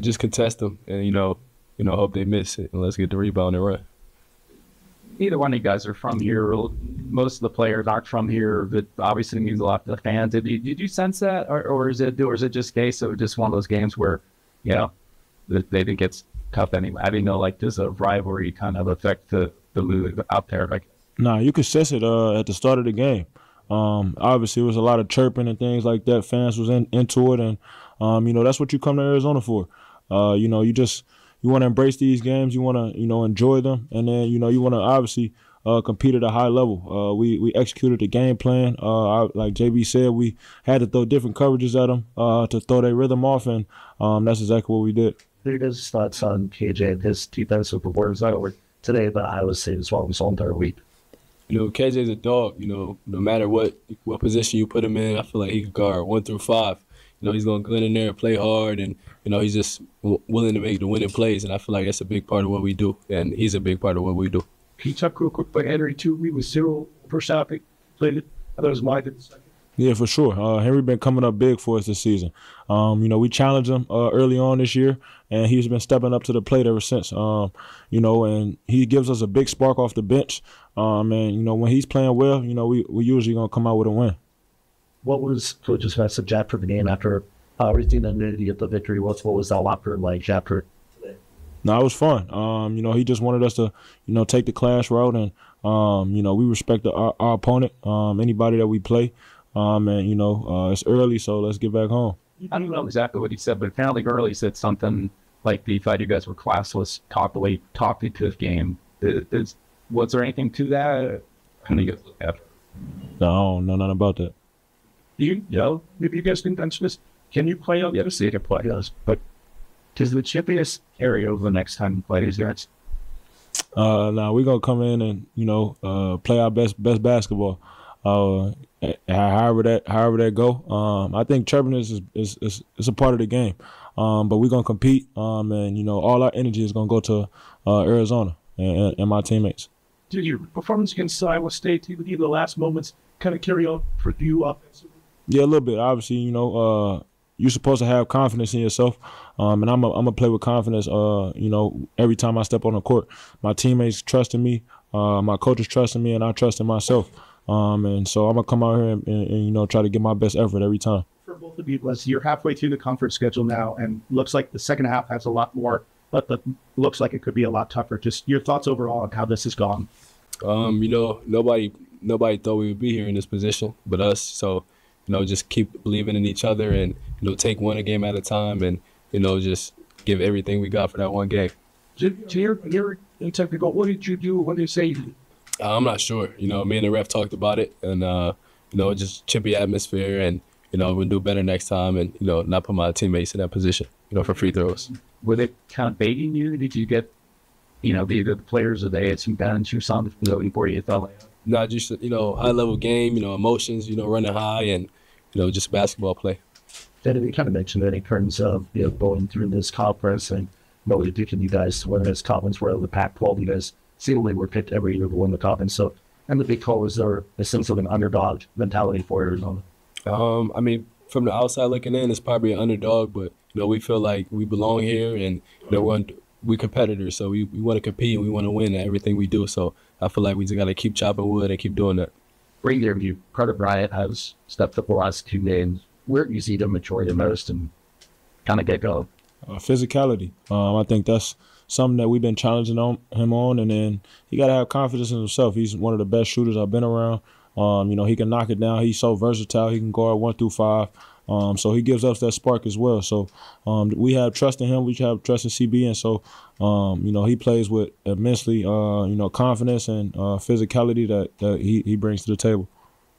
[SPEAKER 8] Just contest them and hope they miss it, and let's get the rebound and run.
[SPEAKER 5] Neither one of you guys are from here. Most of the players aren't from here. That obviously means a lot to the fans. Did you sense that, or is it just case of just one of those games where they think it gets tough anyway? I didn't know, does a rivalry kind of affect the mood out there?
[SPEAKER 7] No, you could sense it at the start of the game. Obviously, it was a lot of chirping and things like that. Fans was into it, and that's what you come to Arizona for. You want to embrace these games. You want to enjoy them, and then you want to obviously compete at a high level. We executed the game plan. Like JB said, we had to throw different coverages at them to throw their rhythm off, and that's exactly what we did.
[SPEAKER 5] There is thoughts on KJ and his defensive performance over today, but I would say as well this whole entire week.
[SPEAKER 8] KJ's a dog. No matter what position you put him in, I feel like he can guard 1 through 5. He's going to go in there and play hard, and, he's just willing to make the winning plays, and I feel like that's a big part of what we do, and he's a big part of what we do.
[SPEAKER 5] Can you talk real quick about Henry, too? We was 0 first half, played it. I thought it was wide in the second.
[SPEAKER 7] Yeah, for sure. Henry been coming up big for us this season. We challenged him early on this year, and he's been stepping up to the plate ever since. And he gives us a big spark off the bench. And, when he's playing well, we usually going to come out with a win.
[SPEAKER 5] What was Coach's message after the game, after everything that needed to get the victory? What was that locker like after today?
[SPEAKER 7] No, it was fun. He just wanted us to, take the class route, and, we respect our opponent, anybody that we play. It's early, so let's get back home.
[SPEAKER 5] I don't know exactly what he said, but apparently early said something like he thought you guys were classless, talking to the game. Was there anything to that? How do you guys look at it?
[SPEAKER 7] No, nothing about that.
[SPEAKER 5] Maybe you guys think that's just, can you play on the other side of play us? But does the chippiest area over the next time you play these guys?
[SPEAKER 7] We're gonna come in and play our best basketball. However that go. I think chirpiness is a part of the game. But we're gonna compete. And all our energy is gonna go to Arizona and my teammates.
[SPEAKER 5] Did your performance against Iowa State, even the last moments, kind of carry on for you offensively?
[SPEAKER 7] Yeah, a little bit. Obviously, you're supposed to have confidence in yourself, and I'm gonna play with confidence. Every time I step on the court, my teammates trusting me, my coaches trusting me, and I trust in myself. And so I'm gonna come out here and try to give my best effort every time.
[SPEAKER 5] For both of you, Les, you're halfway through the conference schedule now, and looks like the second half has a lot more, but looks like it could be a lot tougher. Just your thoughts overall on how this has gone.
[SPEAKER 8] Nobody nobody thought we would be here in this position but us. So, just keep believing in each other and, take one a game at a time and, just give everything we got for that one game.
[SPEAKER 29] You're in Tempe, what did you do? What did you say?
[SPEAKER 8] I'm not sure. Me and the ref talked about it and, just chippy atmosphere and, we'll do better next time and, not put my teammates in that position, for free throws.
[SPEAKER 5] Were they kind of baiting you? Did you get, the players of the ASU bench or something voting for you?
[SPEAKER 8] No, just, high-level game, emotions, running high and, just basketball play.
[SPEAKER 29] Then we kind of mentioned that in terms of, going through this conference and what we did you guys to win this conference where the Pac-12, you guys seemingly were picked every year to win the conference. So, and the Big 12 is there a sense of an underdog mentality for Arizona?
[SPEAKER 8] I mean, from the outside looking in, it's probably an underdog, but, we feel like we belong here and, we're competitors, so we want to compete and we want to win at everything we do. So I feel like we just got to keep chopping wood and keep doing that.
[SPEAKER 29] Right there, Carter Bryant has stepped up the last 2 games. Where do you see them mature the most and kind of get going?
[SPEAKER 7] Physicality. I think that's something that we've been challenging him on, and then he got to have confidence in himself. He's one of the best shooters I've been around. He can knock it down. He's so versatile. He can guard 1 through 5. So he gives us that spark as well. So we have trust in him. We have trust in CB. And so, he plays with immensely, confidence and physicality that he brings to the table.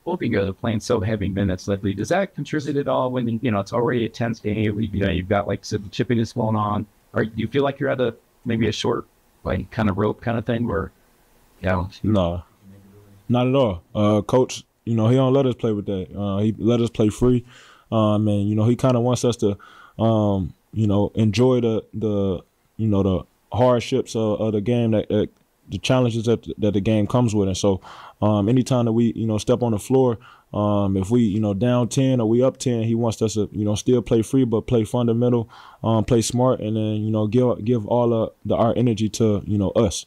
[SPEAKER 5] Both of you guys are playing so heavy minutes lately. Does that contribute at all when, it's already a tense game? You've got, like, some chippiness going on. Or do you feel like you're at maybe a short, like, kind of rope kind of thing? Or,
[SPEAKER 7] No, not at all. Coach, he don't let us play with that. He let us play free. And he kind of wants us to, enjoy the hardships of the game, that the challenges that the game comes with. And so, anytime that we, step on the floor, if we, down 10 or we up 10, he wants us to, still play free, but play fundamental, play smart, and then, give all our energy to, us.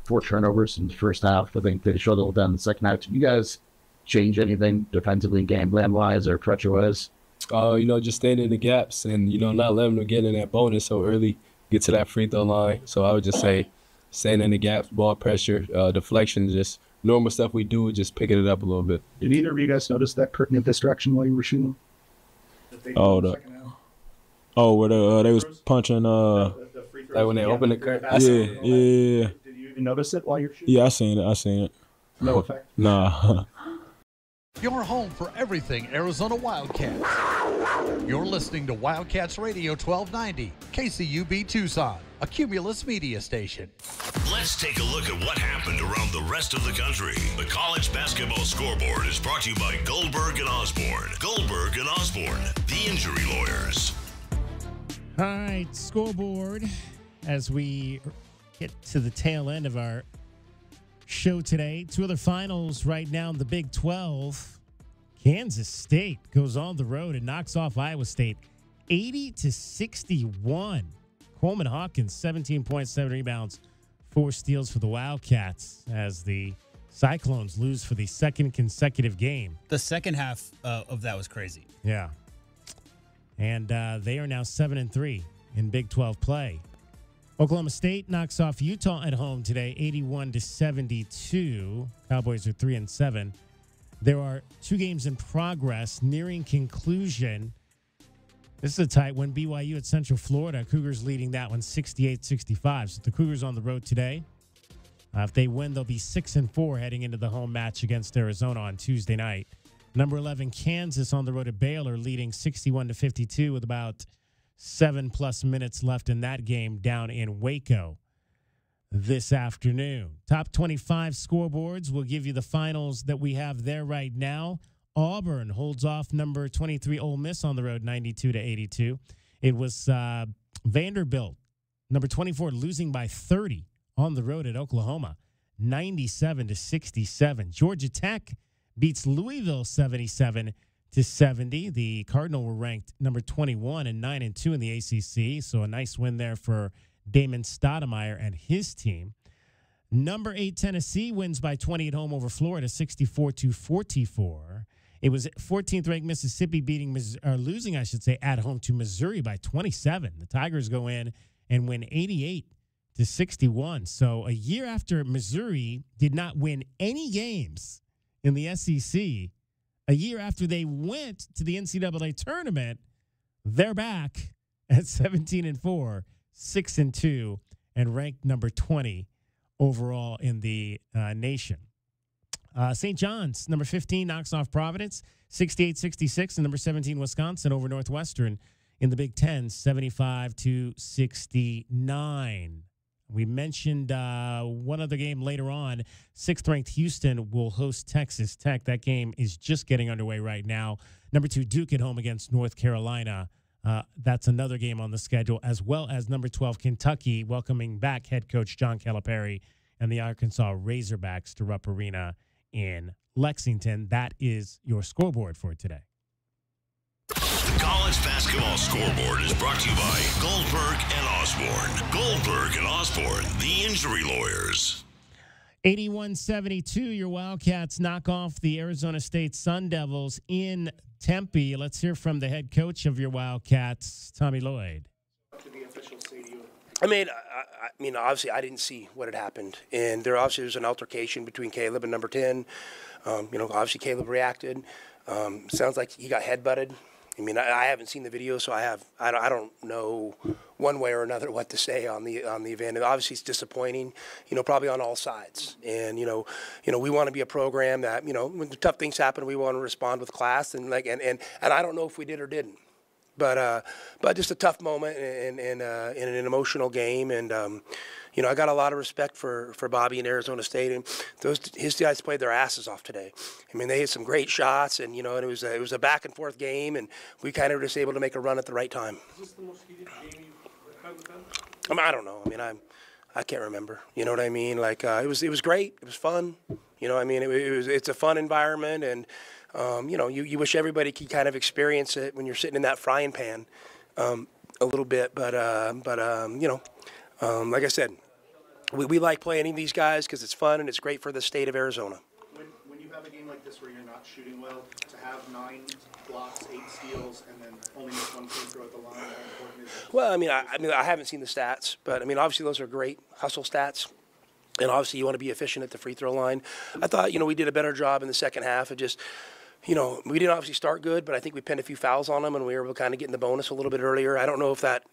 [SPEAKER 29] 4 turnovers in the first half. I think they showed a little down in the second half. Did you guys change anything defensively, game plan wise or pressure wise?
[SPEAKER 8] Just staying in the gaps and, not letting them get in that bonus so early, get to that free throw line. So I would just say staying in the gaps, ball pressure, deflections, just normal stuff we do, just picking it up a little bit.
[SPEAKER 29] Did either of you guys notice that curtain in this direction while you were shooting?
[SPEAKER 7] Where they was punching
[SPEAKER 8] like when they opened the curtain?
[SPEAKER 7] Yeah.
[SPEAKER 29] Did you even notice it while you're shooting?
[SPEAKER 7] Yeah, I seen it.
[SPEAKER 29] No effect?
[SPEAKER 7] Nah.
[SPEAKER 29] Your home for everything Arizona Wildcats. You're listening to Wildcats Radio 1290, KCUB Tucson, a Cumulus media station.
[SPEAKER 17] Let's take a look at what happened around the rest of the country. The college basketball scoreboard is brought to you by Goldberg and Osborne. Goldberg and Osborne, the injury lawyers.
[SPEAKER 2] All right, scoreboard. As we get to the tail end of our show today, 2 other finals right now in the Big 12. Kansas State goes on the road and knocks off Iowa State 80-61. Coleman Hawkins, 17 points, 7 rebounds, 4 steals for the Wildcats as the Cyclones lose for the 2nd consecutive game.
[SPEAKER 1] The second half of that was crazy.
[SPEAKER 2] Yeah. And they are now 7-3 in Big 12 play. Oklahoma State knocks off Utah at home today, 81-72. Cowboys are 3-7. There are 2 games in progress, nearing conclusion. This is a tight one. BYU at Central Florida. Cougars leading that one 68-65. So the Cougars on the road today. If they win, they'll be 6-4 heading into the home match against Arizona on Tuesday night. Number 11, Kansas on the road at Baylor, leading 61-52 with about 7+ minutes left in that game down in Waco this afternoon. Top 25 scoreboards will give you the finals that we have there right now. Auburn holds off number 23 Ole Miss on the road 92-82. It was Vanderbilt, number 24, losing by 30 on the road at Oklahoma, 97-67. Georgia Tech beats Louisville 77-70. The Cardinal were ranked number 21 and 9-2 in the ACC, so a nice win there for Damon Stoudemire and his team. Number 8 Tennessee wins by 20 at home over Florida, 64-44. It was 14th ranked Mississippi losing at home to Missouri by 27. The Tigers go in and win to 61. So a year after Missouri did not win any games in the SEC, a year after they went to the NCAA tournament, they're back at 17-4, 6-2, and ranked number 20 overall in the nation. St. John's, number 15, knocks off Providence, 68-66, and number 17, Wisconsin, over Northwestern in the Big Ten, 75-69. We mentioned one other game later on. 6th-ranked Houston will host Texas Tech. That game is just getting underway right now. Number 2, Duke at home against North Carolina. That's another game on the schedule, as well as number 12, Kentucky, welcoming back head coach John Calipari and the Arkansas Razorbacks to Rupp Arena in Lexington. That is your scoreboard for today.
[SPEAKER 17] The College Basketball Scoreboard is brought to you by Goldberg and Osborne. Goldberg and Osborne, the injury lawyers.
[SPEAKER 2] 81-72, your Wildcats knock off the Arizona State Sun Devils in Tempe. Let's hear from the head coach of your Wildcats, Tommy Lloyd.
[SPEAKER 3] I mean, obviously, I didn't see what had happened, and there's an altercation between Caleb and number 10. Obviously, Caleb reacted. Sounds like he got headbutted. I mean, I haven't seen the video, so I don't know one way or another what to say on the event. And obviously, it's disappointing, probably on all sides. And we want to be a program that when the tough things happen, we want to respond with class. And I don't know if we did or didn't, but just a tough moment and in an emotional game. And I got a lot of respect for Bobby in Arizona State, and his guys played their asses off today. I mean, they had some great shots, and and it was a back and forth game, and we kind of were just able to make a run at the right time. Is this the most heated game you've had with them? I don't know. I mean, I can't remember. You know what I mean? Like it was great. It was fun. It's a fun environment, and you wish everybody could kind of experience it when you're sitting in that frying pan a little bit. But like I said, we like playing these guys because it's fun and it's great for the state of Arizona.
[SPEAKER 12] When you have a game like this where you're not shooting well, to have 9 blocks, 8 steals, and then only miss 1 free throw at the line, how important is it?
[SPEAKER 3] Well, I haven't seen the stats, but obviously those are great hustle stats. And obviously you want to be efficient at the free throw line. I thought, we did a better job in the second half of just, we didn't obviously start good, but I think we pinned a few fouls on them and we were able to kind of get in the bonus a little bit earlier. I don't know if that,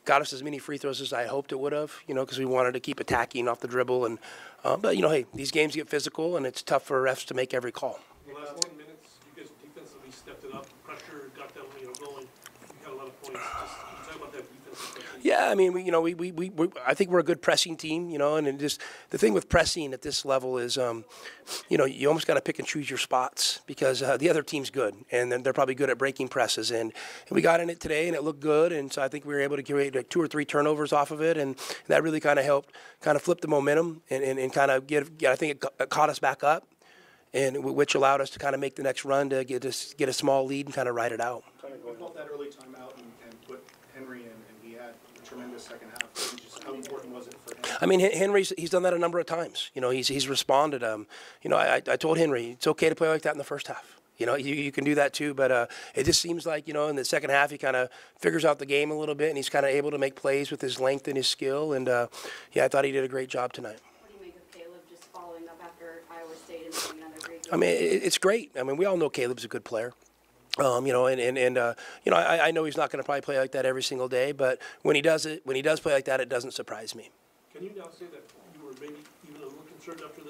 [SPEAKER 3] got us as many free throws as I hoped it would have, because we wanted to keep attacking off the dribble. And but, hey, these games get physical, and it's tough for refs to make every call.
[SPEAKER 12] The last 10 minutes, you guys defensively stepped it up. Pressure got them going. You got a lot of points. Just talk about that defensive pressure.
[SPEAKER 3] Yeah, I mean, we I think we're a good pressing team, and just the thing with pressing at this level is, you almost got to pick and choose your spots because the other team's good, and they're probably good at breaking presses. And we got in it today, and it looked good, and so I think we were able to create like 2 or 3 turnovers off of it, and that really kind of helped kind of flip the momentum and kind of I think it caught us back up, and which allowed us to kind of make the next run to get a small lead and kind of ride it out.
[SPEAKER 12] What about that early timeout and put Henry in, and he had a tremendous second half? Just how important was it for him?
[SPEAKER 3] I mean, he's done that a number of times. He's responded. I told Henry it's okay to play like that in the first half. You can do that too, but it just seems like, in the second half he kind of figures out the game a little bit, and he's kind of able to make plays with his length and his skill. And I thought he did a great job tonight.
[SPEAKER 13] What do you make of Caleb just following up after Iowa State and making another great game?
[SPEAKER 3] I mean, it's great. I mean, we all know Caleb's a good player. I know he's not going to probably play like that every single day, but when he does play like that, it doesn't surprise me.
[SPEAKER 12] Can you now say that you were maybe even a little concerned after the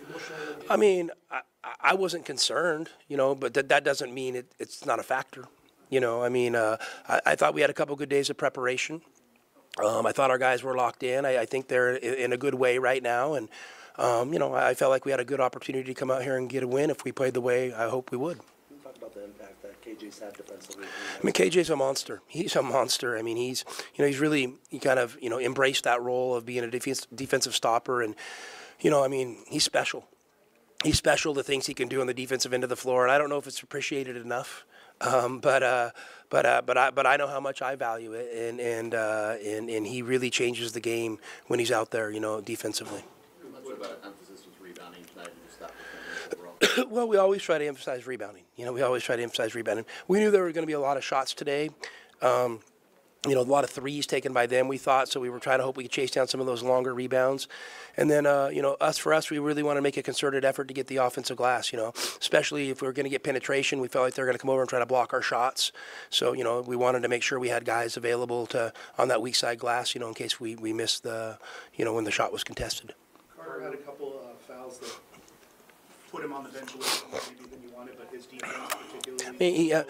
[SPEAKER 12] emotional game?
[SPEAKER 3] I mean, I wasn't concerned, but that doesn't mean it's not a factor. I thought we had a couple good days of preparation. I thought our guys were locked in. I think they're in a good way right now, and I felt like we had a good opportunity to come out here and get a win if we played the way I hope we would.
[SPEAKER 12] Talk about the impact that KJ's had defensively.
[SPEAKER 3] I mean, KJ's a monster. He's a monster. I mean, he's really kind of embraced that role of being a defensive stopper, and he's special. He's special. The things he can do on the defensive end of the floor, and I don't know if it's appreciated enough. But I know how much I value it, and he really changes the game when he's out there, defensively.
[SPEAKER 12] What about emphasis with rebounding tonight?
[SPEAKER 3] Well, we always try to emphasize rebounding. We always try to emphasize rebounding. We knew there were going to be a lot of shots today. a lot of threes taken by them, we thought, so we were trying to hope we could chase down some of those longer rebounds. And then, for us, we really want to make a concerted effort to get the offensive glass, especially if we were going to get penetration. We felt like they were going to come over and try to block our shots. So, we wanted to make sure we had guys available on that weak side glass, in case we missed when the shot was contested.
[SPEAKER 12] Carter had a couple of fouls that put him on the bench a little more maybe than you wanted, but his defense particularly.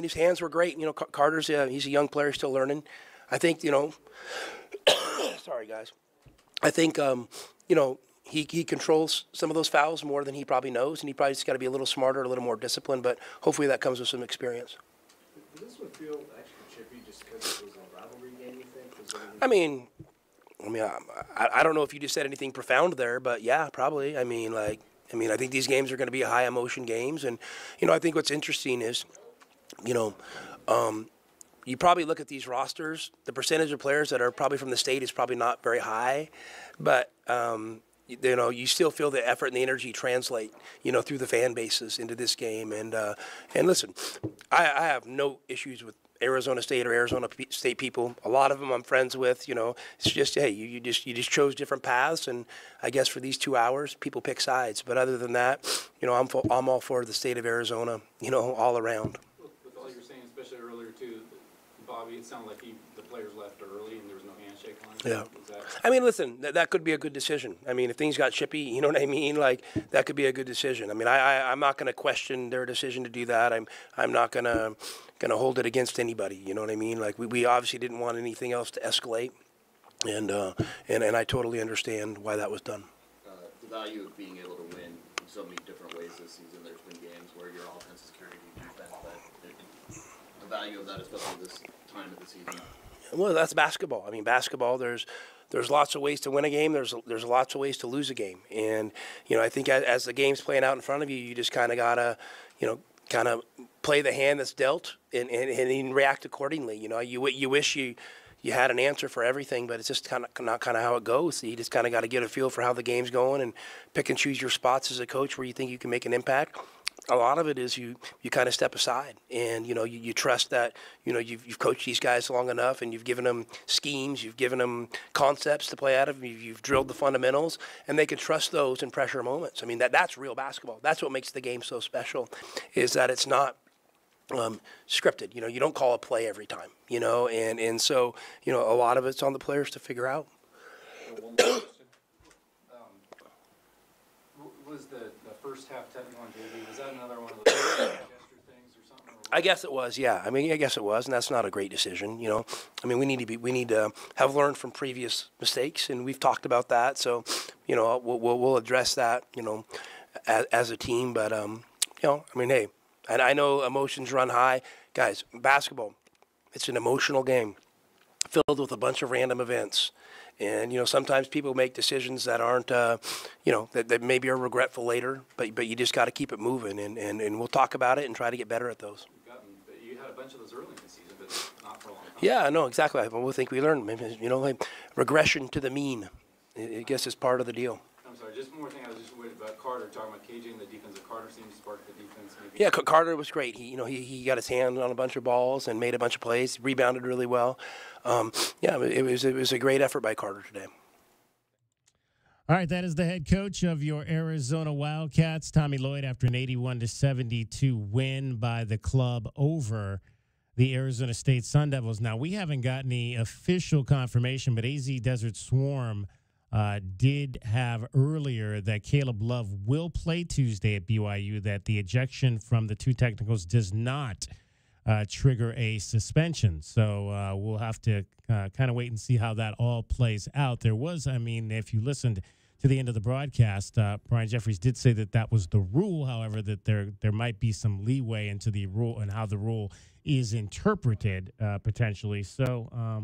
[SPEAKER 3] His hands were great. Carter's he's a young player, still learning. I think sorry guys. I think he controls some of those fouls more than he probably knows, and he probably just got to be a little smarter, a little more disciplined. But hopefully that comes with some experience.
[SPEAKER 4] Does this one feel extra chippy just because it was a rivalry game? You think?
[SPEAKER 3] I don't know if you just said anything profound there, but yeah, probably. I think these games are going to be high emotion games, and I think what's interesting is, you probably look at these rosters. The percentage of players that are probably from the state is probably not very high, but you still feel the effort and the energy translate, through the fan bases into this game. And listen, I have no issues with Arizona State or Arizona State people. A lot of them I'm friends with. It's just, hey, you just chose different paths, and I guess for these 2 hours, people pick sides. But other than that, I'm all for the state of Arizona, all around.
[SPEAKER 14] With all you're saying, especially earlier too, Bobby, it sounded like the players left early and there was no handshake on it.
[SPEAKER 3] Yeah. Listen, that could be a good decision. If things got chippy, you know what I mean? Like, that could be a good decision. I'm not going to question their decision to do that. I'm not going to hold it against anybody. You know what I mean? Like, we obviously didn't want anything else to escalate, and I totally understand why that was done.
[SPEAKER 15] The value of being able to win in so many different ways this season. There's been games where your offense is carrying your defense, but the value of that, especially this time of the season.
[SPEAKER 3] Well, that's basketball. Basketball, there's lots of ways to win a game. There's lots of ways to lose a game. And, I think as the game's playing out in front of you, you just kind of got to, kind of play the hand that's dealt and react accordingly. You wish you had an answer for everything, but it's just not how it goes. So you just kind of got to get a feel for how the game's going and pick and choose your spots as a coach where you think you can make an impact. A lot of it is you kind of step aside, and you trust that you've coached these guys long enough, and you've given them schemes, you've given them concepts to play out of, you've drilled the fundamentals, and they can trust those in pressure moments. That's real basketball. That's what makes the game so special, is that it's not scripted. You don't call a play every time. And so a lot of it's on the players to figure out.
[SPEAKER 14] Was the first half technical on JV, was that another one of those gesture things or something?
[SPEAKER 3] I guess it was, yeah. I guess it was, and that's not a great decision, we need to have learned from previous mistakes, and we've talked about that. So, we'll address that, as a team. But hey, and I know emotions run high, guys. Basketball, it's an emotional game filled with a bunch of random events. And, sometimes people make decisions that aren't, that maybe are regretful later, but you just got to keep it moving, and we'll talk about it and try to get better at those.
[SPEAKER 14] You had a bunch of those early in the season, but not for a long time.
[SPEAKER 3] Yeah, no, exactly. I think we learned, like regression to the mean, I guess is part of the deal.
[SPEAKER 14] I'm sorry, just one more thing. I was just worried about Carter, talking about KJ and the defense. Carter seems to spark the defense. Maybe.
[SPEAKER 3] Yeah, Carter was great. He got his hand on a bunch of balls and made a bunch of plays, rebounded really well. It was a great effort by Carter today.
[SPEAKER 2] All right, that is the head coach of your Arizona Wildcats, Tommy Lloyd, after an 81-72 win by the club over the Arizona State Sun Devils. Now, we haven't got any official confirmation, but AZ Desert Swarm did have earlier that Caleb Love will play Tuesday at BYU, that the ejection from the two technicals does not trigger a suspension. So we'll have to kind of wait and see how that all plays out. There was, if you listened to the end of the broadcast, Brian Jeffries did say that was the rule. However, that there might be some leeway into the rule and how the rule is interpreted potentially. So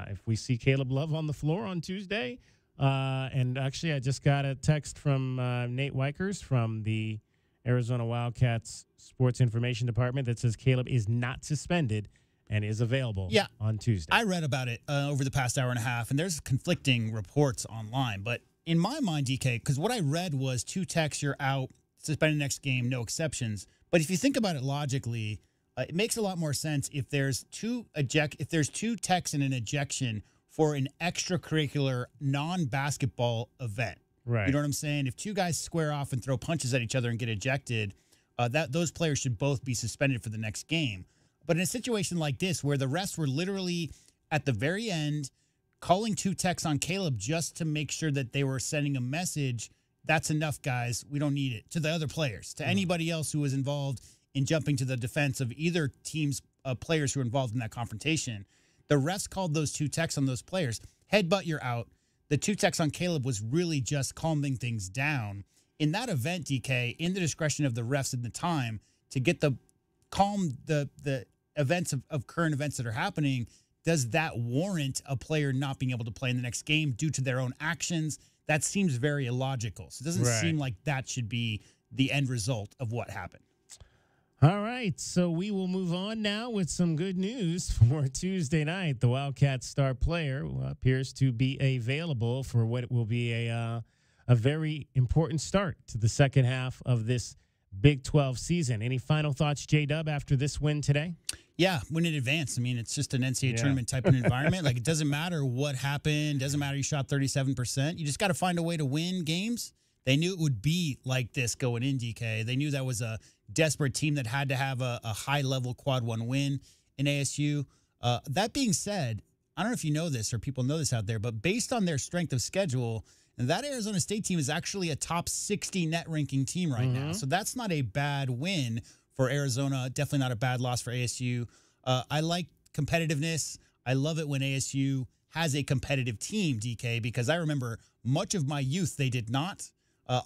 [SPEAKER 2] if we see Caleb Love on the floor on Tuesday, and actually I just got a text from Nate Weichers from the Arizona Wildcats Sports Information Department that says Caleb is not suspended and is available on Tuesday.
[SPEAKER 1] I read about it over the past hour and a half, and there's conflicting reports online. But in my mind, DK, because what I read was 2 techs, you're out, suspended next game, no exceptions. But if you think about it logically, It makes a lot more sense if there's two techs and an ejection for an extracurricular non-basketball event.
[SPEAKER 2] Right.
[SPEAKER 1] You know what I'm saying? If two guys square off and throw punches at each other and get ejected, those players should both be suspended for the next game. But in a situation like this, where the refs were literally at the very end calling two techs on Caleb just to make sure that they were sending a message, that's enough, guys. We don't need it. To the other players, to anybody else who was involved in jumping to the defense of either team's players who were involved in that confrontation. The refs called those two techs on those players. Headbutt, you're out. The two techs on Caleb was really just calming things down. In that event, DK, in the discretion of the refs at the time, to get the events of current events that are happening, does that warrant a player not being able to play in the next game due to their own actions? That seems very illogical. So it doesn't seem like that should be the end result of what happened.
[SPEAKER 2] All right, so we will move on now with some good news for Tuesday night. The Wildcats star player appears to be available for what will be a very important start to the second half of this Big 12 season. Any final thoughts, J-Dub, after this win today?
[SPEAKER 1] Yeah, win in advance. I mean, it's just an NCAA tournament type of environment. Like, it doesn't matter what happened. Doesn't matter you shot 37%. You just got to find a way to win games. They knew it would be like this going in, DK. They knew that was a desperate team that had to have a high-level quad one win in ASU. That being said, I don't know if you know this or people know this out there, but based on their strength of schedule, that Arizona State team is actually a top 60 net ranking team right now. So that's not a bad win for Arizona. Definitely not a bad loss for ASU. I like competitiveness. I love it when ASU has a competitive team, DK, because I remember much of my youth, they did not.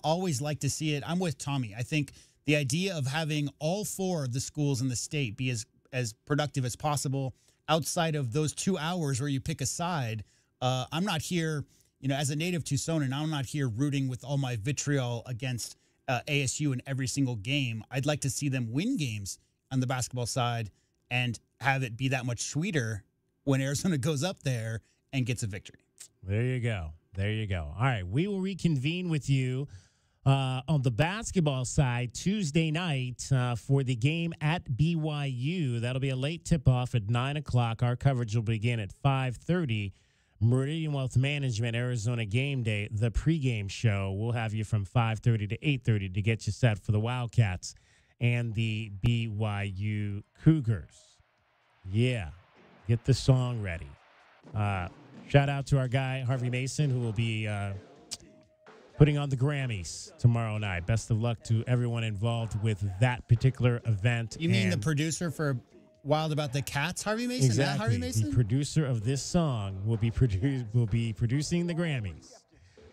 [SPEAKER 1] Always like to see it. I'm with Tommy. I think the idea of having all four of the schools in the state be as productive as possible outside of those 2 hours where you pick a side. I'm not here, as a native Tucsonan, I'm not here rooting with all my vitriol against ASU in every single game. I'd like to see them win games on the basketball side and have it be that much sweeter when Arizona goes up there and gets a victory.
[SPEAKER 2] There you go. There you go. All right, we will reconvene with you on the basketball side Tuesday night for the game at BYU. That'll be a late tip-off at 9 o'clock. Our coverage will begin at 5:30. Meridian Wealth Management, Arizona Game Day, the pregame show. We'll have you from 5:30 to 8:30 to get you set for the Wildcats and the BYU Cougars. Yeah, get the song ready. Shout out to our guy, Harvey Mason, who will be putting on the Grammys tomorrow night. Best of luck to everyone involved with that particular event.
[SPEAKER 1] You mean the producer for Wild About the Cats, Harvey Mason?
[SPEAKER 2] Exactly.
[SPEAKER 1] That Harvey Mason?
[SPEAKER 2] The producer of this song will be producing the Grammys,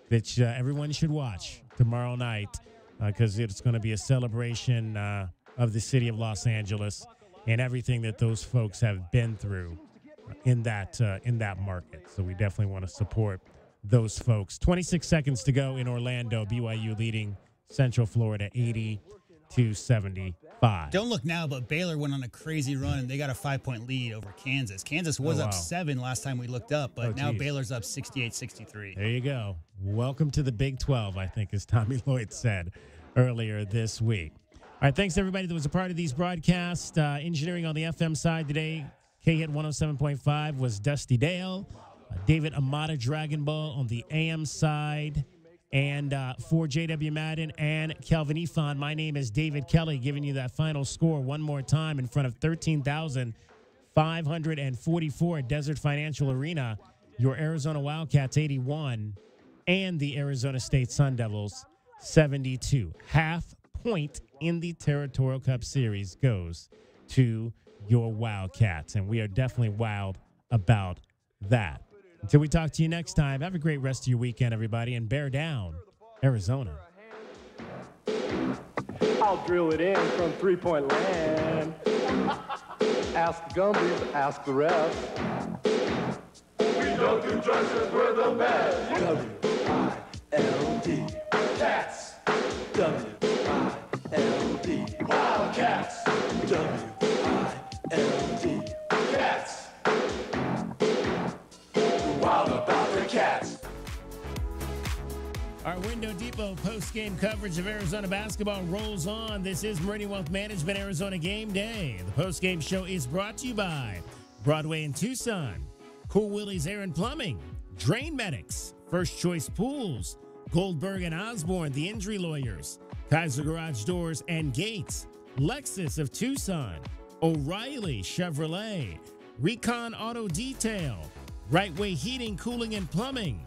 [SPEAKER 2] which everyone should watch tomorrow night because it's going to be a celebration of the city of Los Angeles and everything that those folks have been through in that market. So we definitely want to support those folks. 26 seconds to go in Orlando. BYU leading Central Florida 80-75.
[SPEAKER 1] Don't look now, but Baylor went on a crazy run, and they got a 5-point lead over Kansas. Kansas was up 7 last time we looked up, but now Baylor's up 68-63.
[SPEAKER 2] There you go. Welcome to the Big 12, I think, as Tommy Lloyd said earlier this week. All right, thanks to everybody that was a part of these broadcasts. Engineering on the FM side today, K-Hit 107.5 was Dusty Dale. David Amata Dragon Ball on the AM side. And for J.W. Madden and Kelvin Ifan, my name is David Kelly, giving you that final score one more time in front of 13,544 at Desert Financial Arena. Your Arizona Wildcats 81 and the Arizona State Sun Devils 72. Half point in the Territorial Cup Series goes to your Wildcats, and we are definitely wild about that. Until we talk to you next time, have a great rest of your weekend, everybody, and bear down, Arizona.
[SPEAKER 4] I'll drill it in from three-point land. Ask the Gumbies, ask the refs. We don't do drugs, we're the best. W-I-L-D. Cats. W-I-L-D. Wildcats. W-I-L-D. Cats. Wild about the Cats.
[SPEAKER 2] All right, we're Window Depot post-game coverage of Arizona basketball rolls on. This is Meridian Wealth Management Arizona Game Day. The post-game show is brought to you by Broadway in Tucson, Cool Willie's Air and Plumbing, Drain Medics, First Choice Pools, Goldberg and Osborne, the injury lawyers, Kaiser Garage Doors and Gates, Lexus of Tucson, O'Reilly Chevrolet, Recon Auto Detail, Right Way Heating, Cooling, and Plumbing,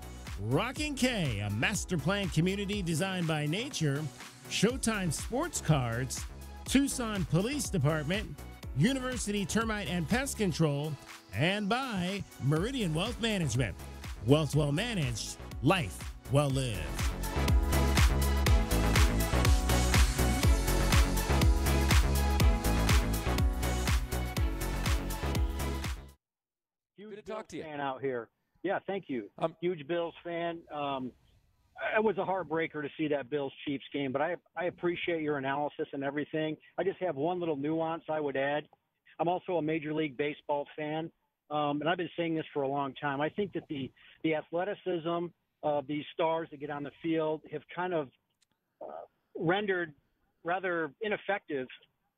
[SPEAKER 2] Rockin' K, a master plan community designed by nature, Showtime Sports Cards, Tucson Police Department, University Termite and Pest Control, and by Meridian Wealth Management. Wealth well managed, life well lived.
[SPEAKER 16] Good to talk to you. Fan out here. Yeah, thank you. Huge Bills fan. It was a heartbreaker to see that Bills-Chiefs game, but I appreciate your analysis and everything. I just have one little nuance I would add. I'm also a Major League Baseball fan, and I've been saying this for a long time. I think that the athleticism of these stars that get on the field have kind of rendered rather ineffective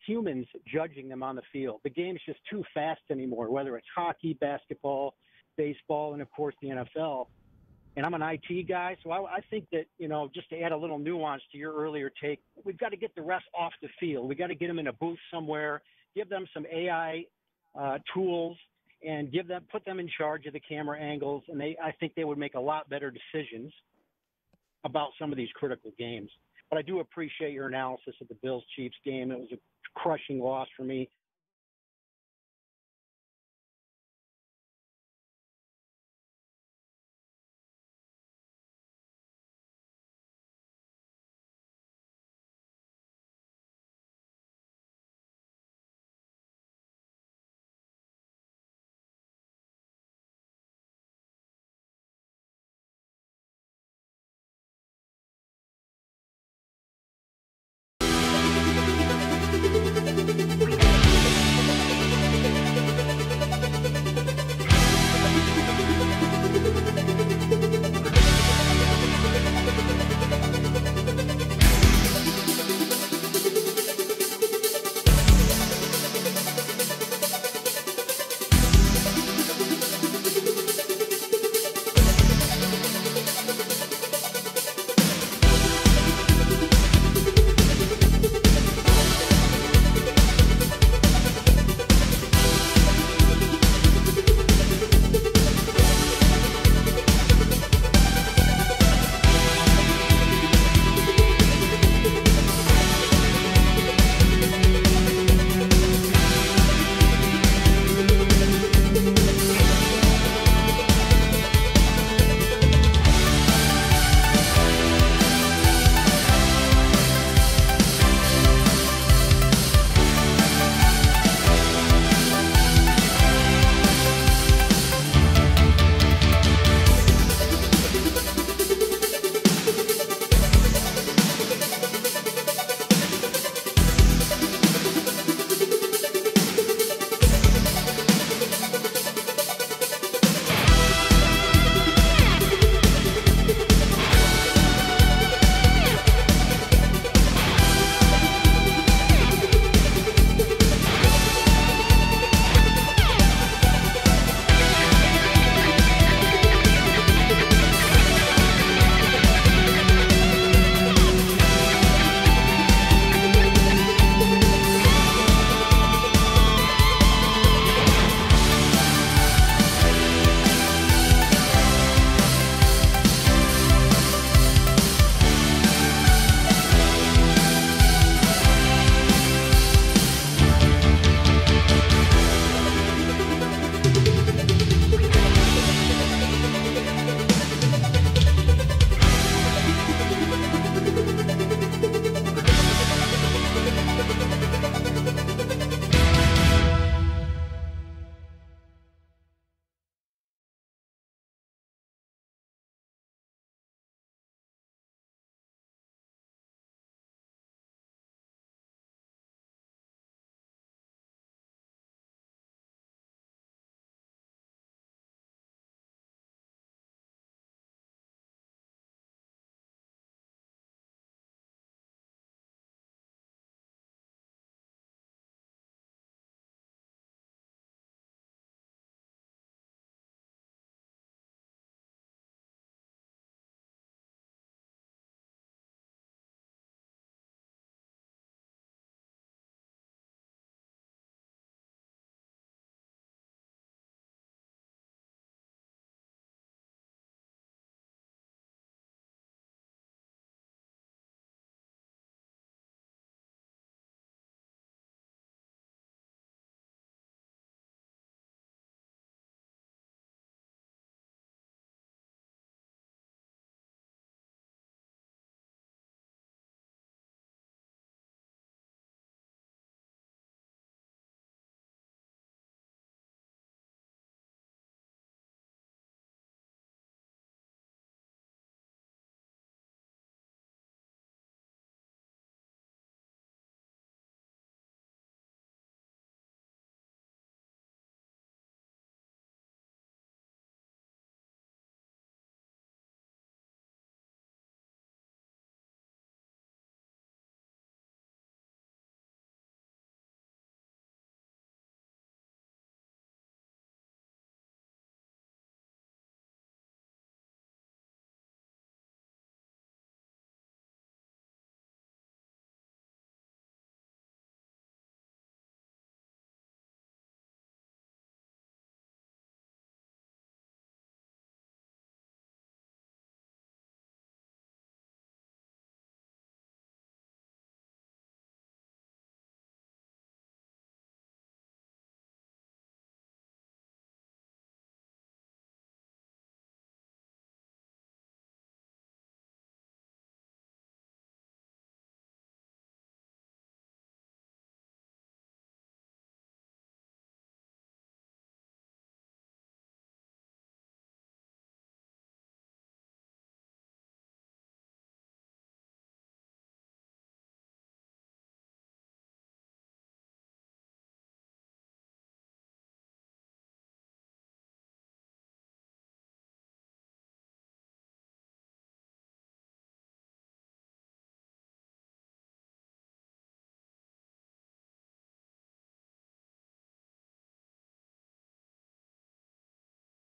[SPEAKER 16] humans judging them on the field. The game's just too fast anymore, whether it's hockey, basketball, baseball, and, of course, the NFL. And I'm an IT guy, so I think that, just to add a little nuance to your earlier take, we've got to get the refs off the field. We've got to get them in a booth somewhere, give them some AI tools, and put them in charge of the camera angles, and I think they would make a lot better decisions about some of these critical games. But I do appreciate your analysis of the Bills-Chiefs game. It was a crushing loss for me.